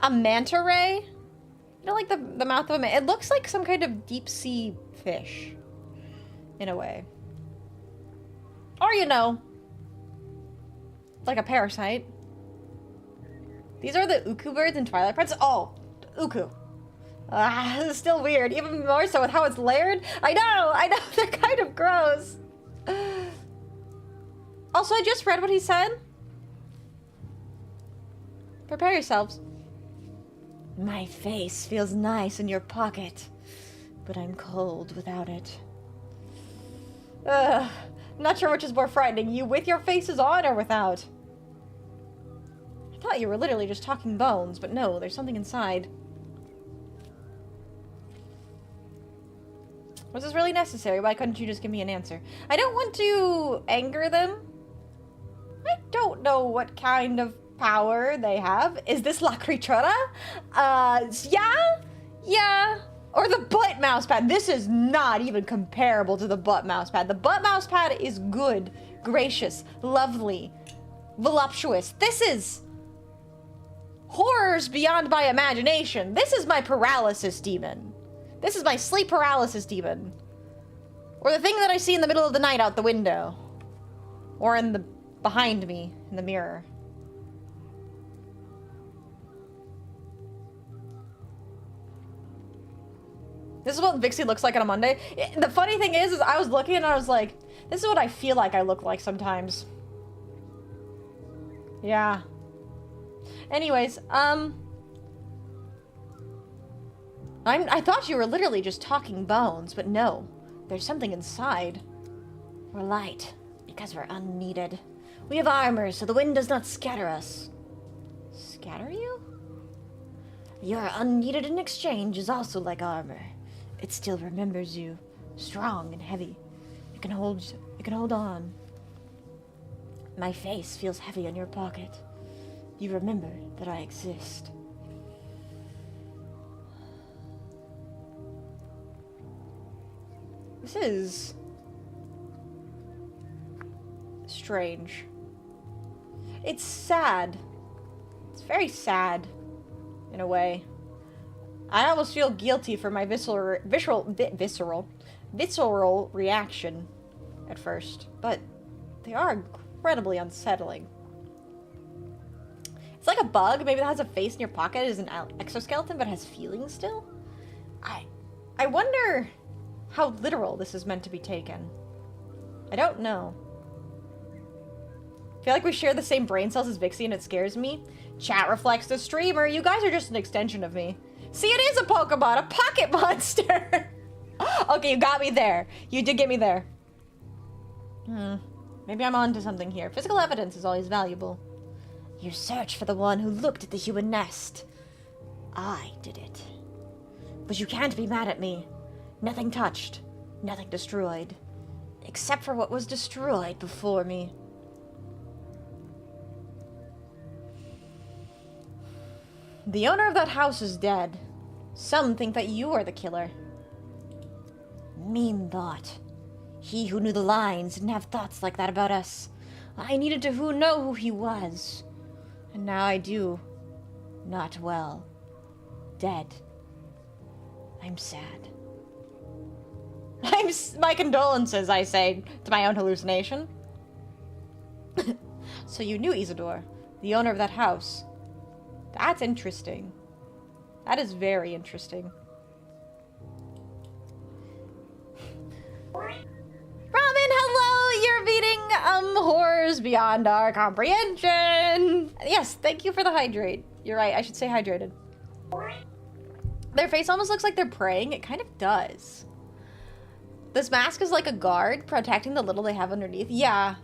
manta ray. You know, like the mouth of a man. It looks like some kind of deep sea fish. In a way. Or, you know, like a parasite. These are the uku birds in Twilight Princess. Oh, uku. This is still weird. Even more so with how it's layered. I know, they're kind of gross. Also, I just read what he said. Prepare yourselves. My face feels nice in your pocket, but I'm cold without it. Not sure which is more frightening, you with your faces on or without. I thought you were literally just talking bones, but no, there's something inside. Was this really necessary? Why couldn't you just give me an answer? I don't want to anger them. I don't know what kind of power they have. Is this La Criatura? Yeah? Yeah. Or the butt mouse pad. This is not even comparable to the butt mouse pad. The butt mouse pad is good, gracious, lovely, voluptuous. This is horrors beyond my imagination. This is my paralysis demon. This is my sleep paralysis demon. Or the thing that I see in the middle of the night out the window. Or in the behind me in the mirror. This is what Vixie looks like on a Monday. The funny thing is I was looking and I was like, this is what I feel like I look like sometimes. Yeah. Anyways, I thought you were literally just talking bones, but no. There's something inside. We're light, because we're unneeded. We have armor, so the wind does not scatter us. Scatter you? Your unneeded in exchange is also like armor. It still remembers you. Strong and heavy. It can hold on. My face feels heavy in your pocket. You remember that I exist. This is strange. It's sad. It's very sad, in a way. I almost feel guilty for my visceral reaction at first, but they are incredibly unsettling. It's like a bug, maybe that has a face in your pocket, is an exoskeleton, but has feelings still? I wonder how literal this is meant to be taken. I don't know. I feel like we share the same brain cells as Vixie and it scares me. Chat reflects the streamer. You guys are just an extension of me. See, it is a Pokemon, a pocket monster. Okay, you got me there. You did get me there. Maybe I'm onto something here. Physical evidence is always valuable. You search for the one who looked at the human nest. I did it. But you can't be mad at me. Nothing touched, nothing destroyed. Except for what was destroyed before me. The owner of that house is dead. Some think that you are the killer. Mean thought. He who knew the lines didn't have thoughts like that about us. I needed to know who he was. And now I do. Not well. Dead. I'm sad. My condolences, I say, to my own hallucination. So you knew Isidor, the owner of that house. That's interesting. That is very interesting. Ramen, hello! You're beating horrors beyond our comprehension. Yes, thank you for the hydrate. You're right, I should say hydrated. Their face almost looks like they're praying. It kind of does. This mask is like a guard protecting the little they have underneath. Yeah.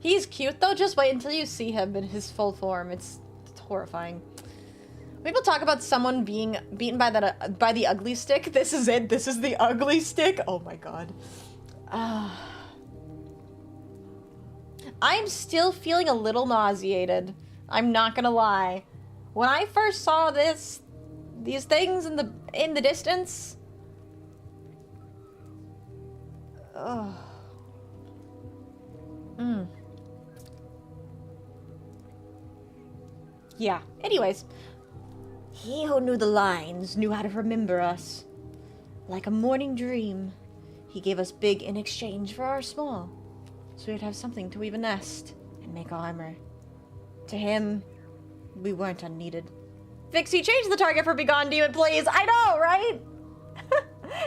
He's cute though. Just wait until you see him in his full form. It's horrifying. People talk about someone being beaten by the ugly stick. This is it. This is the ugly stick. Oh my god. I'm still feeling a little nauseated. I'm not gonna lie. When I first saw these things in the distance. Oh. Yeah. Anyways. He who knew the lines knew how to remember us. Like a morning dream, he gave us big in exchange for our small. So we'd have something to weave a nest and make armor. To him, we weren't unneeded. Vixie, change the target for Begone Demon, please. I know, right?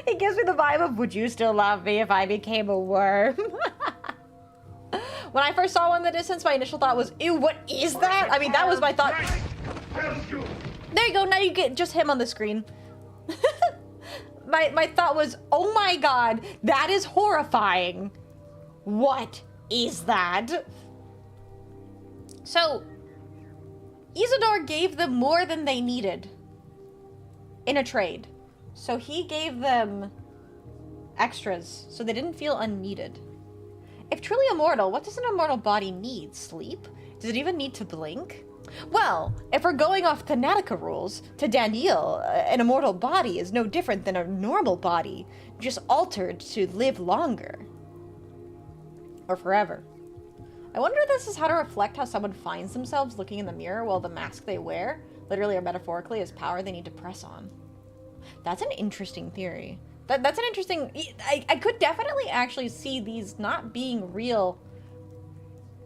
It gives me the vibe of, would you still love me if I became a worm? When I first saw one in the distance, my initial thought was, ew, what is that? I mean, that was my thought. There you go, now you get just him on the screen. My thought was, oh my god, that is horrifying. What is that? So, Isidor gave them more than they needed in a trade. So he gave them extras, so they didn't feel unneeded. If truly immortal, what does an immortal body need? Sleep? Does it even need to blink? Well, if we're going off Thanatica rules, to Daniel, an immortal body is no different than a normal body, just altered to live longer. Or forever. I wonder if this is how to reflect how someone finds themselves looking in the mirror while the mask they wear, literally or metaphorically, is power they need to press on. That's an interesting theory. That's an interesting... I could definitely actually see these not being real,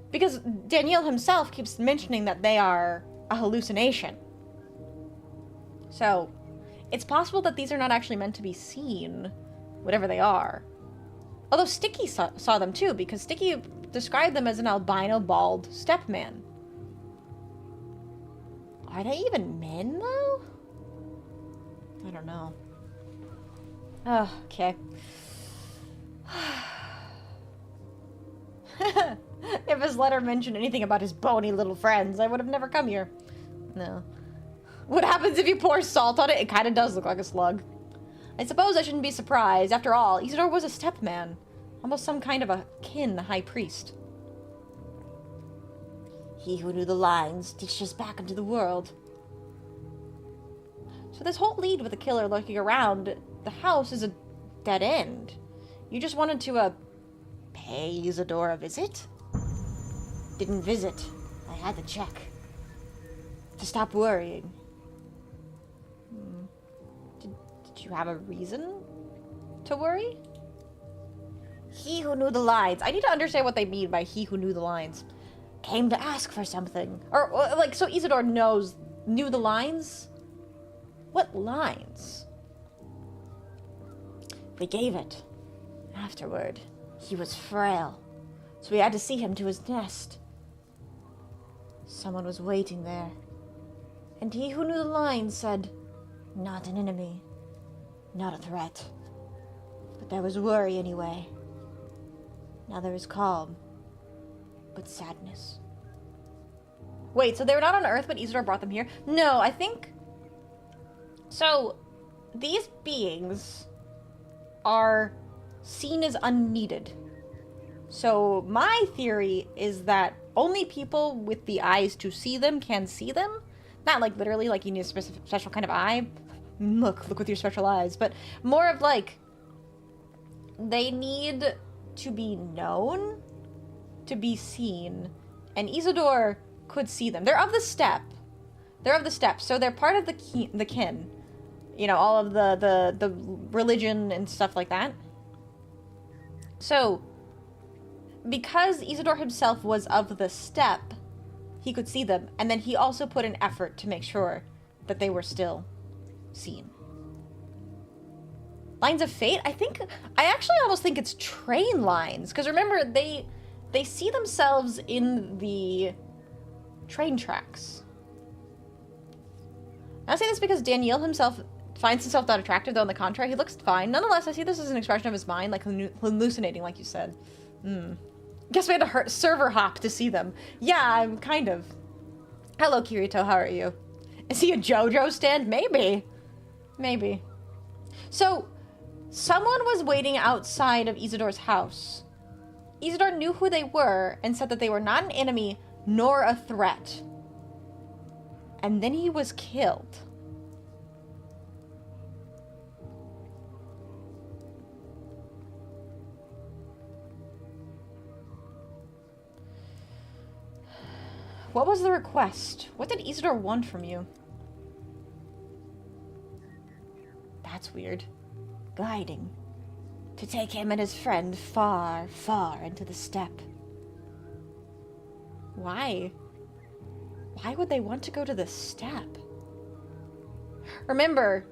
because Daniel himself keeps mentioning that they are a hallucination. So, it's possible that these are not actually meant to be seen, whatever they are. Although Sticky saw them too, because Sticky described them as an albino bald stepman. Are they even men, though? I don't know. Oh, okay. If his letter mentioned anything about his bony little friends, I would have never come here. No. What happens if you pour salt on it? It kind of does look like a slug. I suppose I shouldn't be surprised. After all, Isidor was a stepman. Almost some kind of a kin high priest. He who knew the lines ditched us back into the world. So this whole lead with the killer lurking around the house is a dead end. You just wanted to, pay Isidor a visit? Didn't visit. I had to check. To stop worrying. Did you have a reason to worry? He who knew the lines. I need to understand what they mean by he who knew the lines. Came to ask for something. Or like, so Isidor knew the lines? What lines? We gave it. Afterward, he was frail, so we had to see him to his nest. Someone was waiting there, and he who knew the lines said, not an enemy, not a threat. But there was worry anyway. Now there is calm, but sadness. Wait, so they were not on Earth, but Isidor brought them here? No, I think... So, these beings are seen as unneeded. So, my theory is that only people with the eyes to see them can see them. Not like literally, like you need a special kind of eye. Look with your special eyes. But more of like, they need to be known, to be seen. And Isidor could see them. They're of the steppe. They're of the steppe, so they're part of the kin. You know, all of the religion and stuff like that. So, because Isidor himself was of the steppe, he could see them, and then he also put an effort to make sure that they were still seen. Lines of fate? I actually almost think it's train lines, because remember, they see themselves in the train tracks. I say this because Daniel himself finds himself not attractive, though on the contrary, he looks fine. Nonetheless, I see this as an expression of his mind, like hallucinating, like you said. Guess we had to server hop to see them. Yeah, I'm kind of. Hello, Kirito, how are you? Is he a JoJo stand? Maybe. Maybe. So, someone was waiting outside of Isidor's house. Isidor knew who they were and said that they were not an enemy nor a threat. And then he was killed. What was the request? What did Isidor want from you? That's weird. Guiding. To take him and his friend far, far into the steppe. Why? Why would they want to go to the steppe? Remember,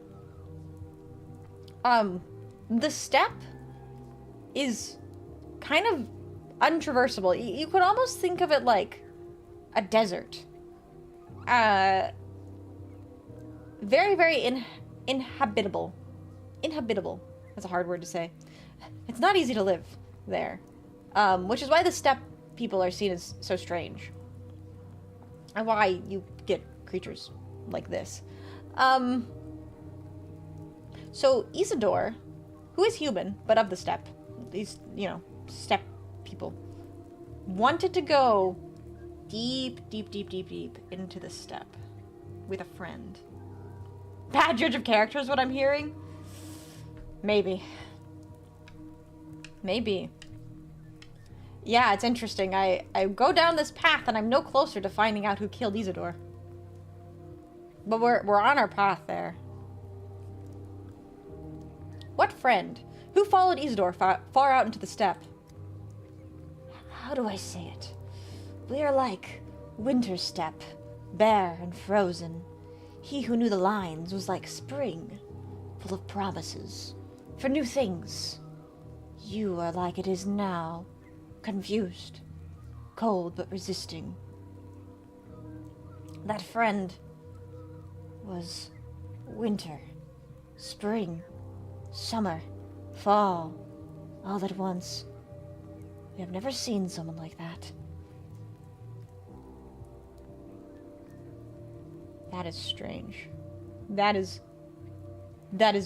the steppe is kind of untraversable. You could almost think of it like a desert. Very, very inhabitable. Inhabitable. That's a hard word to say. It's not easy to live there. Which is why the steppe people are seen as so strange. And why you get creatures like this. So Isidor who is human, but of the steppe. These, you know, steppe people. Wanted to go deep, deep, deep, deep, deep into the steppe with a friend. Bad judge of character is what I'm hearing? Maybe. Maybe. Yeah, it's interesting. I go down this path and I'm no closer to finding out who killed Isidor. But we're on our path there. What friend? Who followed Isidor far out into the steppe? How do I say it? We are like winter steppe, bare and frozen. He who knew the lines was like spring, full of promises, for new things. You are like it is now, confused, cold but resisting. That friend was winter, spring, summer, fall, all at once. We have never seen someone like that. That is strange. That is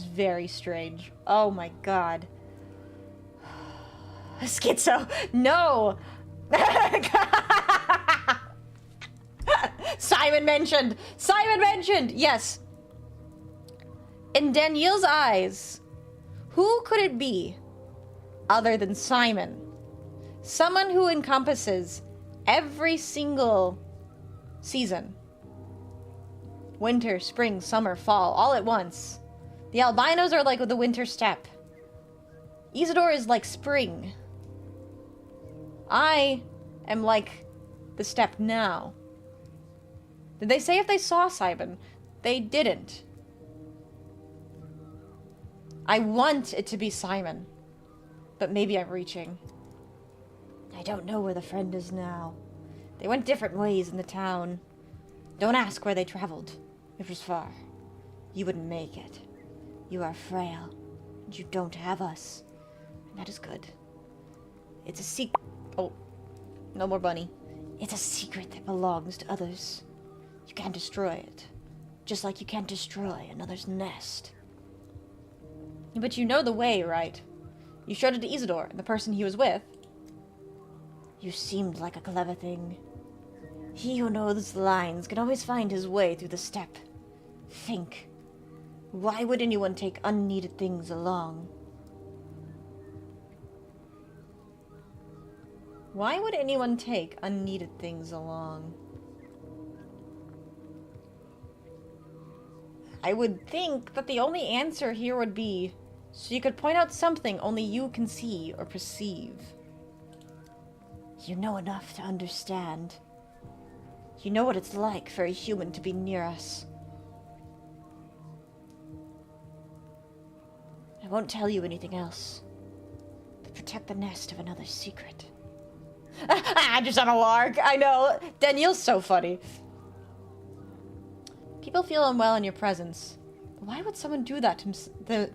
very strange. Oh my god. Schizo! No! Simon mentioned! Simon mentioned! Yes. In Danielle's eyes, who could it be other than Simon? Someone who encompasses every single season. Winter, spring, summer, fall, all at once. The albinos are like the winter steppe. Isidor is like spring. I am like the steppe now. Did they say if they saw Simon? They didn't. I want it to be Simon. But maybe I'm reaching. I don't know where the friend is now. They went different ways in the town. Don't ask where they traveled. It was far. You wouldn't make it. You are frail, and you don't have us. And that is good. It's a secret. Oh, no more bunny. It's a secret that belongs to others. You can't destroy it. Just like you can't destroy another's nest. But you know the way, right? You showed it to Isidor, and the person he was with. You seemed like a clever thing. He who knows the lines can always find his way through the steppe. Think. Why would anyone take unneeded things along? Why would anyone take unneeded things along? I would think that the only answer here would be so you could point out something only you can see or perceive. You know enough to understand. You know what it's like for a human to be near us. I won't tell you anything else. But protect the nest of another's secret. I'm just on a lark. I know. Danielle's so funny. People feel unwell in your presence. Why would someone do that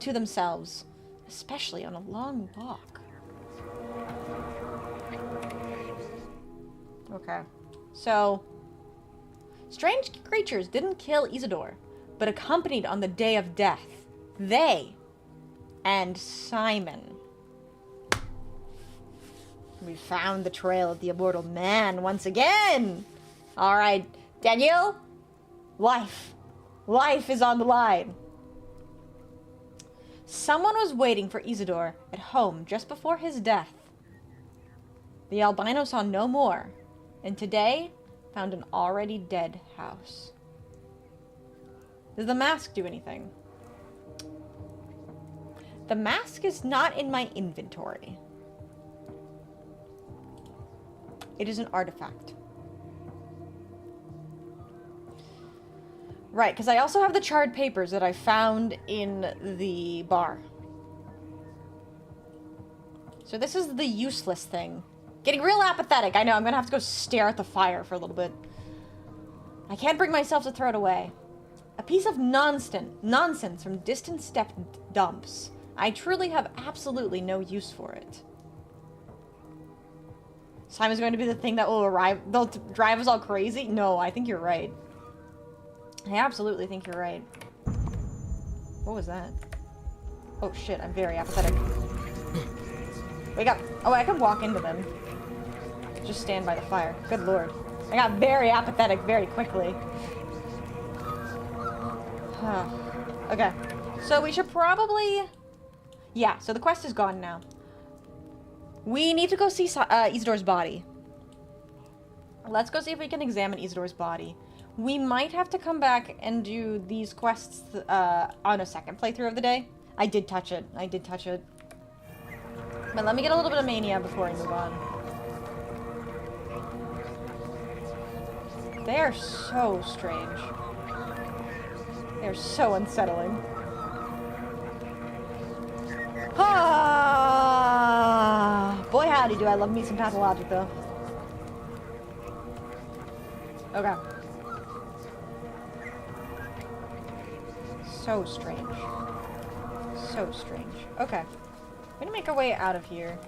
to themselves? Especially on a long walk. Okay. So, strange creatures didn't kill Isidor, but accompanied on the day of death. They and Simon. We found the trail of the immortal man once again. All right, Danielle, life is on the line. Someone was waiting for Isidor at home just before his death. The albino saw no more, and today found an already dead house. Does the mask do anything? The mask is not in my inventory. It is an artifact. Right, because I also have the charred papers that I found in the bar. So this is the useless thing. Getting real apathetic. I know, I'm going to have to go stare at the fire for a little bit. I can't bring myself to throw it away. A piece of nonsense from distant steppe dumps. I truly have absolutely no use for it. Simon's going to be the thing that will they'll drive us all crazy? No, I think you're right. I absolutely think you're right. What was that? Oh shit, I'm very apathetic. Wake up. Oh, I could walk into them. Just stand by the fire. Good lord. I got very apathetic very quickly. Okay. So we should probably... Yeah, so the quest is gone now. We need to go see Isidor's body. Let's go see if we can examine Isidor's body. We might have to come back and do these quests on a second playthrough of the day. I did touch it. I did touch it. But let me get a little bit of mania before I move on. They are so strange. They are so unsettling. Ah, boy howdy do I love me some Pathologic though. Okay. So strange. So strange. Okay. We're gonna make our way out of here.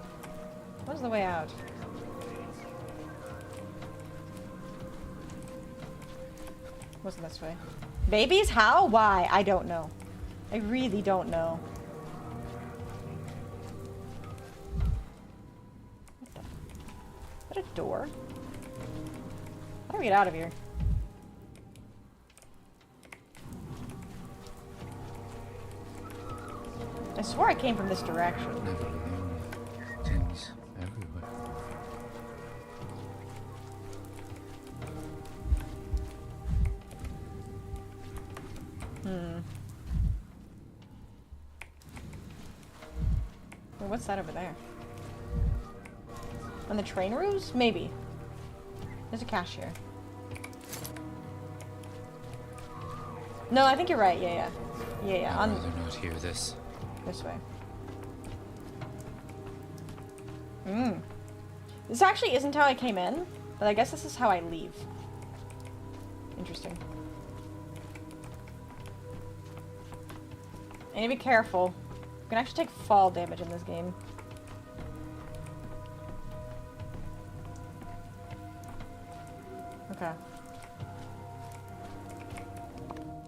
What's the way out? Wasn't this way? Babies? How? Why? I don't know. I really don't know. What the? Is that a door? How do we get out of here? I swore I came from this direction. Never alone. Things everywhere. Well, what's that over there? On the train roofs? Maybe. There's a cashier. No, I think you're right. Yeah. I'd rather not hear this. This way. This actually isn't how I came in, but I guess this is how I leave. Interesting. I need to be careful. You can actually take fall damage in this game. Okay.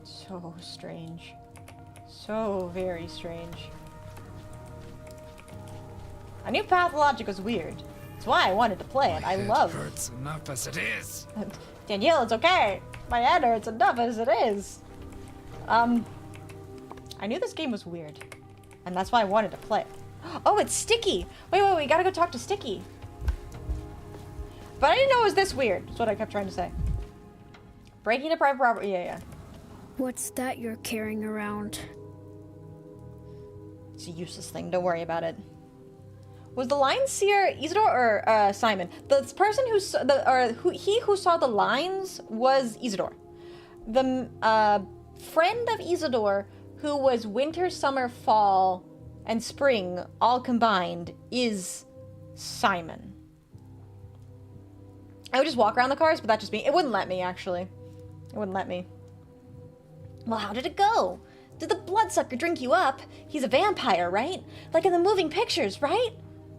So strange. So very strange. I knew Pathologic was weird. That's why I wanted to play it. I love it. Hurts enough as it is. Danielle, it's okay. My head hurts enough as it is. I knew this game was weird. And that's why I wanted to play it. Oh, it's Sticky! Wait, we gotta go talk to Sticky. But I didn't know it was this weird. That's what I kept trying to say. Breaking into private property. Yeah. What's that you're carrying around? It's a useless thing. Don't worry about it. Was the lines seer Isidor or Simon? The person who saw the lines was Isidor. The friend of Isidor, who was winter, summer, fall, and spring all combined, is Simon. I would just walk around the cars, but that just me. It wouldn't let me, actually. It wouldn't let me. Well, how did it go? Did the bloodsucker drink you up? He's a vampire, right? Like in the moving pictures, right?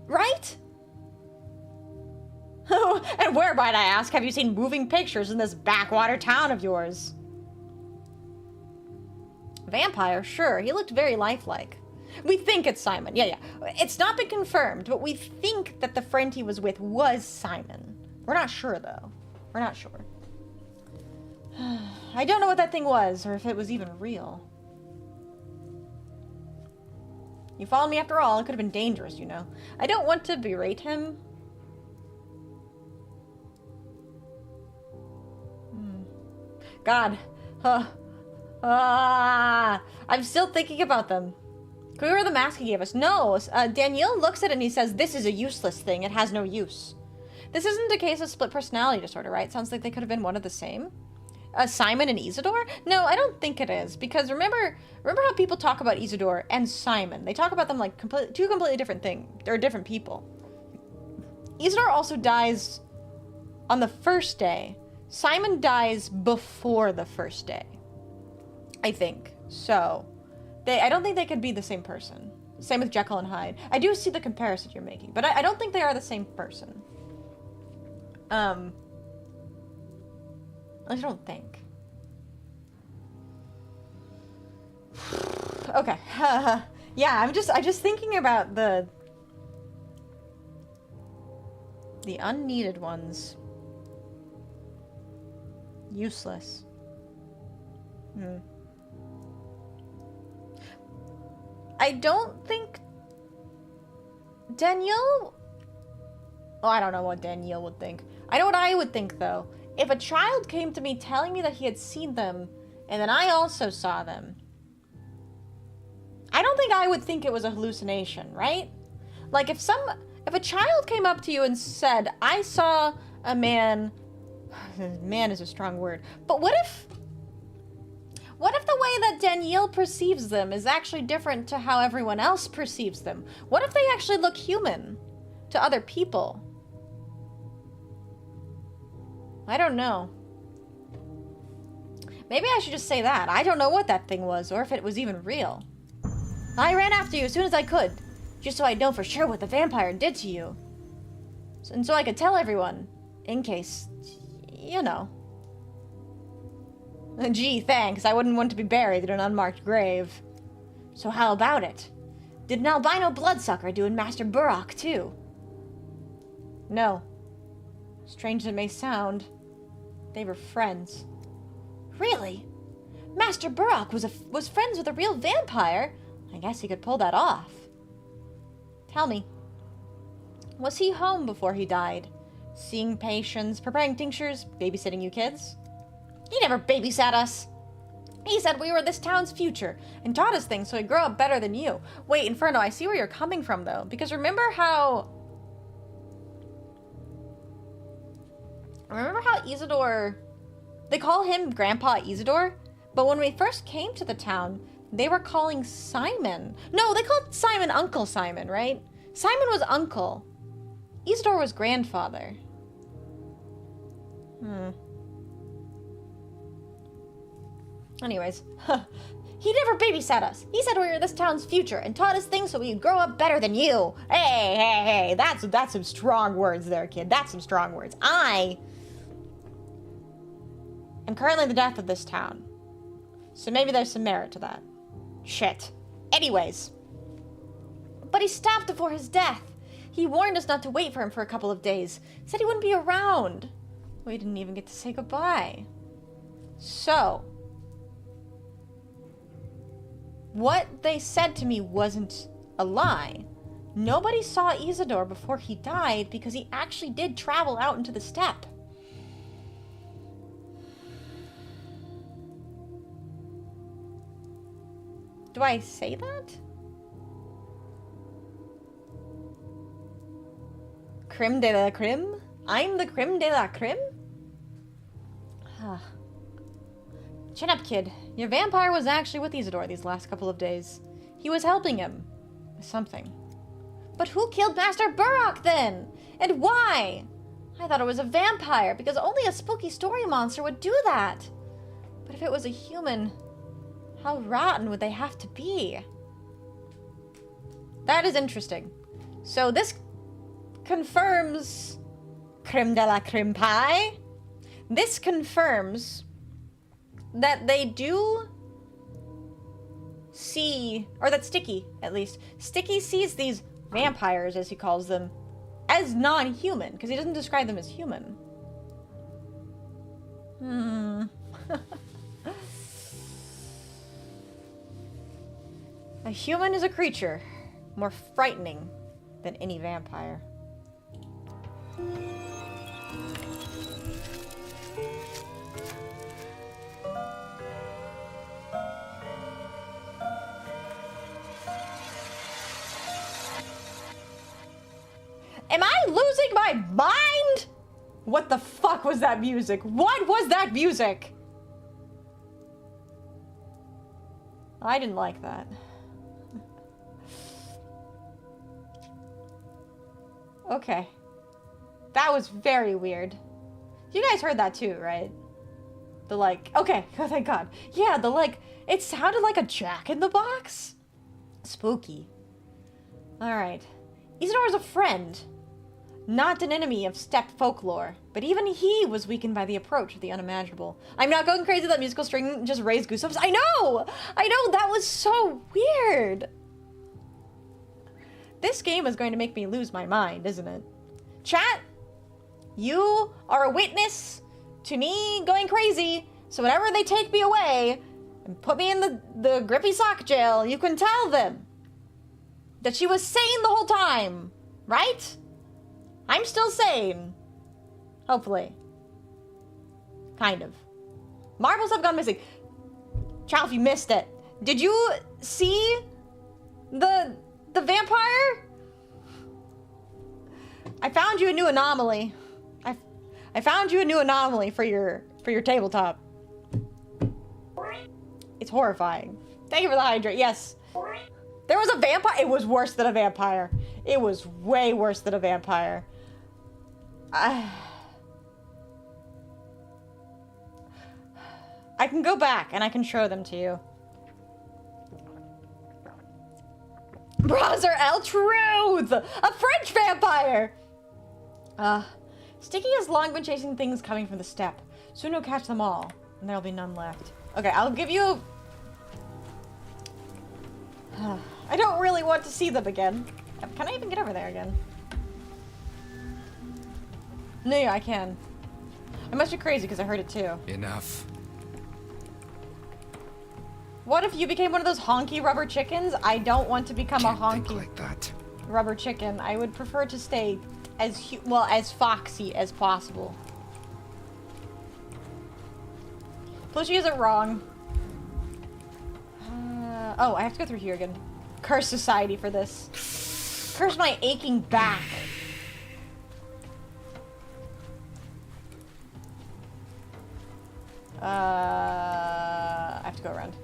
Right? Oh, and where, might I ask, have you seen moving pictures in this backwater town of yours? Vampire, sure. He looked very lifelike. We think it's Simon. Yeah. It's not been confirmed, but we think that the friend he was with was Simon. We're not sure, though. We're not sure. I don't know what that thing was, or if it was even real. You followed me after all. It could have been dangerous, you know. I don't want to berate him. God. I'm still thinking about them. Can we wear the mask he gave us? No. Danielle looks at it and he says, this is a useless thing. It has no use. This isn't a case of split personality disorder, right? Sounds like they could have been one of the same. Simon and Isidor? No, I don't think it is. Because remember how people talk about Isidor and Simon? They talk about them like two completely different things. They're different people. Isidor also dies on the first day. Simon dies before the first day. I think. So, I don't think they could be the same person. Same with Jekyll and Hyde. I do see the comparison you're making, but I don't think they are the same person. At least I don't think. Okay. Yeah, I'm just thinking about the unneeded ones. Useless. I don't think Danielle... Oh, I don't know what Danielle would think. I know what I would think, though. If a child came to me telling me that he had seen them, and then I also saw them, I don't think I would think it was a hallucination, right? Like, if a child came up to you and said, I saw a man... Man is a strong word. But what if the way that Danielle perceives them is actually different to how everyone else perceives them? What if they actually look human to other people? I don't know. Maybe I should just say that. I don't know what that thing was, or if it was even real. I ran after you as soon as I could, just so I'd know for sure what the vampire did to you. And so I could tell everyone, in case, you know. Gee, thanks. I wouldn't want to be buried in an unmarked grave. So how about it? Did an albino bloodsucker do in Master 𝖕𝖊𝖓 too? No. Strange as it may sound, they were friends. Really? Master 𝖕𝖊𝖓 was friends with a real vampire? I guess he could pull that off. Tell me, was he home before he died? Seeing patients, preparing tinctures, babysitting you kids? He never babysat us. He said we were this town's future and taught us things so we'd grow up better than you. Wait, Inferno, I see where you're coming from, though. Because remember how Isidor... They call him Grandpa Isidor? But when we first came to the town, they were calling Simon... No, they called Simon Uncle Simon, right? Simon was uncle. Isidor was grandfather. Anyways, he never babysat us. He said we were this town's future and taught us things so we'd grow up better than you. Hey, that's some strong words there, kid. That's some strong words. I am currently the death of this town. So maybe there's some merit to that. Shit. Anyways. But he stopped before his death. He warned us not to wait for him for a couple of days. Said he wouldn't be around. We didn't even get to say goodbye. So, what they said to me wasn't a lie. Nobody saw Isidor before he died because he actually did travel out into the steppe. Do I say that? Crème de la crème? I'm the crème de la crème? Chin up, kid. Your vampire was actually with Isidor these last couple of days. He was helping him with something. But who killed Master 𝖕𝖊𝖓 then? And why? I thought it was a vampire because only a spooky story monster would do that. But if it was a human, how rotten would they have to be? That is interesting. So this confirms crème de la crème pie. This confirms that they do see, or that Sticky, at least, Sticky sees these vampires, as he calls them, as non-human, because he doesn't describe them as human. A human is a creature more frightening than any vampire. Am I losing my mind? What the fuck was that music? What was that music? I didn't like that. Okay. That was very weird. You guys heard that too, right? The like, okay, oh thank God. Yeah, the like, it sounded like a Jack in the Box. Spooky. Alright. Isidor is a friend. Not an enemy of steppe folklore, but even he was weakened by the approach of the unimaginable. I'm not going crazy, that musical string just raised goosebumps. I know, that was so weird. This game is going to make me lose my mind, isn't it? Chat, you are a witness to me going crazy. So whenever they take me away and put me in the grippy sock jail, you can tell them that she was sane the whole time, right? I'm still sane. Hopefully. Kind of. Marbles have gone missing. Child, if you missed it, did you see the vampire? I found you a new anomaly. I found you a new anomaly for your tabletop. It's horrifying. Thank you for the hydrate. Yes. There was a vampire. It was worse than a vampire. It was way worse than a vampire. I can go back and I can show them to you. Brother El Truth! A French vampire! Sticky has long been chasing things coming from the steppe. Soon he'll catch them all, and there'll be none left. Okay, I'll give you... I don't really want to see them again. Can I even get over there again? No, yeah, I can. I must be crazy because I heard it too. Enough. What if you became one of those honky rubber chickens? I don't want to become a honky like that. rubber chicken. I would prefer to stay as foxy as possible. Plus she isn't wrong. Oh, I have to go through here again. Curse society for this. Curse my aching back. I have to go around.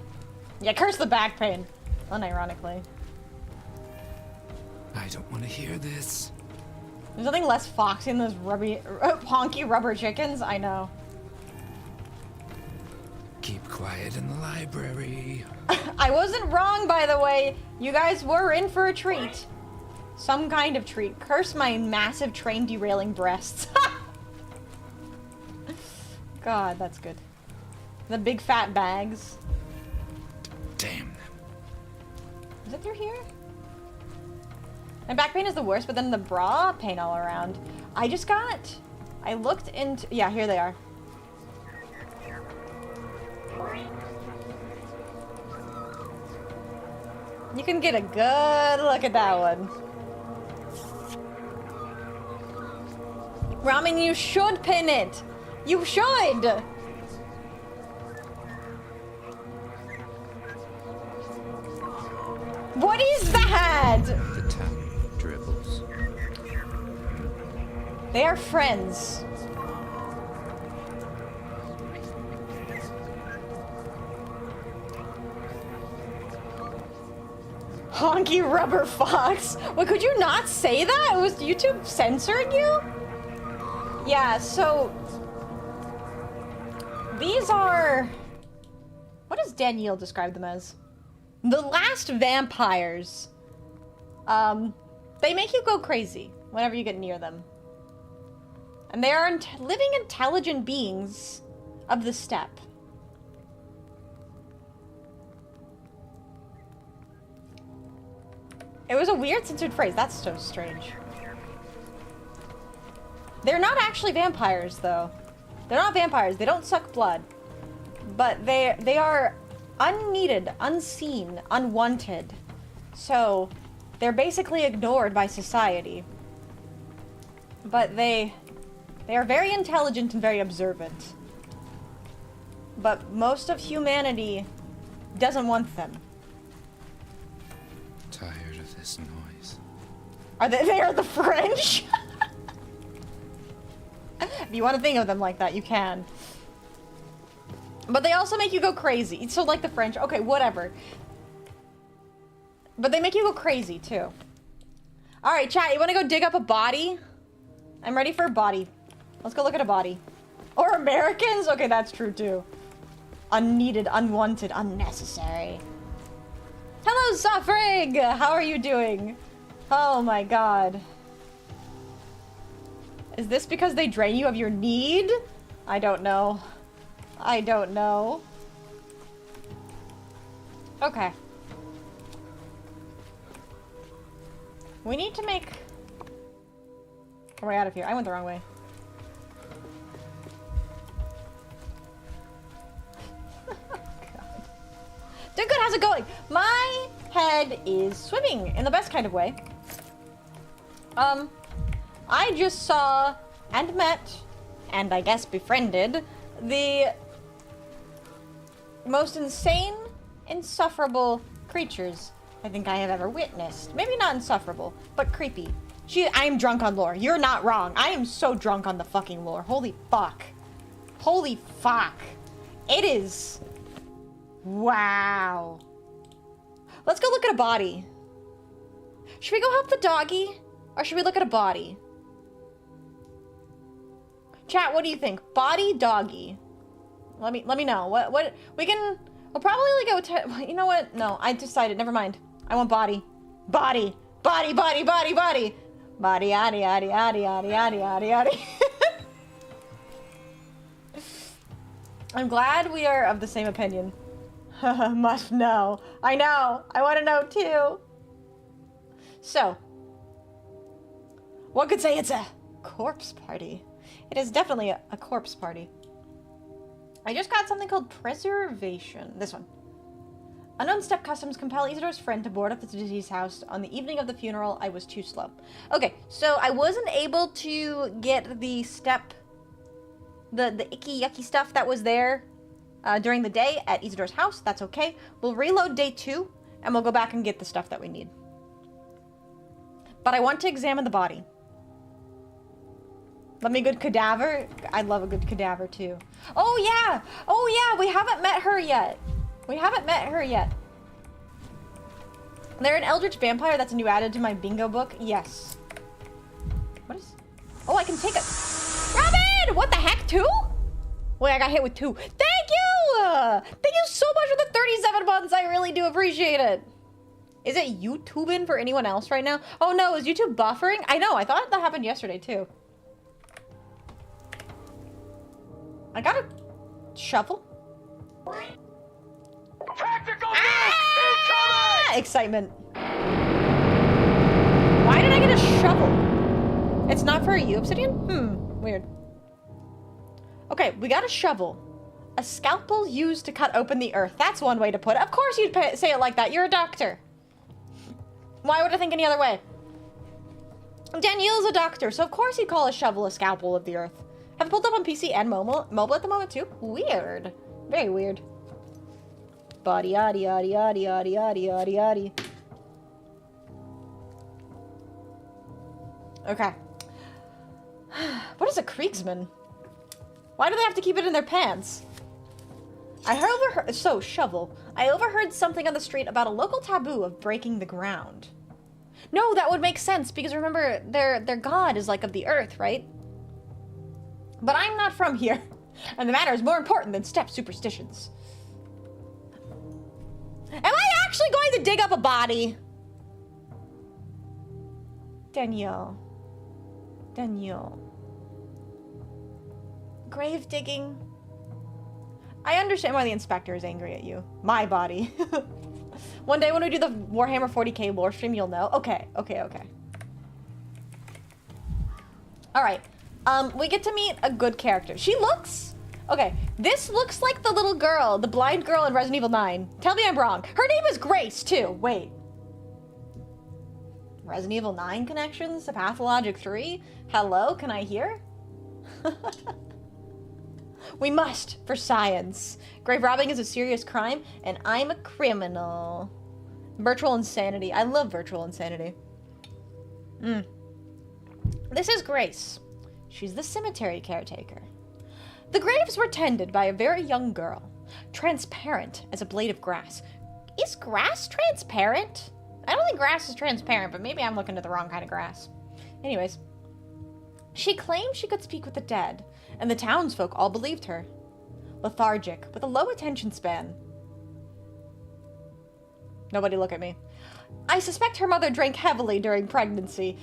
Yeah, curse the back pain. Unironically. I don't want to hear this. There's nothing less foxy than those honky rubber chickens. I know. Keep quiet in the library. I wasn't wrong, by the way. You guys were in for a treat. Some kind of treat. Curse my massive train derailing breasts. God, that's good. The big fat bags. Damn them. Is it through here? My back pain is the worst, but then the bra pain all around. I looked into... Yeah, here they are. You can get a good look at that one. Ramen, you should pin it. You should. What is that? The tongue dribbles. They are friends. Honky rubber fox. Well, could you not say that? Was YouTube censoring you? Yeah, so these are... What does Danielle describe them as? The last vampires. They make you go crazy whenever you get near them. And they are living intelligent beings of the steppe. It was a weird censored phrase. That's so strange. They're not actually vampires, though. They're not vampires. They don't suck blood. But they are unneeded, unseen, unwanted. So they're basically ignored by society. But they are very intelligent and very observant. But most of humanity doesn't want them. Tired of this noise. Are they are the French? If you want to think of them like that, you can. But they also make you go crazy. So like the French. Okay, whatever. But they make you go crazy, too. Alright, chat, you want to go dig up a body? I'm ready for a body. Let's go look at a body. Or Americans? Okay, that's true, too. Unneeded, unwanted, unnecessary. Hello, 𝖉𝖕𝖊𝖓! How are you doing? Oh my god. Is this because they drain you of your need? I don't know. I don't know. Okay. We need to make our way out of here. I went the wrong way. Doing good, how's it going? My head is swimming in the best kind of way. I just saw and met, and I guess befriended, the most insane, insufferable creatures I think I have ever witnessed. Maybe not insufferable, but creepy. I am drunk on lore. You're not wrong. I am so drunk on the fucking lore. Holy fuck. Holy fuck. It is... Wow. Let's go look at a body. Should we go help the doggy? Or should we look at a body? Chat, what do you think? Body, doggy? Let me know. What we'll probably go you know what? No, I decided. Never mind. I want body. Body. Body, body, body, body. Body, yaddy, yaddy, yaddy, yaddy, yaddy, yaddy, yaddy. I'm glad we are of the same opinion. Must know. I know. I want to know too. So, one could say it's a corpse party. It is definitely a corpse party. I just got something called preservation. This one. Unknown step customs compel Isidor's friend to board up the deceased house. On the evening of the funeral, I was too slow. Okay, so I wasn't able to get the step, the icky yucky stuff that was there during the day at Isidor's house. That's okay. We'll reload day 2, and we'll go back and get the stuff that we need. But I want to examine the body. Love me a good cadaver. I love a good cadaver too. Oh yeah! Oh yeah! We haven't met her yet. We haven't met her yet. They're an eldritch vampire. That's a new added to my bingo book. Yes. What is... Oh, I can take a... Robin! What the heck? 2? Wait, I got hit with 2. Thank you! Thank you so much for the 37 months. I really do appreciate it. Is it YouTubing for anyone else right now? Oh no, is YouTube buffering? I know, I thought that happened yesterday too. I got a shovel. Tactical Excitement. Why did I get a shovel? It's not for you, Obsidian? Weird. Okay, we got a shovel. A scalpel used to cut open the earth. That's one way to put it. Of course you'd say it like that. You're a doctor. Why would I think any other way? Danielle's a doctor, so of course he'd call a shovel a scalpel of the earth. Have it pulled up on PC and mobile at the moment too? Weird. Very weird. Body yaddy yaddy yaddy yaddy yaddy yaddy yaddy. Okay. What is a Kriegsman? Why do they have to keep it in their pants? I overheard... So, shovel. I overheard something on the street about a local taboo of breaking the ground. No, that would make sense, because remember, their god is like of the earth, right? But I'm not from here, and the matter is more important than step superstitions. Am I actually going to dig up a body? Danielle. Grave digging. I understand why the inspector is angry at you. My body. One day when we do the Warhammer 40k lore stream, you'll know. Okay. Alright. We get to meet a good character. She looks... Okay, this looks like the little girl, the blind girl in Resident Evil 9. Tell me I'm wrong. Her name is Grace, too. Wait. Resident Evil 9 connections to Pathologic 3? Hello, can I hear? We must, for science. Grave robbing is a serious crime, and I'm a criminal. Virtual insanity. I love virtual insanity. This is Grace. She's the cemetery caretaker. The graves were tended by a very young girl, transparent as a blade of grass. Is grass transparent? I don't think grass is transparent, but maybe I'm looking at the wrong kind of grass. Anyways, she claimed she could speak with the dead, and the townsfolk all believed her. Lethargic, with a low attention span. Nobody look at me. I suspect her mother drank heavily during pregnancy.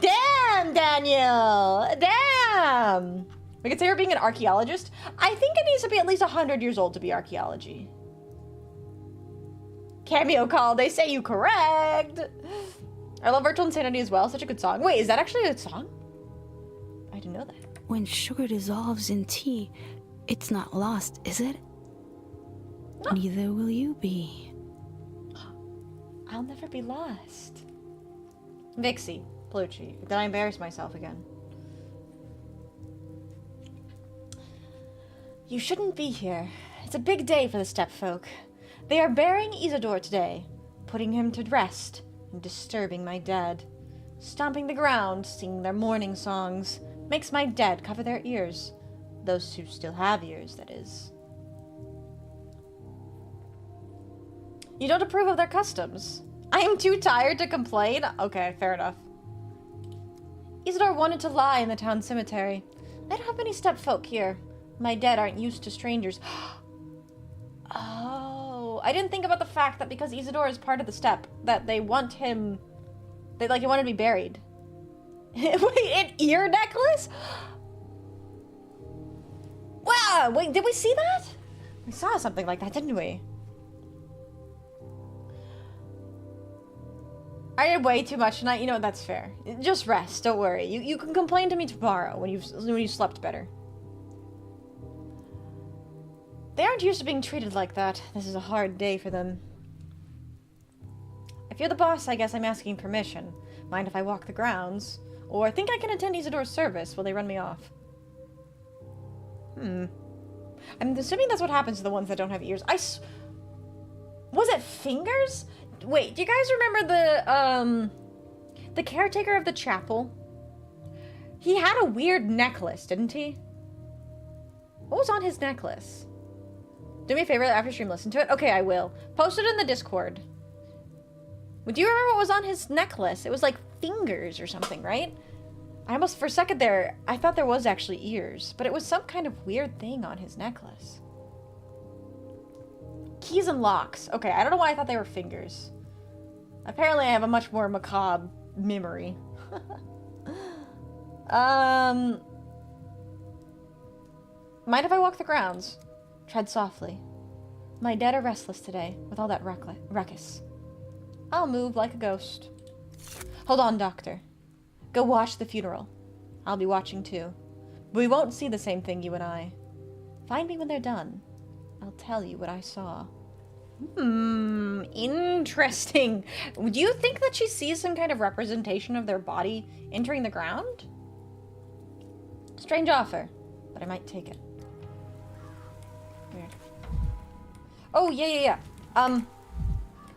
Damn, Daniel! Damn! We could say her being an archaeologist. I think it needs to be at least 100 years old to be archaeology. Cameo call, they say you correct. I love Virtual Insanity as well. Such a good song. Wait, is that actually a song? I didn't know that. When sugar dissolves in tea, it's not lost, is it? No. Neither will you be. I'll never be lost. Vixie, Flirty. Did I embarrass myself again? You shouldn't be here. It's a big day for the steppe folk. They are burying Isidor today, putting him to rest and disturbing my dead. Stomping the ground, singing their mourning songs, makes my dead cover their ears. Those who still have ears, that is. You don't approve of their customs. I am too tired to complain? Okay, fair enough. Isidor wanted to lie in the town cemetery. I don't have many steppe folk here. My dead aren't used to strangers. Oh, I didn't think about the fact that because Isidor is part of the steppe, that they want him... he wanted to be buried. Wait, an ear necklace? Wow, wait, did we see that? We saw something like that, didn't we? I did way too much tonight. You know, that's fair. Just rest, don't worry. You can complain to me tomorrow when you've slept better. They aren't used to being treated like that. This is a hard day for them. If you're the boss, I guess I'm asking permission. Mind if I walk the grounds? Or think I can attend Isidor's service while they run me off? I'm assuming that's what happens to the ones that don't have ears. Was it fingers? Wait, do you guys remember the caretaker of the chapel? He had a weird necklace, didn't he? What was on his necklace? Do me a favor, after stream, listen to it. Okay, I will. Post it in the Discord. Do you remember what was on his necklace? It was like fingers or something, right? I almost, for a second there, I thought there was actually ears, but it was some kind of weird thing on his necklace. Keys and locks. Okay, I don't know why I thought they were fingers. Apparently I have a much more macabre memory. Mind if I walk the grounds? Tread softly. My dead are restless today, with all that ruckus. I'll move like a ghost. Hold on, Doctor. Go watch the funeral. I'll be watching too. But we won't see the same thing, you and I. Find me when they're done. I'll tell you what I saw. Interesting. Do you think that she sees some kind of representation of their body entering the ground? Strange offer, but I might take it. Weird. Oh, yeah.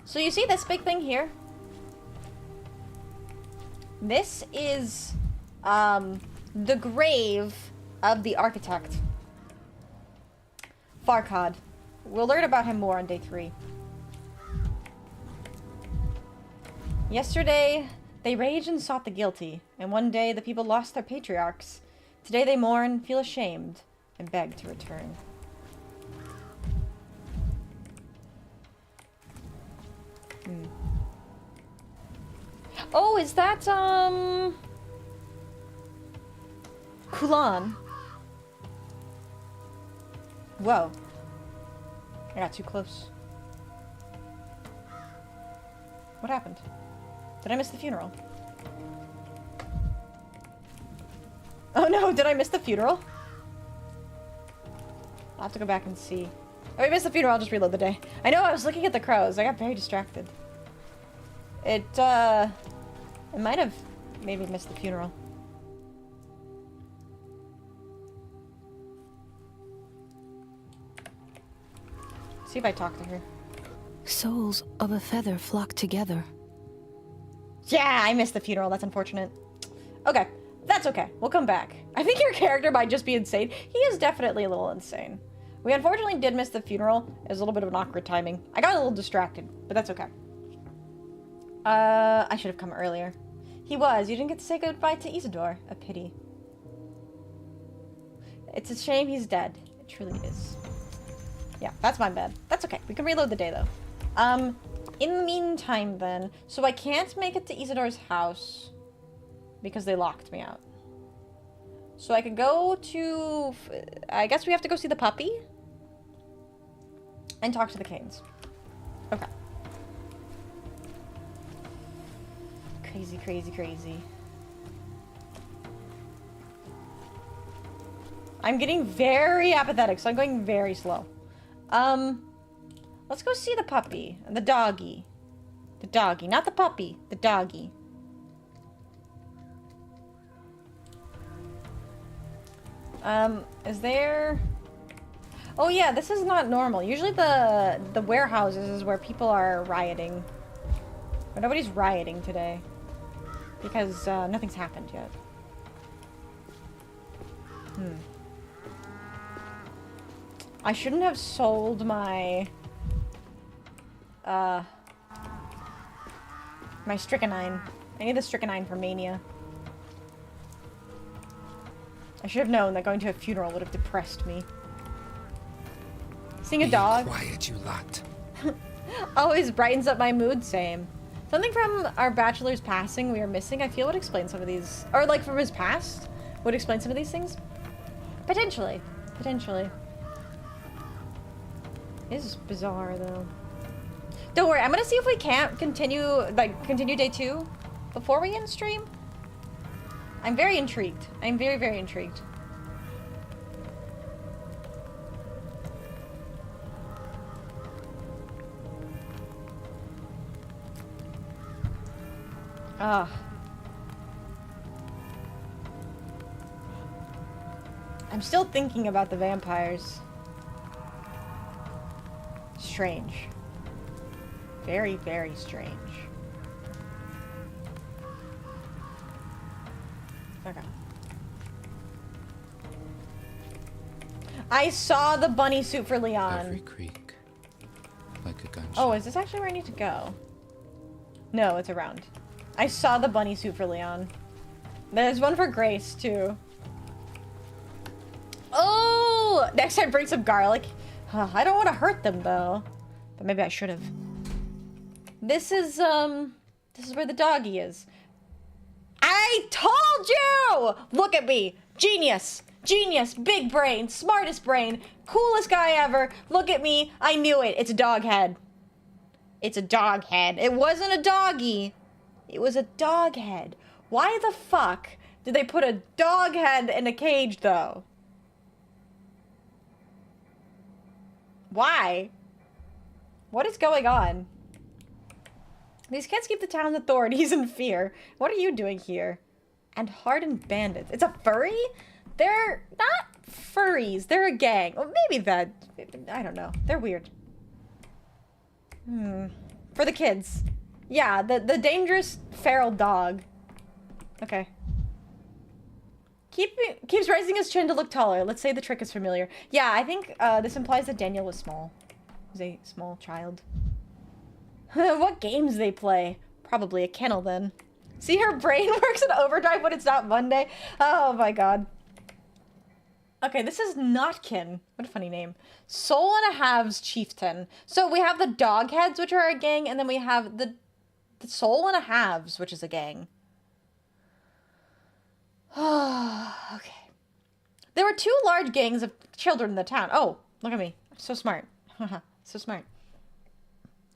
So you see this big thing here? This is, the grave of the architect. Farkhad. We'll learn about him more on day 3. Yesterday, they raged and sought the guilty, and one day the people lost their patriarchs. Today they mourn, feel ashamed, and beg to return. Oh, is that, Kulan? Whoa. I got too close. What happened? Did I miss the funeral? Oh no, did I miss the funeral? I'll have to go back and see. If I missed the funeral, I'll just reload the day. I know, I was looking at the crows. I got very distracted. It might have maybe missed the funeral. See if I talk to her. Souls of a feather flock together. Yeah, I missed the funeral. That's unfortunate. Okay, that's okay. We'll come back. I think your character might just be insane. He is definitely a little insane. We unfortunately did miss the funeral. It was a little bit of an awkward timing. I got a little distracted, but that's okay. I should have come earlier. He was. You didn't get to say goodbye to Isidor. A pity. It's a shame he's dead. It truly is. Yeah, that's my bad. That's okay. We can reload the day, though. In the meantime, then... So I can't make it to Isidor's house because they locked me out. So I could go to... I guess we have to go see the puppy and talk to the Canes. Okay. Crazy, crazy, crazy. I'm getting very apathetic, so I'm going very slow. Let's go see the puppy. The doggy. The doggy. Not the puppy. The doggy. Is there... Oh yeah, this is not normal. Usually the warehouses is where people are rioting. But nobody's rioting today. Because, nothing's happened yet. I shouldn't have sold my... my strychnine. I need the strychnine for Mania. I should have known that going to a funeral would have depressed me. Seeing a dog... Be quiet, you lot. always brightens up my mood, same. Something from our bachelor's passing we are missing, I feel would explain some of these... Or, like, from his past? Would explain some of these things? Potentially. Potentially. It is bizarre, though. Don't worry, I'm gonna see if we can't continue, like, continue day 2 before we end stream. I'm very intrigued. I'm very, very intrigued. Ah. I'm still thinking about the vampires. Strange. Very, very strange. Okay. I saw the bunny suit for Leon. Every creak, like a gunshot. Oh, is this actually where I need to go? No, it's around. I saw the bunny suit for Leon. There's one for Grace, too. Oh! Next time bring some garlic. I don't want to hurt them, though. But maybe I should have. This is where the doggy is. I told you! Look at me. Genius. Genius. Big brain. Smartest brain. Coolest guy ever. Look at me. I knew it. It's a dog head. It's a dog head. It wasn't a doggy. It was a dog head. Why the fuck did they put a dog head in a cage, though? Why? What is going on? These kids keep the town's authorities in fear. What are you doing here? And hardened bandits. It's a furry? They're not furries. They're a gang. Well, maybe that... I don't know. They're weird. For the kids. Yeah, the dangerous feral dog. Okay. Keeps raising his chin to look taller. Let's say the trick is familiar. Yeah, I think this implies that Daniel was small. He was a small child. What games they play? Probably a kennel then. See, her brain works in overdrive when it's not Monday. Oh my god. Okay, this is Notkin. What a funny name. Soul and a Halves Chieftain. So we have the dog heads, which are a gang, and then we have the Soul and a Halves, which is a gang. Okay. There were 2 large gangs of children in the town. Oh, look at me. So smart. So smart.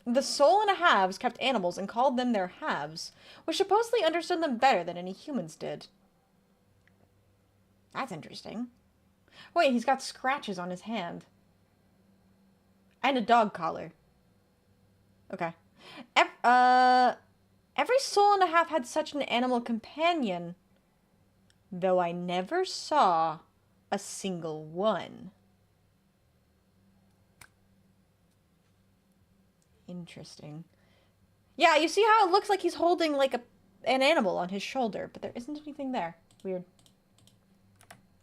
The Soul and a Halves kept animals and called them their halves, which supposedly understood them better than any humans did. That's interesting. Wait, he's got scratches on his hand. And a dog collar. Okay. Every soul and a half had such an animal companion, though I never saw a single one. Interesting. Yeah, you see how it looks like he's holding like an animal on his shoulder, but there isn't anything there. Weird.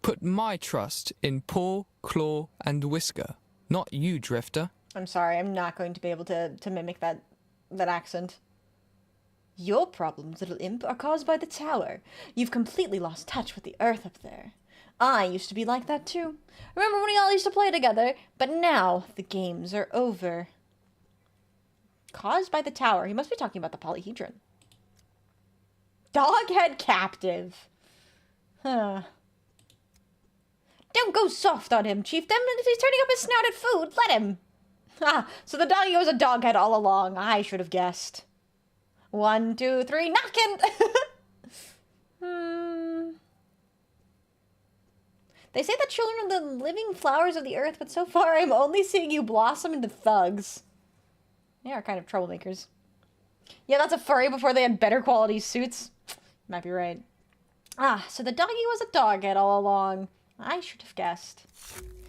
Put my trust in Paw, Claw, and Whisker, not you, Drifter. I'm sorry, I'm not going to be able to mimic that accent. Your problems, little imp, are caused by the tower. You've completely lost touch with the earth up there. I used to be like that too. Remember when we all used to play together? But now the games are over. Caused by the tower. He must be talking about the polyhedron. Doghead captive. Huh. Don't go soft on him, chieftain. He's turning up his snout at food. Let him. Ah, so the doggy was a doghead all along. I should have guessed. 1, 2, 3, knocking! They say that children are the living flowers of the earth, but so far I'm only seeing you blossom into thugs. They are kind of troublemakers. Yeah, that's a furry before they had better quality suits. Might be right. Ah, so the doggy was a doghead all along. I should have guessed.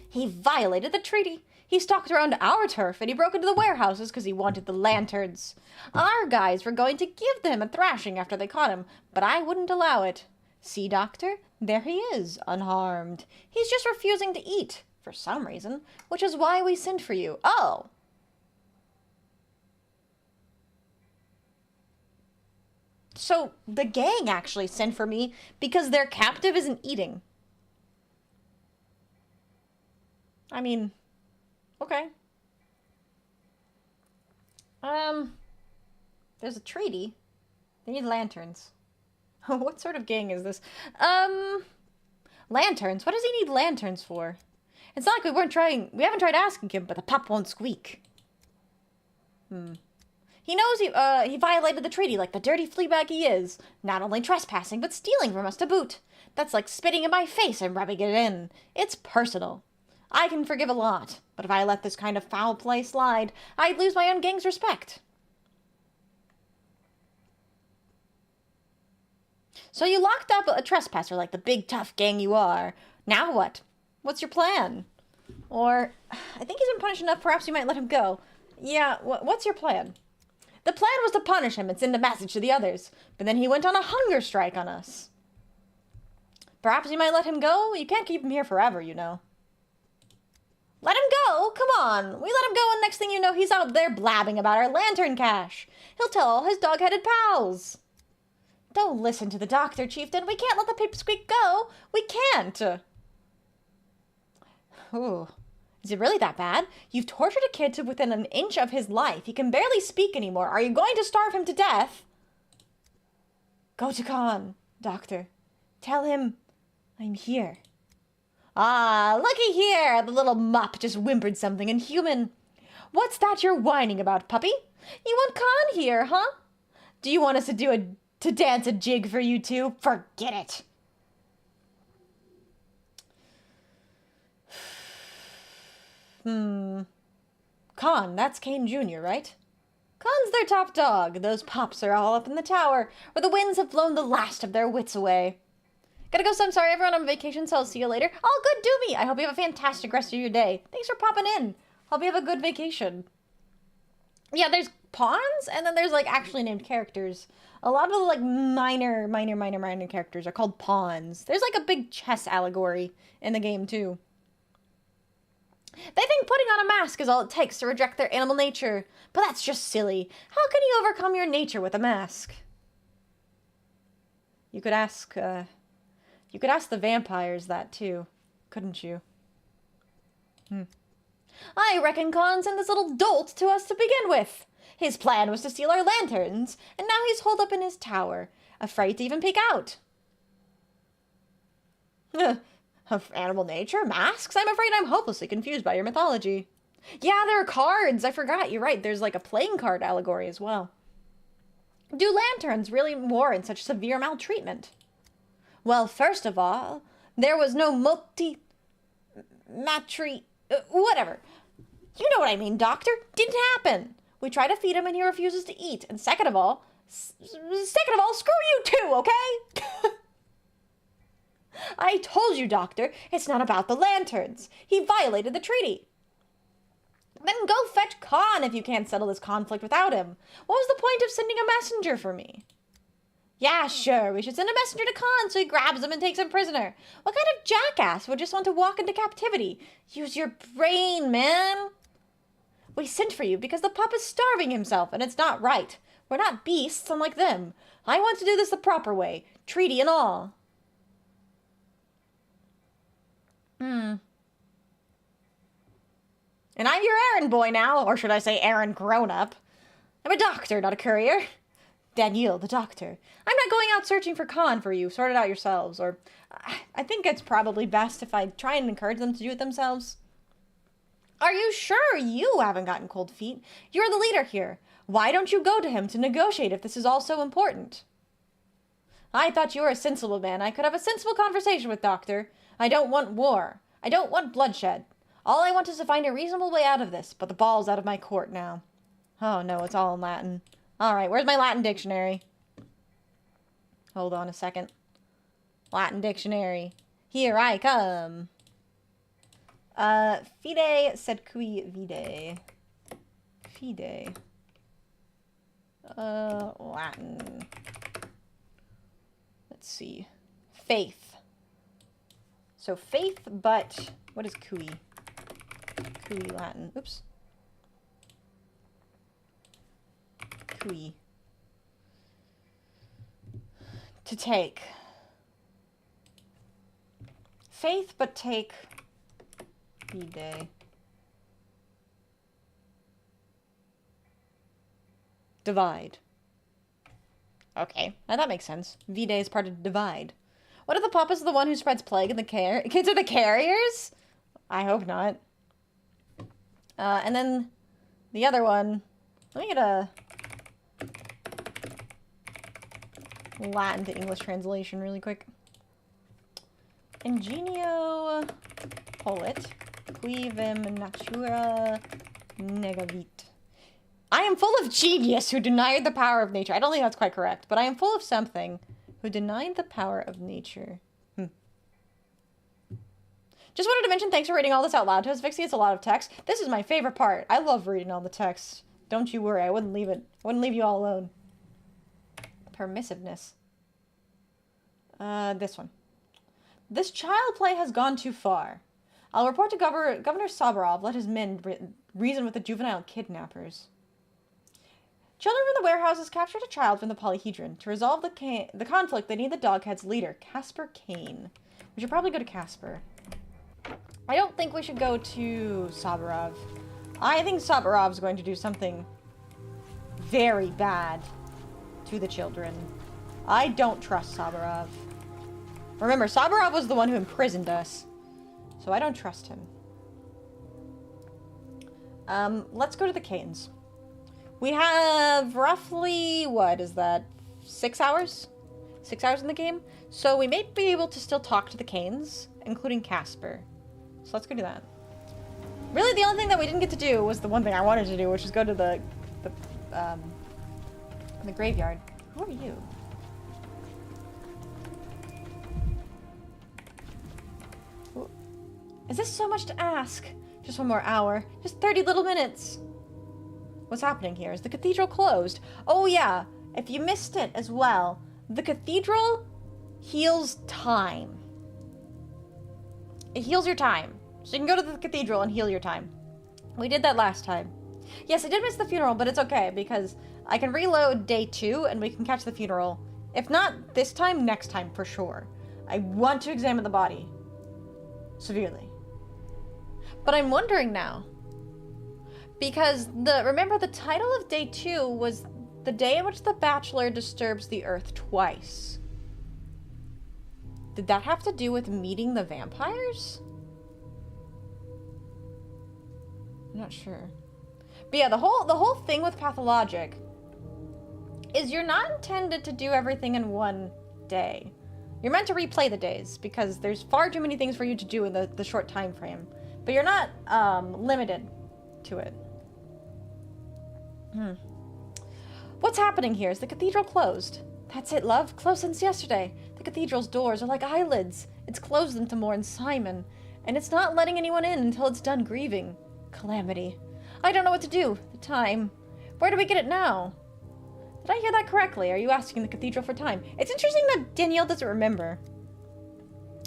He violated the treaty. He stalked around our turf, and he broke into the warehouses because he wanted the lanterns. Our guys were going to give them a thrashing after they caught him, but I wouldn't allow it. See, Doctor? There he is, unharmed. He's just refusing to eat, for some reason, which is why we sent for you. Oh! So, the gang actually sent for me because their captive isn't eating. I mean, okay. There's a treaty. They need lanterns. What sort of gang is this? Lanterns? What does he need lanterns for? It's not like we haven't tried asking him, but the pup won't squeak. He knows he violated the treaty like the dirty fleabag he is. Not only trespassing, but stealing from us to boot. That's like spitting in my face and rubbing it in. It's personal. I can forgive a lot, but if I let this kind of foul play slide, I'd lose my own gang's respect. So you locked up a trespasser like the big tough gang you are. Now what? What's your plan? Or, I think he's been punished enough, perhaps you might let him go. Yeah, what's your plan? The plan was to punish him and send a message to the others, but then he went on a hunger strike on us. Perhaps you might let him go? You can't keep him here forever, you know. Let him go? Come on. We let him go and next thing you know, he's out there blabbing about our lantern cache. He'll tell all his dog-headed pals. Don't listen to the doctor, Chieftain. We can't let the pipsqueak go. We can't. Ooh. Is it really that bad? You've tortured a kid to within an inch of his life. He can barely speak anymore. Are you going to starve him to death? Go to Khan, Doctor. Tell him I'm here. Ah, looky here. The little mupp just whimpered something inhuman. What's that you're whining about, puppy? You want Khan here, huh? Do you want us to dance a jig for you two? Forget it. Khan, that's Kane Jr., right? Khan's their top dog. Those pups are all up in the tower, where the winds have blown the last of their wits away. Gotta go, so I'm sorry everyone, I'm on vacation, so I'll see you later. All good, do me! I hope you have a fantastic rest of your day. Thanks for popping in. Hope you have a good vacation. Yeah, there's pawns, and then there's, like, actually named characters. A lot of the, like, minor characters are called pawns. There's, like, a big chess allegory in the game, too. They think putting on a mask is all it takes to reject their animal nature. But that's just silly. How can you overcome your nature with a mask? You could ask the vampires that, too. Couldn't you? I reckon Khan sent this little dolt to us to begin with. His plan was to steal our lanterns, and now he's holed up in his tower, afraid to even peek out. Of animal nature? Masks? I'm afraid I'm hopelessly confused by your mythology. Yeah, there are cards. I forgot. You're right. There's like a playing card allegory as well. Do lanterns really warrant such severe maltreatment? Well, first of all, there was no whatever. You know what I mean, Doctor. Didn't happen. We try to feed him and he refuses to eat. And second of all, screw you too, okay? I told you, Doctor, it's not about the lanterns. He violated the treaty. Then go fetch Khan if you can't settle this conflict without him. What was the point of sending a messenger for me? Yeah, sure, we should send a messenger to Khan so he grabs him and takes him prisoner. What kind of jackass would just want to walk into captivity? Use your brain, man. We sent for you because the pup is starving himself, and it's not right. We're not beasts, unlike them. I want to do this the proper way, treaty and all. And I'm your errand boy now, or should I say errand grown-up. I'm a doctor, not a courier. Daniel, the doctor. I'm not going out searching for Khan for you. Sort it out yourselves, or I think it's probably best if I try and encourage them to do it themselves. Are you sure you haven't gotten cold feet? You're the leader here. Why don't you go to him to negotiate if this is all so important? I thought you were a sensible man. I could have a sensible conversation with Doctor. I don't want war. I don't want bloodshed. All I want is to find a reasonable way out of this, but the ball's out of my court now. Oh no, it's all in Latin. Alright, where's my Latin dictionary? Hold on a second. Latin dictionary. Here I come. Fide sed qui vide. Fide. Latin. Let's see. Faith. So faith, but what is cui? Cui Latin. Oops. Cui. To take. Faith, but take. Vide. Divide. Okay, now that makes sense. Vide is part of divide. What if the Papa's the one who spreads plague and the kids are the carriers? I hope not. And then the other one. Let me get a Latin to English translation really quick. Ingenio polit qui natura negavit. I am full of genius who denied the power of nature. I don't think that's quite correct, but I am full of something who denied the power of nature. Just wanted to mention, thanks for reading all this out loud to us, Vixie. It's a lot of text. This is my favorite part. I love reading all the text. Don't you worry, I wouldn't leave it. I wouldn't leave you all alone. Permissiveness. This one. This child play has gone too far. I'll report to Governor 𝖍𝖆𝖊𝖓, let his men reason with the juvenile kidnappers. Children from the warehouses captured a child from the Polyhedron. To resolve the conflict, they need the Dogheads' leader, Casper Kane. We should probably go to Casper. I don't think we should go to 𝖍𝖆𝖊𝖓. I think 𝖍𝖆𝖊𝖓 is going to do something very bad to the children. I don't trust 𝖍𝖆𝖊𝖓. Remember, 𝖍𝖆𝖊𝖓 was the one who imprisoned us. So I don't trust him. Let's go to the Canes. We have roughly, what is that, 6 hours? 6 hours in the game? So we may be able to still talk to the Canes, including Casper. So let's go do that. Really, the only thing that we didn't get to do was the one thing I wanted to do, which is go to the graveyard. Who are you? Is this so much to ask? Just one more hour. Just 30 little minutes. What's happening here? Is the cathedral closed? Oh yeah, if you missed it as well, the cathedral heals time. It heals your time. So you can go to the cathedral and heal your time. We did that last time. Yes, I did miss the funeral, but it's okay because I can reload day 2 and we can catch the funeral. If not this time, next time for sure. I want to examine the body. Severely. But I'm wondering now. Because remember the title of day 2 was the day in which the Bachelor disturbs the earth twice. Did that have to do with meeting the vampires? I'm not sure. But yeah, the whole thing with Pathologic is you're not intended to do everything in one day. You're meant to replay the days because there's far too many things for you to do in the short time frame. But you're not limited to it. What's happening here? Is the cathedral closed? That's it, love. Closed since yesterday. The cathedral's doors are like eyelids. It's closed them to mourn Simon. And it's not letting anyone in until it's done grieving. Calamity. I don't know what to do. The time. Where do we get it now? Did I hear that correctly? Are you asking the cathedral for time? It's interesting that Danielle doesn't remember.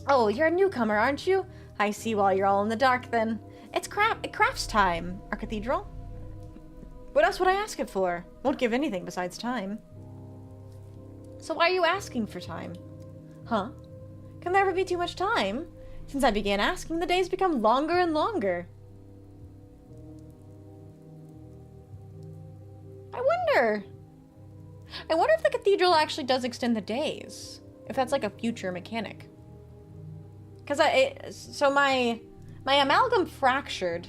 Oh, you're a newcomer, aren't you? I see while you're all in the dark then. It's crafts time, our cathedral. What else would I ask it for? Won't give anything besides time. So why are you asking for time? Huh? Can there ever be too much time? Since I began asking, the days become longer and longer. I wonder if the cathedral actually does extend the days. If that's like a future mechanic. Because so my amalgam fractured.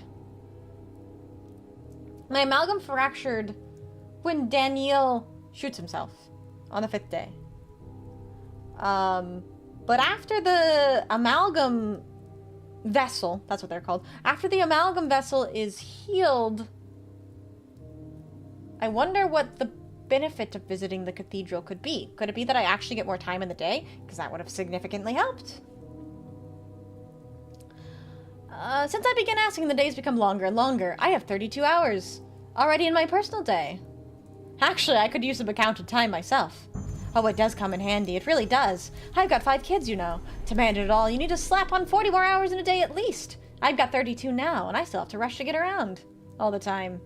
My amalgam fractured when Daniel shoots himself on the 5th day. But after the amalgam vessel, that's what they're called, after the amalgam vessel is healed, I wonder what the benefit of visiting the cathedral could be. Could it be that I actually get more time in the day? Because that would have significantly helped. Since I began asking, the days become longer and longer. I have 32 hours already in my personal day. Actually, I could use some accounted time myself. Oh, it does come in handy. It really does. I've got 5 kids, you know. To manage it all, you need to slap on 40 more hours in a day at least. I've got 32 now, and I still have to rush to get around all the time.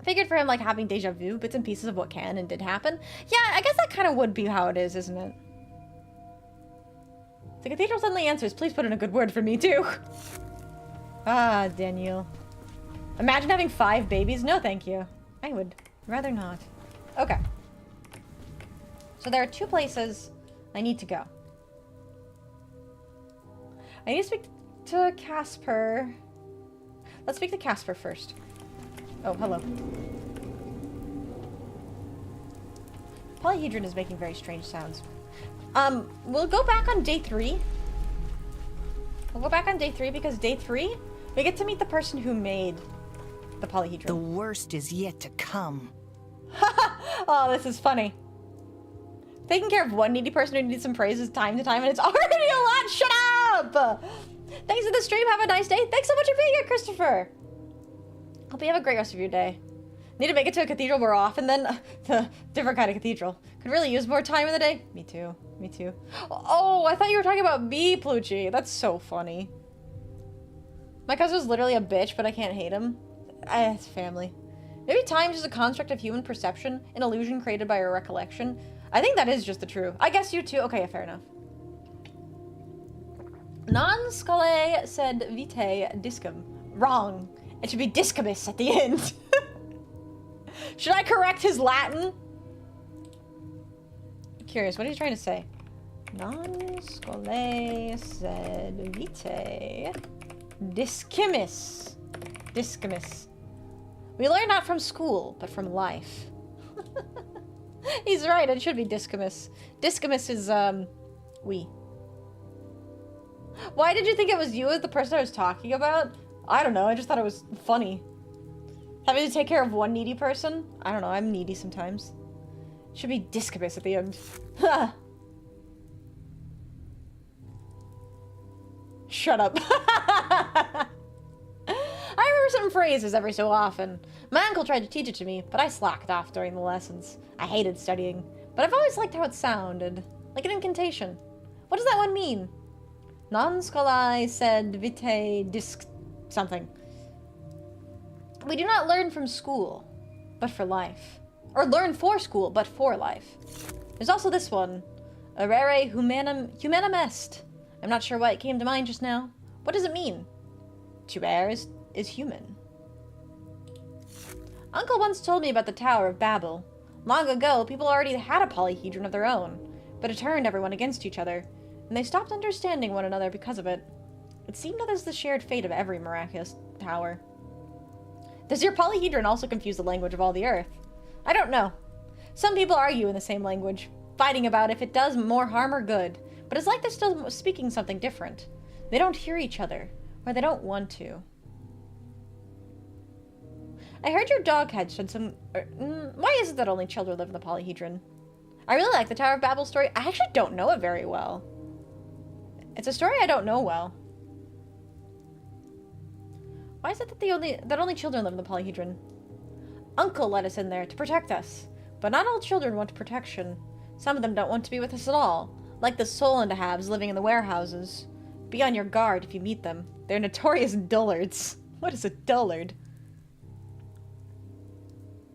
Figured for him, like, having deja vu, bits and pieces of what can and did happen. Yeah, I guess that kind of would be how it is, isn't it? The cathedral suddenly answers, please put in a good word for me, too. Ah, Daniel. Imagine having 5 babies. No, thank you. I would rather not. Okay. So there are 2 places I need to go. I need to speak to Casper. Let's speak to Casper first. Oh, hello. Polyhedron is making very strange sounds. We'll go back on day 3. We'll go back on day 3 because day 3, we get to meet the person who made the polyhedron. The worst is yet to come. Oh, this is funny. Taking care of one needy person who needs some praises time to time, and it's already a lot. Shut up! Thanks for the stream. Have a nice day. Thanks so much for being here, Christopher. Hope you have a great rest of your day. Need to make it to a cathedral more often then. Different kind of cathedral. Could really use more time in the day. Me too. Me too. Oh, I thought you were talking about me, Plucci. That's so funny. My cousin's literally a bitch, but I can't hate him. It's family. Maybe time is just a construct of human perception, an illusion created by our recollection. I think that is just the truth. I guess you too. Okay, fair enough. Non-𝖕 said vitae discum. Wrong. It should be discumus at the end. Should I correct his Latin? I'm curious, what are you trying to say? Non-𝖕 said vitae discumus. Discumus. We learn not from school, but from life. He's right, it should be discumus. Discumus is, we. Why did you think it was you as the person I was talking about? I don't know, I just thought it was funny. Having to take care of one needy person? I don't know, I'm needy sometimes. Should be discumus at the end. Shut up. I remember some phrases every so often. My uncle tried to teach it to me, but I slacked off during the lessons. I hated studying, but I've always liked how it sounded. Like an incantation. What does that one mean? Non-𝖕 said vitae disc something. We do not learn from school, but for life. Or learn for school, but for life. There's also this one. 𝖕𝖊𝖓 humanum est. I'm not sure why it came to mind just now. What does it mean? To err is human. Uncle once told me about the Tower of Babel. Long ago, people already had a polyhedron of their own, but it turned everyone against each other, and they stopped understanding one another because of it. It seemed that is the shared fate of every miraculous tower. Does your polyhedron also confuse the language of all the earth? I don't know. Some people argue in the same language, fighting about if it does more harm or good, but it's like they're still speaking something different. They don't hear each other, or they don't want to. I heard your dog had shed some... why is it that only children live in the polyhedron? I really like the Tower of Babel story. I actually don't know it very well. It's a story I don't know well. Why is it that only children live in the polyhedron? Uncle let us in there to protect us. But not all children want protection. Some of them don't want to be with us at all. Like the 𝖕𝖊𝖊𝖓s living in the warehouses. Be on your guard if you meet them. They're notorious dullards. What is a dullard?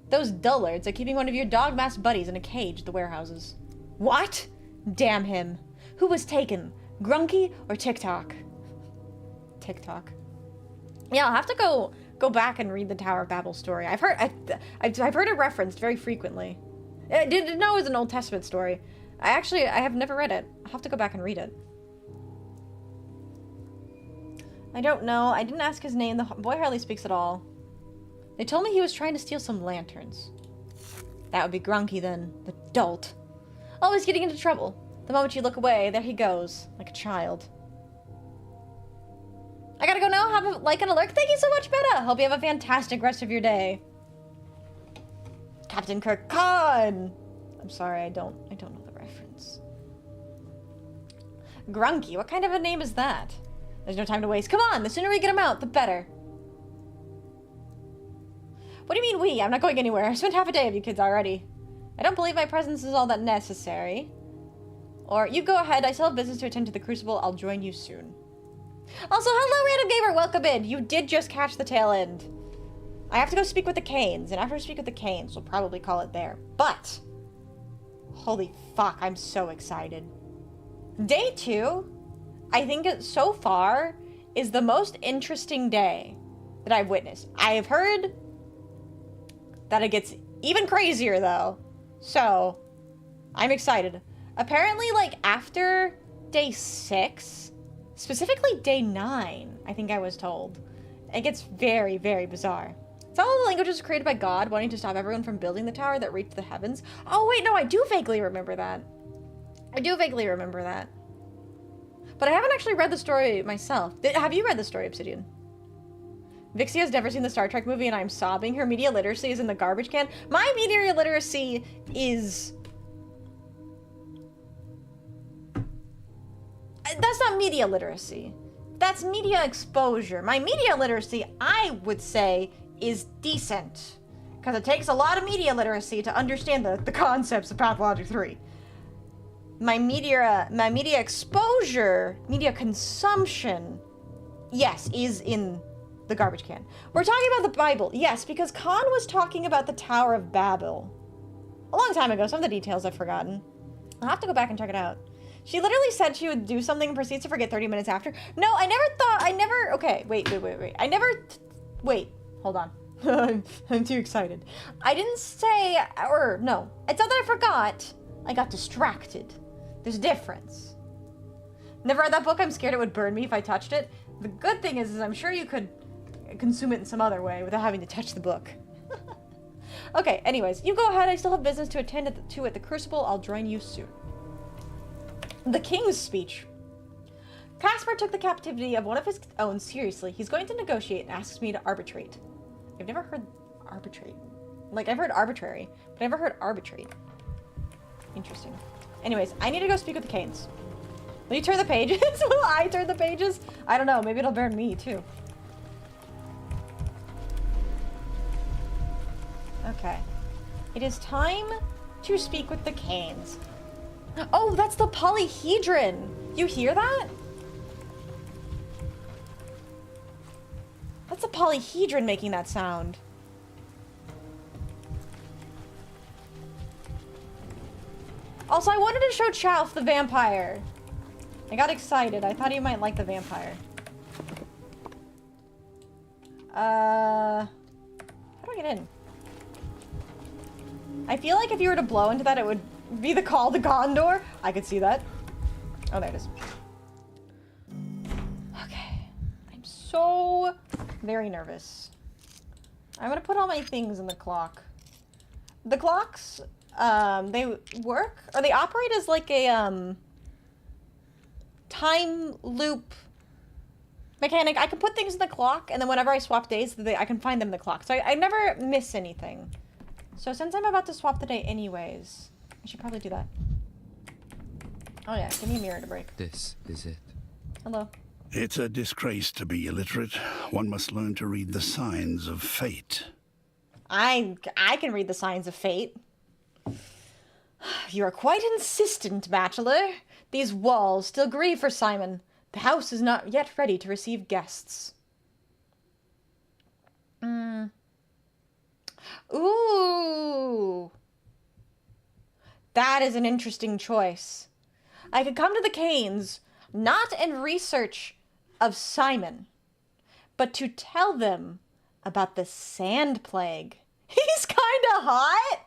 Those dullards are keeping one of your dog-masked buddies in a cage at the warehouses. What? Damn him. Who was taken? Grunky or TikTok? TikTok. Yeah, I'll have to go back and read the Tower of Babel story. I've heard it referenced very frequently. I didn't know it was an Old Testament story. I have never read it. I'll have to go back and read it. I don't know. I didn't ask his name. The boy hardly speaks at all. They told me he was trying to steal some lanterns. That would be Grunky then. The dolt. Always getting into trouble. The moment you look away, there he goes, like a child. I gotta go now. Have a like and a lurk. Thank you so much, Beta. Hope you have a fantastic rest of your day. Captain Kirk Khan. I'm sorry, I don't know the reference. Grunky, what kind of a name is that? There's no time to waste. Come on, the sooner we get him out, the better. What do you mean we? I'm not going anywhere. I spent half a day with you kids already. I don't believe my presence is all that necessary. Or, you go ahead. I still have business to attend to the Crucible. I'll join you soon. Also, hello, Random Gamer. Welcome in. You did just catch the tail end. I have to go speak with the Canes. And after I speak with the Canes, we'll probably call it there. But, holy fuck, I'm so excited. Day 2, I think so far, is the most interesting day that I've witnessed. I have heard that it gets even crazier, though. So, I'm excited. Apparently, like, after day 6, specifically day 9, I think I was told, it gets very, very bizarre. It's all the languages created by God, wanting to stop everyone from building the tower that reached the heavens. Oh, wait, no, I do vaguely remember that. I do vaguely remember that. But I haven't actually read the story myself. Have you read the story, Obsidian? Vixie has never seen the Star Trek movie and I'm sobbing. Her media literacy is in the garbage can. My media literacy is... That's not media literacy. That's media exposure. My media literacy, I would say, is decent. Because it takes a lot of media literacy to understand the concepts of Pathologic 3. My media exposure, media consumption, yes, is in the garbage can. We're talking about the Bible, yes, because Khan was talking about the Tower of Babel a long time ago. Some of the details I've forgotten. I'll have to go back and check it out. She literally said she would do something and proceeds to forget 30 minutes after. No, okay, wait. Wait, hold on. I'm too excited. I didn't say, or no, it's not that I forgot. I got distracted. There's a difference. Never read that book. I'm scared it would burn me if I touched it. The good thing is I'm sure you could consume it in some other way without having to touch the book. Okay, anyways, you go ahead. I still have business to attend to at the Crucible. I'll join you soon. The King's speech. Caspar took the captivity of one of his own seriously. He's going to negotiate and asks me to arbitrate. I've never heard arbitrate. Like, I've heard arbitrary, but I've never heard arbitrate. Interesting. Anyways, I need to go speak with the Canes. Will you turn the pages? Will I turn the pages? I don't know. Maybe it'll burn me, too. Okay. It is time to speak with the Canes. Oh, that's the polyhedron! You hear that? That's a polyhedron making that sound. Also, I wanted to show Chauf the vampire. I got excited. I thought he might like the vampire. How do I get in? I feel like if you were to blow into that, it would be the call to Gondor. I could see that. Oh, there it is. Okay. I'm so very nervous. I'm gonna put all my things in the clock. The clocks, they work, or they operate as like a, time loop mechanic. I can put things in the clock, and then whenever I swap days, I can find them in the clock. So I never miss anything. So since I'm about to swap the day anyways, I should probably do that. Oh yeah, give me a mirror to break. This is it. Hello. It's a disgrace to be illiterate. One must learn to read the signs of fate. I can read the signs of fate. You are quite insistent, bachelor. These walls still grieve for Simon. The house is not yet ready to receive guests. Ooh. That is an interesting choice. I could come to the Canes, not in research of Simon, but to tell them about the sand plague. He's kind of hot.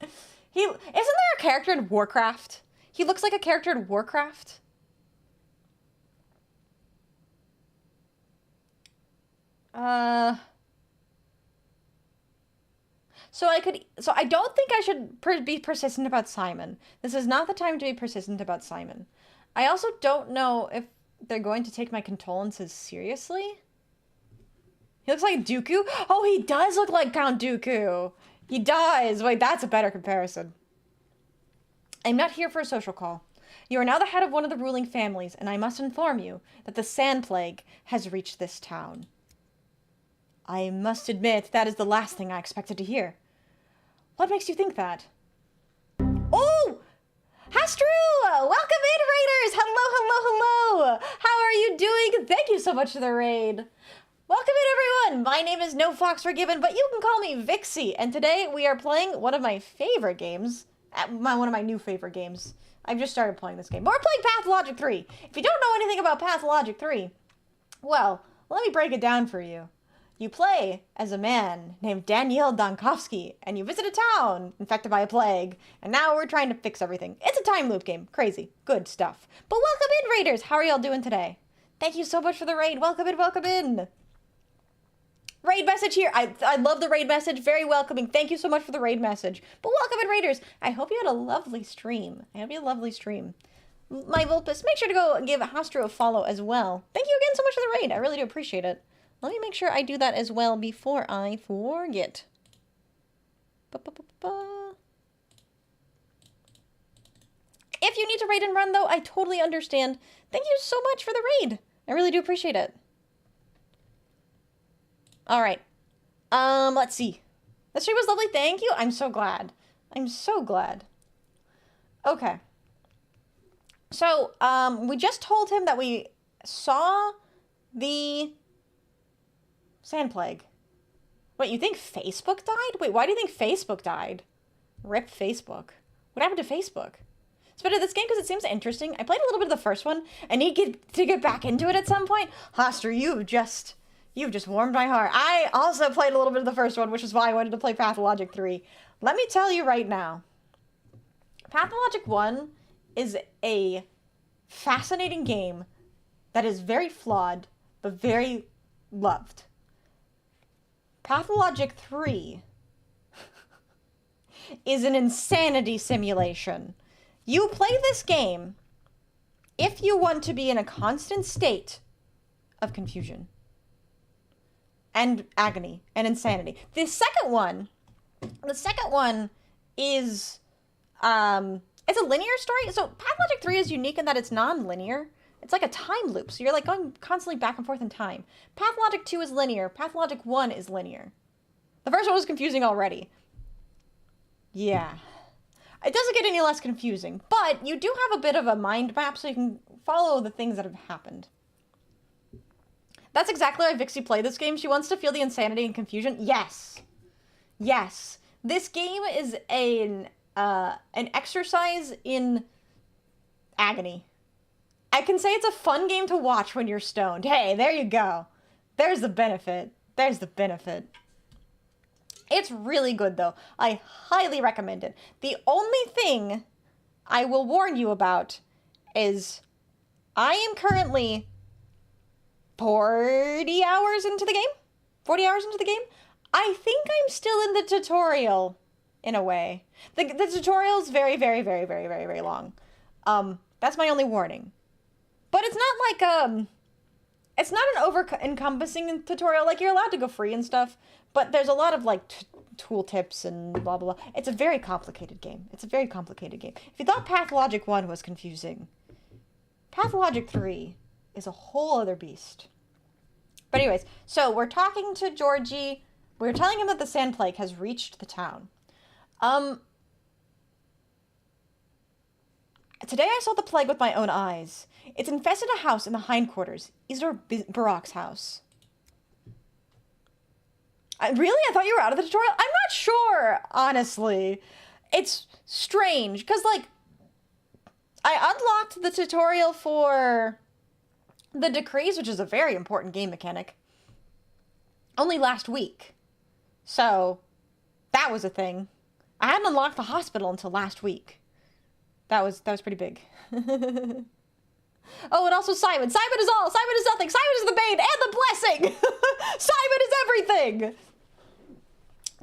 Isn't there a character in Warcraft? He looks like a character in Warcraft. So I don't think I should be persistent about Simon. This is not the time to be persistent about Simon. I also don't know if they're going to take my condolences seriously. He looks like Dooku. Oh, he does look like Count Dooku. He does. Wait, that's a better comparison. I'm not here for a social call. You are now the head of one of the ruling families, and I must inform you that the sand plague has reached this town. I must admit, that is the last thing I expected to hear. What makes you think that? Oh! Hastru! Welcome in, Raiders! Hello, hello, hello! How are you doing? Thank you so much for the raid. Welcome in, everyone! My name is nofoxweregiven, but you can call me Vixie, and today we are playing one of my favorite games. One of my new favorite games. I've just started playing this game. But we're playing Pathologic 3. If you don't know anything about Pathologic 3, well, let me break it down for you. You play as a man named 𝖍𝖆𝖊𝖓, and you visit a town infected by a plague, and now we're trying to fix everything. It's a time loop game. Crazy. Good stuff. But welcome in, Raiders! How are y'all doing today? Thank you so much for the raid. Welcome in, welcome in! Raid message here. I love the raid message. Very welcoming. Thank you so much for the raid message. But welcome in, Raiders. I hope you had a lovely stream. My Vulpus, make sure to go give Hastru a follow as well. Thank you again so much for the raid. I really do appreciate it. Let me make sure I do that as well before I forget. If you need to raid and run, though, I totally understand. Thank you so much for the raid. I really do appreciate it. All right. Let's see. The stream was lovely. Thank you. I'm so glad. I'm so glad. Okay. So, we just told him that we saw the sand plague. Wait, you think Facebook died? Wait, why do you think Facebook died? Rip Facebook. What happened to Facebook? So I did this game because it seems interesting. I played a little bit of the first one. I need to get back into it at some point. Hoster, you've just warmed my heart. I also played a little bit of the first one, which is why I wanted to play Pathologic 3. Let me tell you right now. Pathologic 1 is a fascinating game that is very flawed, but very loved. Pathologic 3 is an insanity simulation. You play this game if you want to be in a constant state of confusion and agony and insanity. The second one is it's a linear story. So Pathologic 3 is unique in that it's non-linear. It's like a time loop, so you're like going constantly back and forth in time. Pathologic 2 is linear. Pathologic 1 is linear. The first one was confusing already. Yeah. It doesn't get any less confusing, but you do have a bit of a mind map so you can follow the things that have happened. That's exactly why Vixie played this game. She wants to feel the insanity and confusion. Yes. Yes. This game is an exercise in agony. I can say it's a fun game to watch when you're stoned. Hey, there you go. There's the benefit. There's the benefit. It's really good, though. I highly recommend it. The only thing I will warn you about is I am currently 40 hours into the game. 40 hours into the game. I think I'm still in the tutorial, in a way. The tutorial is very, very, very, very, very, very long. That's my only warning. But it's not like, it's not an over-encompassing tutorial. Like, you're allowed to go free and stuff, but there's a lot of, like, tool tips and blah, blah, blah. It's a very complicated game. It's a very complicated game. If you thought Pathologic 1 was confusing, Pathologic 3 is a whole other beast. But anyways, so we're talking to Georgie. We're telling him that the sand plague has reached the town. Today I saw the plague with my own eyes. It's infested a house in the hindquarters. Isidor 𝖕𝖊𝖓's house. Really? I thought you were out of the tutorial? I'm not sure, honestly. It's strange, because, like, I unlocked the tutorial for the decrees, which is a very important game mechanic, only last week. So, that was a thing. I hadn't unlocked the hospital until last week. That was pretty big. Oh, and also Simon. Simon is all. Simon is nothing. Simon is the bane and the blessing. Simon is everything.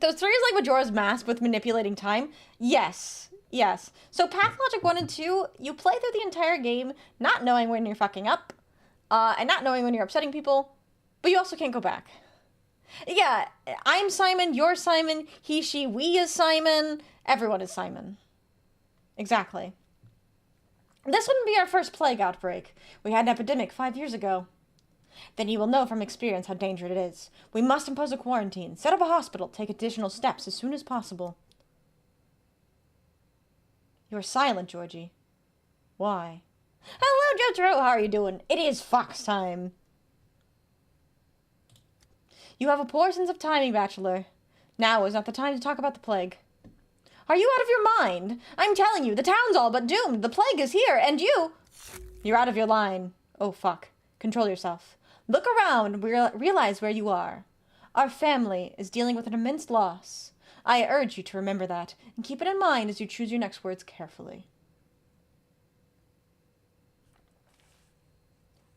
So 3 is like Majora's Mask with manipulating time? Yes. Yes. So Pathologic 1 and 2, you play through the entire game not knowing when you're fucking up, and not knowing when you're upsetting people, but you also can't go back. Yeah, I'm Simon, you're Simon, he, she, we is Simon, everyone is Simon. Exactly. This wouldn't be our first plague outbreak. We had an epidemic 5 years ago. Then you will know from experience how dangerous it is. We must impose a quarantine, set up a hospital, take additional steps as soon as possible. You are silent, Georgie. Why? Hello, Jotaro, how are you doing? It is fox time. You have a poor sense of timing, Bachelor. Now is not the time to talk about the plague. Are you out of your mind? I'm telling you, the town's all but doomed. The plague is here, and you... You're out of your line. Oh, fuck. Control yourself. Look around and realize where you are. Our family is dealing with an immense loss. I urge you to remember that, and keep it in mind as you choose your next words carefully.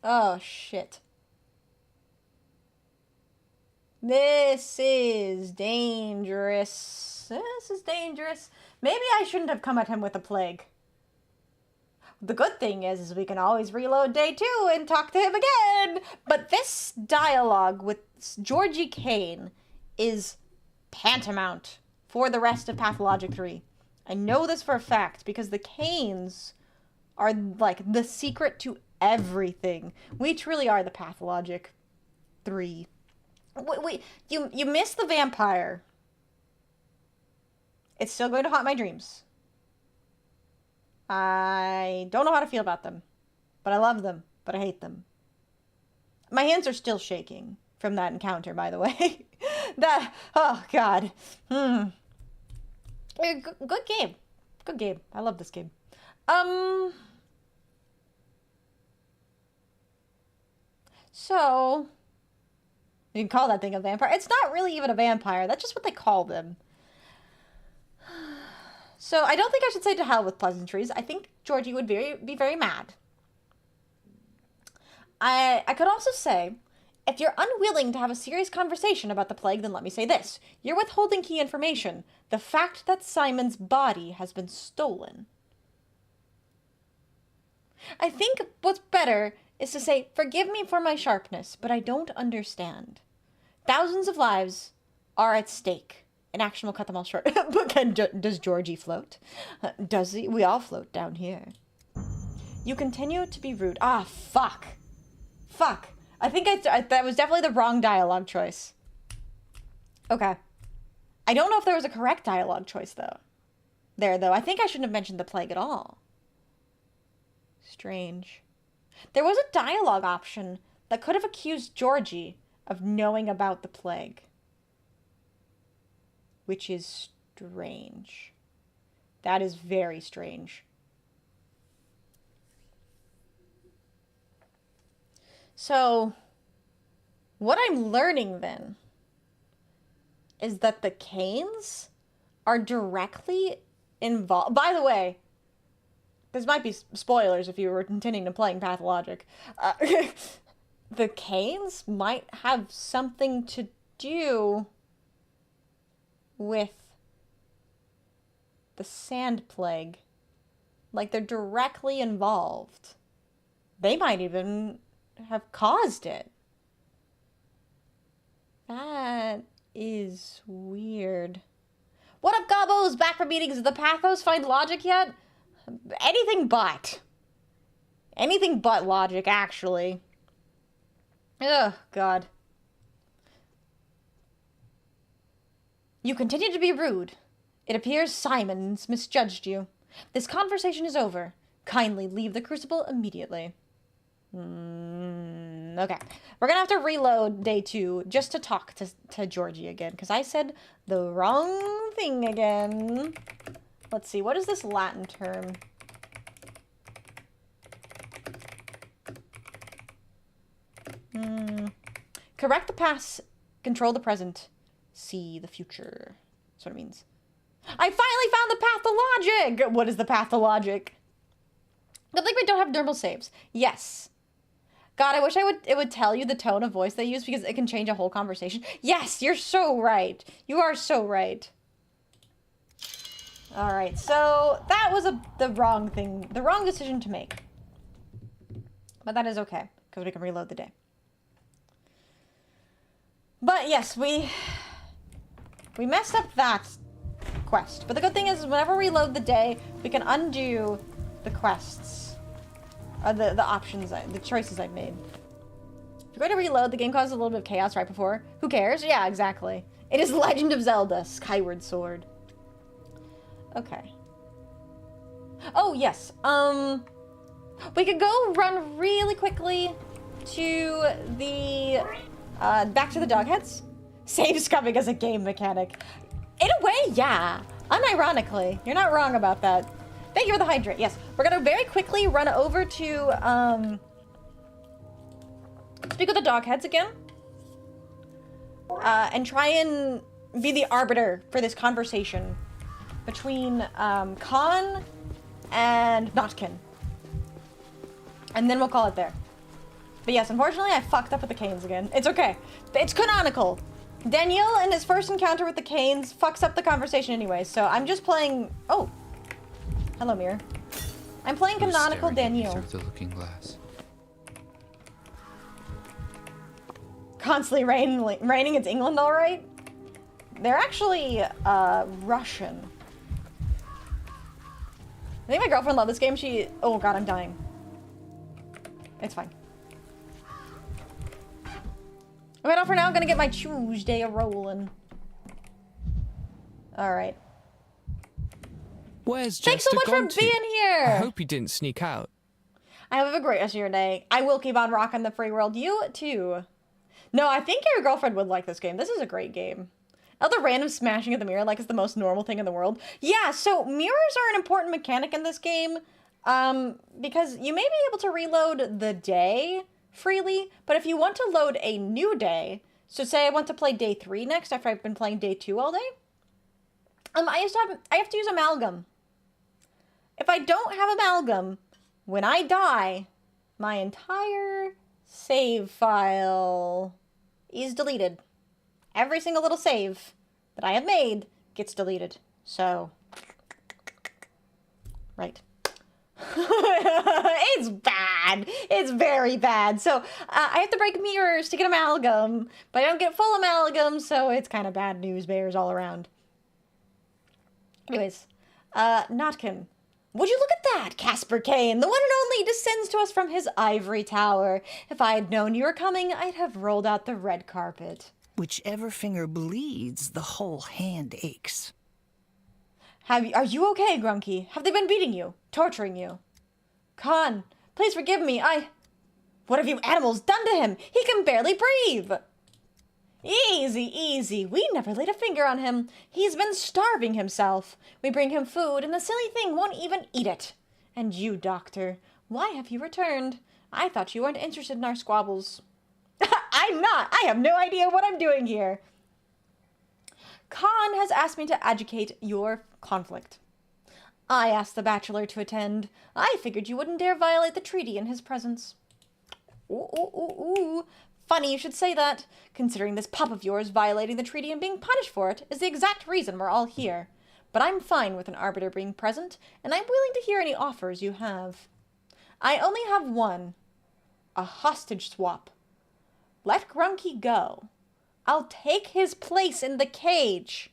Oh, shit. This is dangerous. This is dangerous. Maybe I shouldn't have come at him with a plague. The good thing is we can always reload day 2 and talk to him again. But this dialogue with Georgie Kane is tantamount for the rest of Pathologic 3. I know this for a fact because the Kanes are like the secret to everything. We truly are the Pathologic 3. You missed the vampire. It's still going to haunt my dreams. I don't know how to feel about them. But I love them. But I hate them. My hands are still shaking from that encounter, by the way. Oh, God. Good game. Good game. I love this game. So... You can call that thing a vampire. It's not really even a vampire. That's just what they call them. So I don't think I should say to hell with pleasantries. I think Georgie would be very mad. I could also say, if you're unwilling to have a serious conversation about the plague, then let me say this. You're withholding key information. The fact that Simon's body has been stolen. I think what's better is to say, forgive me for my sharpness, but I don't understand. Thousands of lives are at stake. An action will cut them all short. But does Georgie float? Does he? We all float down here. You continue to be rude. Ah, fuck. Fuck. I think that was definitely the wrong dialogue choice. Okay. I don't know if there was a correct dialogue choice, though. Though. I think I shouldn't have mentioned the plague at all. Strange. There was a dialogue option that could have accused Georgie of knowing about the plague. Which is strange. That is very strange. So, what I'm learning then is that the Kanes are directly involved. By the way, this might be spoilers if you were intending to playing Pathologic. The Kanes might have something to do with the sand plague. Like, they're directly involved. They might even have caused it. That is weird. What up, Gobbos? Back for meetings. Did the Pathos find logic yet? Anything but. Anything but logic, actually. Oh, God. You continue to be rude. It appears Simon's misjudged you. This conversation is over. Kindly leave the crucible immediately. Okay. We're gonna have to reload day 2 just to talk to Georgie again, because I said the wrong thing again. Let's see, what is this Latin term? Correct the past, control the present, see the future. That's what it means. I finally found the pathologic! What is the pathologic? Good thing we don't have normal saves. Yes. God, I wish it would tell you the tone of voice they use because it can change a whole conversation. Yes, you're so right. You are so right. All right, so that was the wrong decision to make. But that is okay, because we can reload the day. But yes, we messed up that quest. But the good thing is, whenever we load the day, we can undo the quests. The options, the choices I've made. If you're going to reload, the game causes a little bit of chaos right before. Who cares? Yeah, exactly. It is Legend of Zelda, Skyward Sword. Okay. Oh, yes. We could go run really quickly to the, back to the Dogheads. Save scumming as a game mechanic. In a way, yeah. Unironically. You're not wrong about that. Thank you for the hydrate. Yes. We're gonna very quickly run over to, speak with the Dogheads again. And try and be the arbiter for this conversation between, Khan and Notkin. And then we'll call it there. But yes, unfortunately, I fucked up with the Canes again. It's okay. It's canonical. Daniel, in his first encounter with the Canes, fucks up the conversation anyway, so I'm just playing... Oh. Hello, Mirror. I'm playing canonical Daniel. Through the looking glass. Constantly raining. It's England, all right? They're actually, Russian. I think my girlfriend loved this game. Oh god, I'm dying. It's fine. Alright, for now, I'm gonna get my Tuesday rolling. Alright. Where's Thanks so much for being here! I hope you didn't sneak out. I hope you have a great rest of your day. I will keep on rocking the free world. You, too. No, I think your girlfriend would like this game. This is a great game. Oh, the random smashing of the mirror like it's the most normal thing in the world. Yeah, so mirrors are an important mechanic in this game. Because you may be able to reload the day freely, but if you want to load a new day, so say I want to play day 3 next after I've been playing day 2 all day, I have to use amalgam. If I don't have amalgam, when I die, my entire save file is deleted. Every single little save that I have made gets deleted. So, right. It's bad. It's very bad. So, I have to break mirrors to get amalgam, but I don't get full amalgam, so it's kind of bad news bears all around. Anyways, Notkin. Would you look at that? Casper Kane, the one and only, descends to us from his ivory tower. If I had known you were coming, I'd have rolled out the red carpet. Whichever finger bleeds, the whole hand aches. Are you okay, Grunky? Have they been beating you? Torturing you? Khan, please forgive me, What have you animals done to him? He can barely breathe! Easy, easy. We never laid a finger on him. He's been starving himself. We bring him food, and the silly thing won't even eat it. And you, Doctor, why have you returned? I thought you weren't interested in our squabbles. I'm not. I have no idea what I'm doing here. Khan has asked me to educate your conflict. I asked the Bachelor to attend. I figured you wouldn't dare violate the treaty in his presence. Ooh, ooh, ooh, ooh. Funny you should say that, considering this pup of yours violating the treaty and being punished for it is the exact reason we're all here. But I'm fine with an arbiter being present, and I'm willing to hear any offers you have. I only have one. A hostage swap. Let Grunky go. I'll take his place in the cage.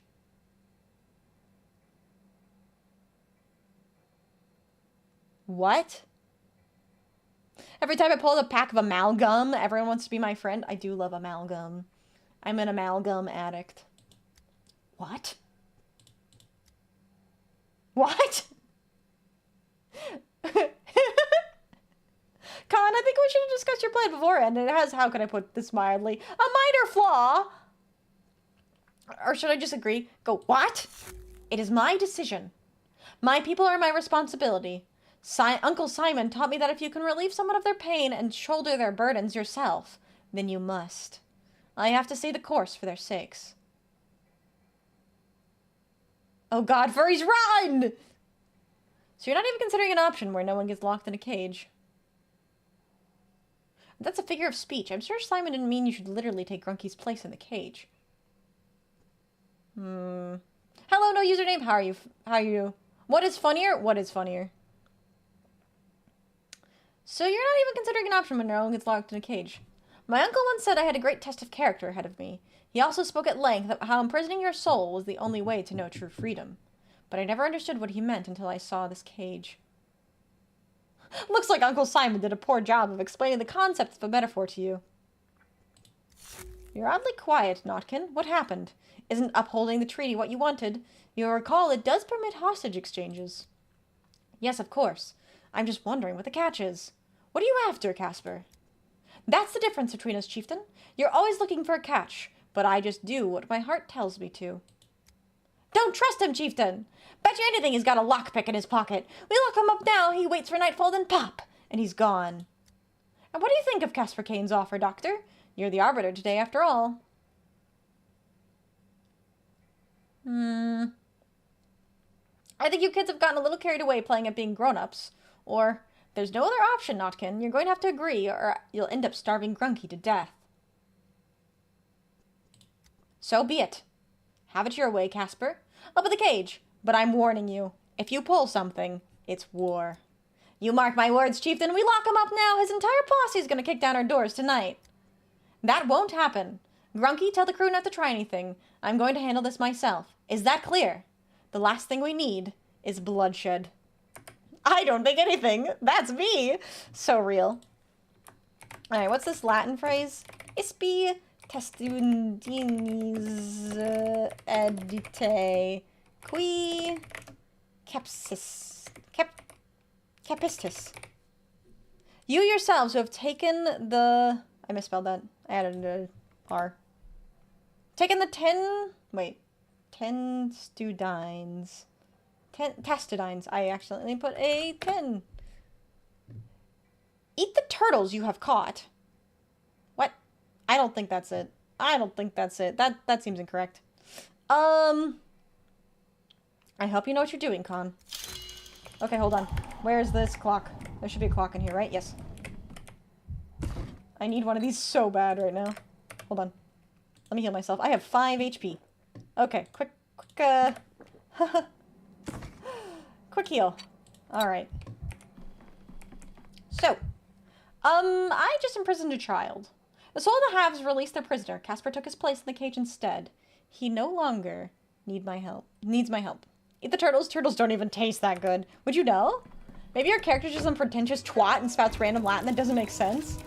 What? Every time I pull out a pack of amalgam, everyone wants to be my friend. I do love amalgam. I'm an amalgam addict. What? What? Khan, I think we should have discussed your plan beforehand. It has, how can I put this mildly, a minor flaw. Or should I just agree? Go, what? It is my decision. My people are my responsibility. Uncle Simon taught me that if you can relieve someone of their pain and shoulder their burdens yourself, then you must. I have to stay the course for their sakes. Oh god, furries, run! So you're not even considering an option where no one gets locked in a cage. That's a figure of speech. I'm sure Simon didn't mean you should literally take Grunky's place in the cage. Hello, no username. How are you? How are you? What is funnier? What is funnier? So you're not even considering an option when no one gets locked in a cage. My uncle once said I had a great test of character ahead of me. He also spoke at length about how imprisoning your soul was the only way to know true freedom. But I never understood what he meant until I saw this cage. Looks like Uncle Simon did a poor job of explaining the concept of a metaphor to you. You're oddly quiet, Notkin. What happened? Isn't upholding the treaty what you wanted? You'll recall it does permit hostage exchanges. Yes, of course. I'm just wondering what the catch is. What are you after, Casper? That's the difference between us, Chieftain. You're always looking for a catch, but I just do what my heart tells me to. Don't trust him, Chieftain! Bet you anything he's got a lockpick in his pocket. We lock him up now, he waits for nightfall, then pop! And he's gone. And what do you think of Casper Kane's offer, Doctor? You're the arbiter today, after all. I think you kids have gotten a little carried away playing at being grown-ups. Or, there's no other option, Notkin. You're going to have to agree, or you'll end up starving Grunky to death. So be it. Have it your way, Casper. Up at the cage. But I'm warning you, if you pull something, it's war. You mark my words, Chieftain. We lock him up now. His entire posse's gonna kick down our doors tonight. That won't happen. Grunky, tell the crew not to try anything. I'm going to handle this myself. Is that clear? The last thing we need is bloodshed. I don't think anything. That's me. So real. Alright, what's this Latin phrase? Ispi testudinis edite qui capistis. You yourselves who have taken the... I misspelled that. I added an R. Taken the 10 testudines. I accidentally put a 10. Eat the turtles you have caught. What? I don't think that's it. I don't think that's it. That seems incorrect. I hope you know what you're doing, Con. Okay, hold on. Where is this clock? There should be a clock in here, right? Yes. I need one of these so bad right now. Hold on. Let me heal myself. I have 5 HP. Okay, quick heal. Alright. So, I just imprisoned a child. The soul of the halves released their prisoner. Casper took his place in the cage instead. He no longer needs my help. Eat the turtles. Turtles don't even taste that good. Would you know? Maybe your character's just some pretentious twat and spouts random Latin that doesn't make sense.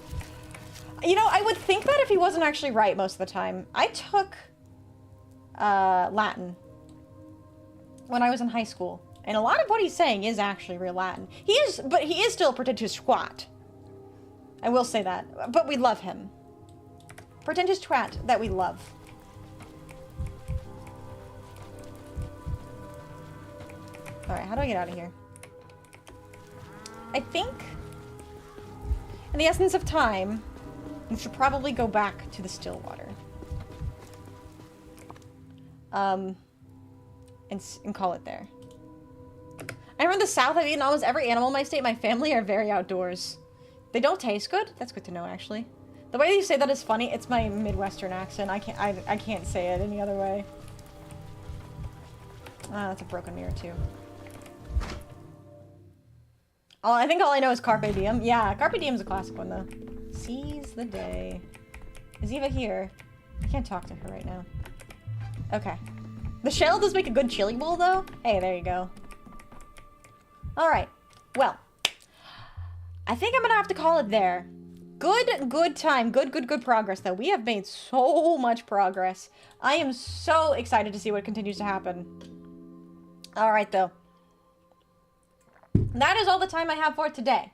You know, I would think that if he wasn't actually right most of the time. I took Latin when I was in high school. And a lot of what he's saying is actually real Latin. But he is still a pretentious twat. I will say that. But we love him. Pretentious twat that we love. Alright, how do I get out of here? I think, in the essence of time, we should probably go back to the still water. And call it there. I remember in the South, I've eaten almost every animal in my state. My family are very outdoors. They don't taste good? That's good to know, actually. The way you say that is funny. It's my Midwestern accent. I can't say it any other way. Ah, that's a broken mirror, too. Oh, I think all I know is Carpe Diem. Yeah, Carpe Diem's a classic one, though. Seize the day. Is Eva here? I can't talk to her right now. Okay. The shell does make a good chili bowl, though. Hey, there you go. Alright. Well. I think I'm gonna have to call it there. Good time. Good progress, though. We have made so much progress. I am so excited to see what continues to happen. Alright, though. That is all the time I have for today.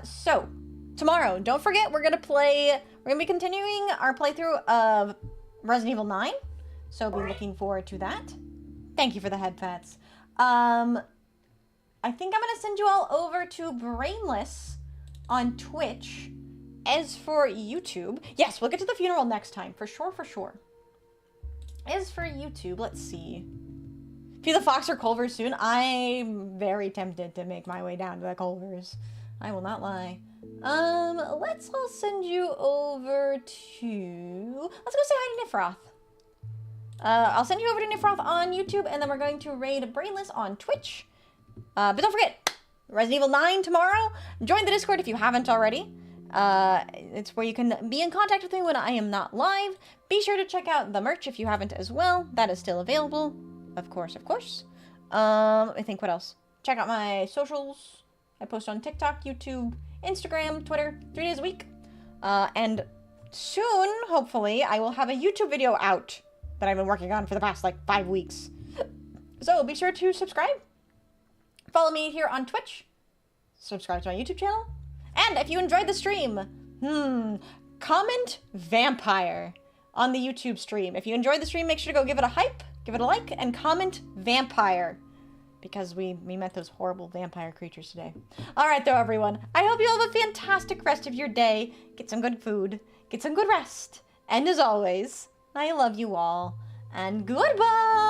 So, tomorrow, don't forget, we're gonna be continuing our playthrough of Resident Evil 9. So, be looking forward to that. Thank you for the head pats. I think I'm gonna send you all over to Brainless on Twitch. As for YouTube, yes, we'll get to the funeral next time, for sure. As for YouTube, let's see. If you the Fox or Culver's soon, I'm very tempted to make my way down to the Culver's. I will not lie. Let's all send you over to... Let's go say hi to Nifroth. I'll send you over to Nifroth on YouTube, and then we're going to raid Brainless on Twitch. But don't forget, Resident Evil 9 tomorrow. Join the Discord if you haven't already. It's where you can be in contact with me when I am not live. Be sure to check out the merch if you haven't as well. That is still available. Of course, of course. Let me think, what else? Check out my socials. I post on TikTok, YouTube, Instagram, Twitter, 3 days a week. And soon, hopefully, I will have a YouTube video out that I've been working on for the past, like, 5 weeks. So be sure to subscribe. Follow me here on Twitch. Subscribe to my YouTube channel. And if you enjoyed the stream, comment vampire on the YouTube stream. If you enjoyed the stream, make sure to go give it a hype, give it a like, and comment vampire. Because we met those horrible vampire creatures today. Alright though, everyone. I hope you have a fantastic rest of your day. Get some good food. Get some good rest. And as always, I love you all. And goodbye!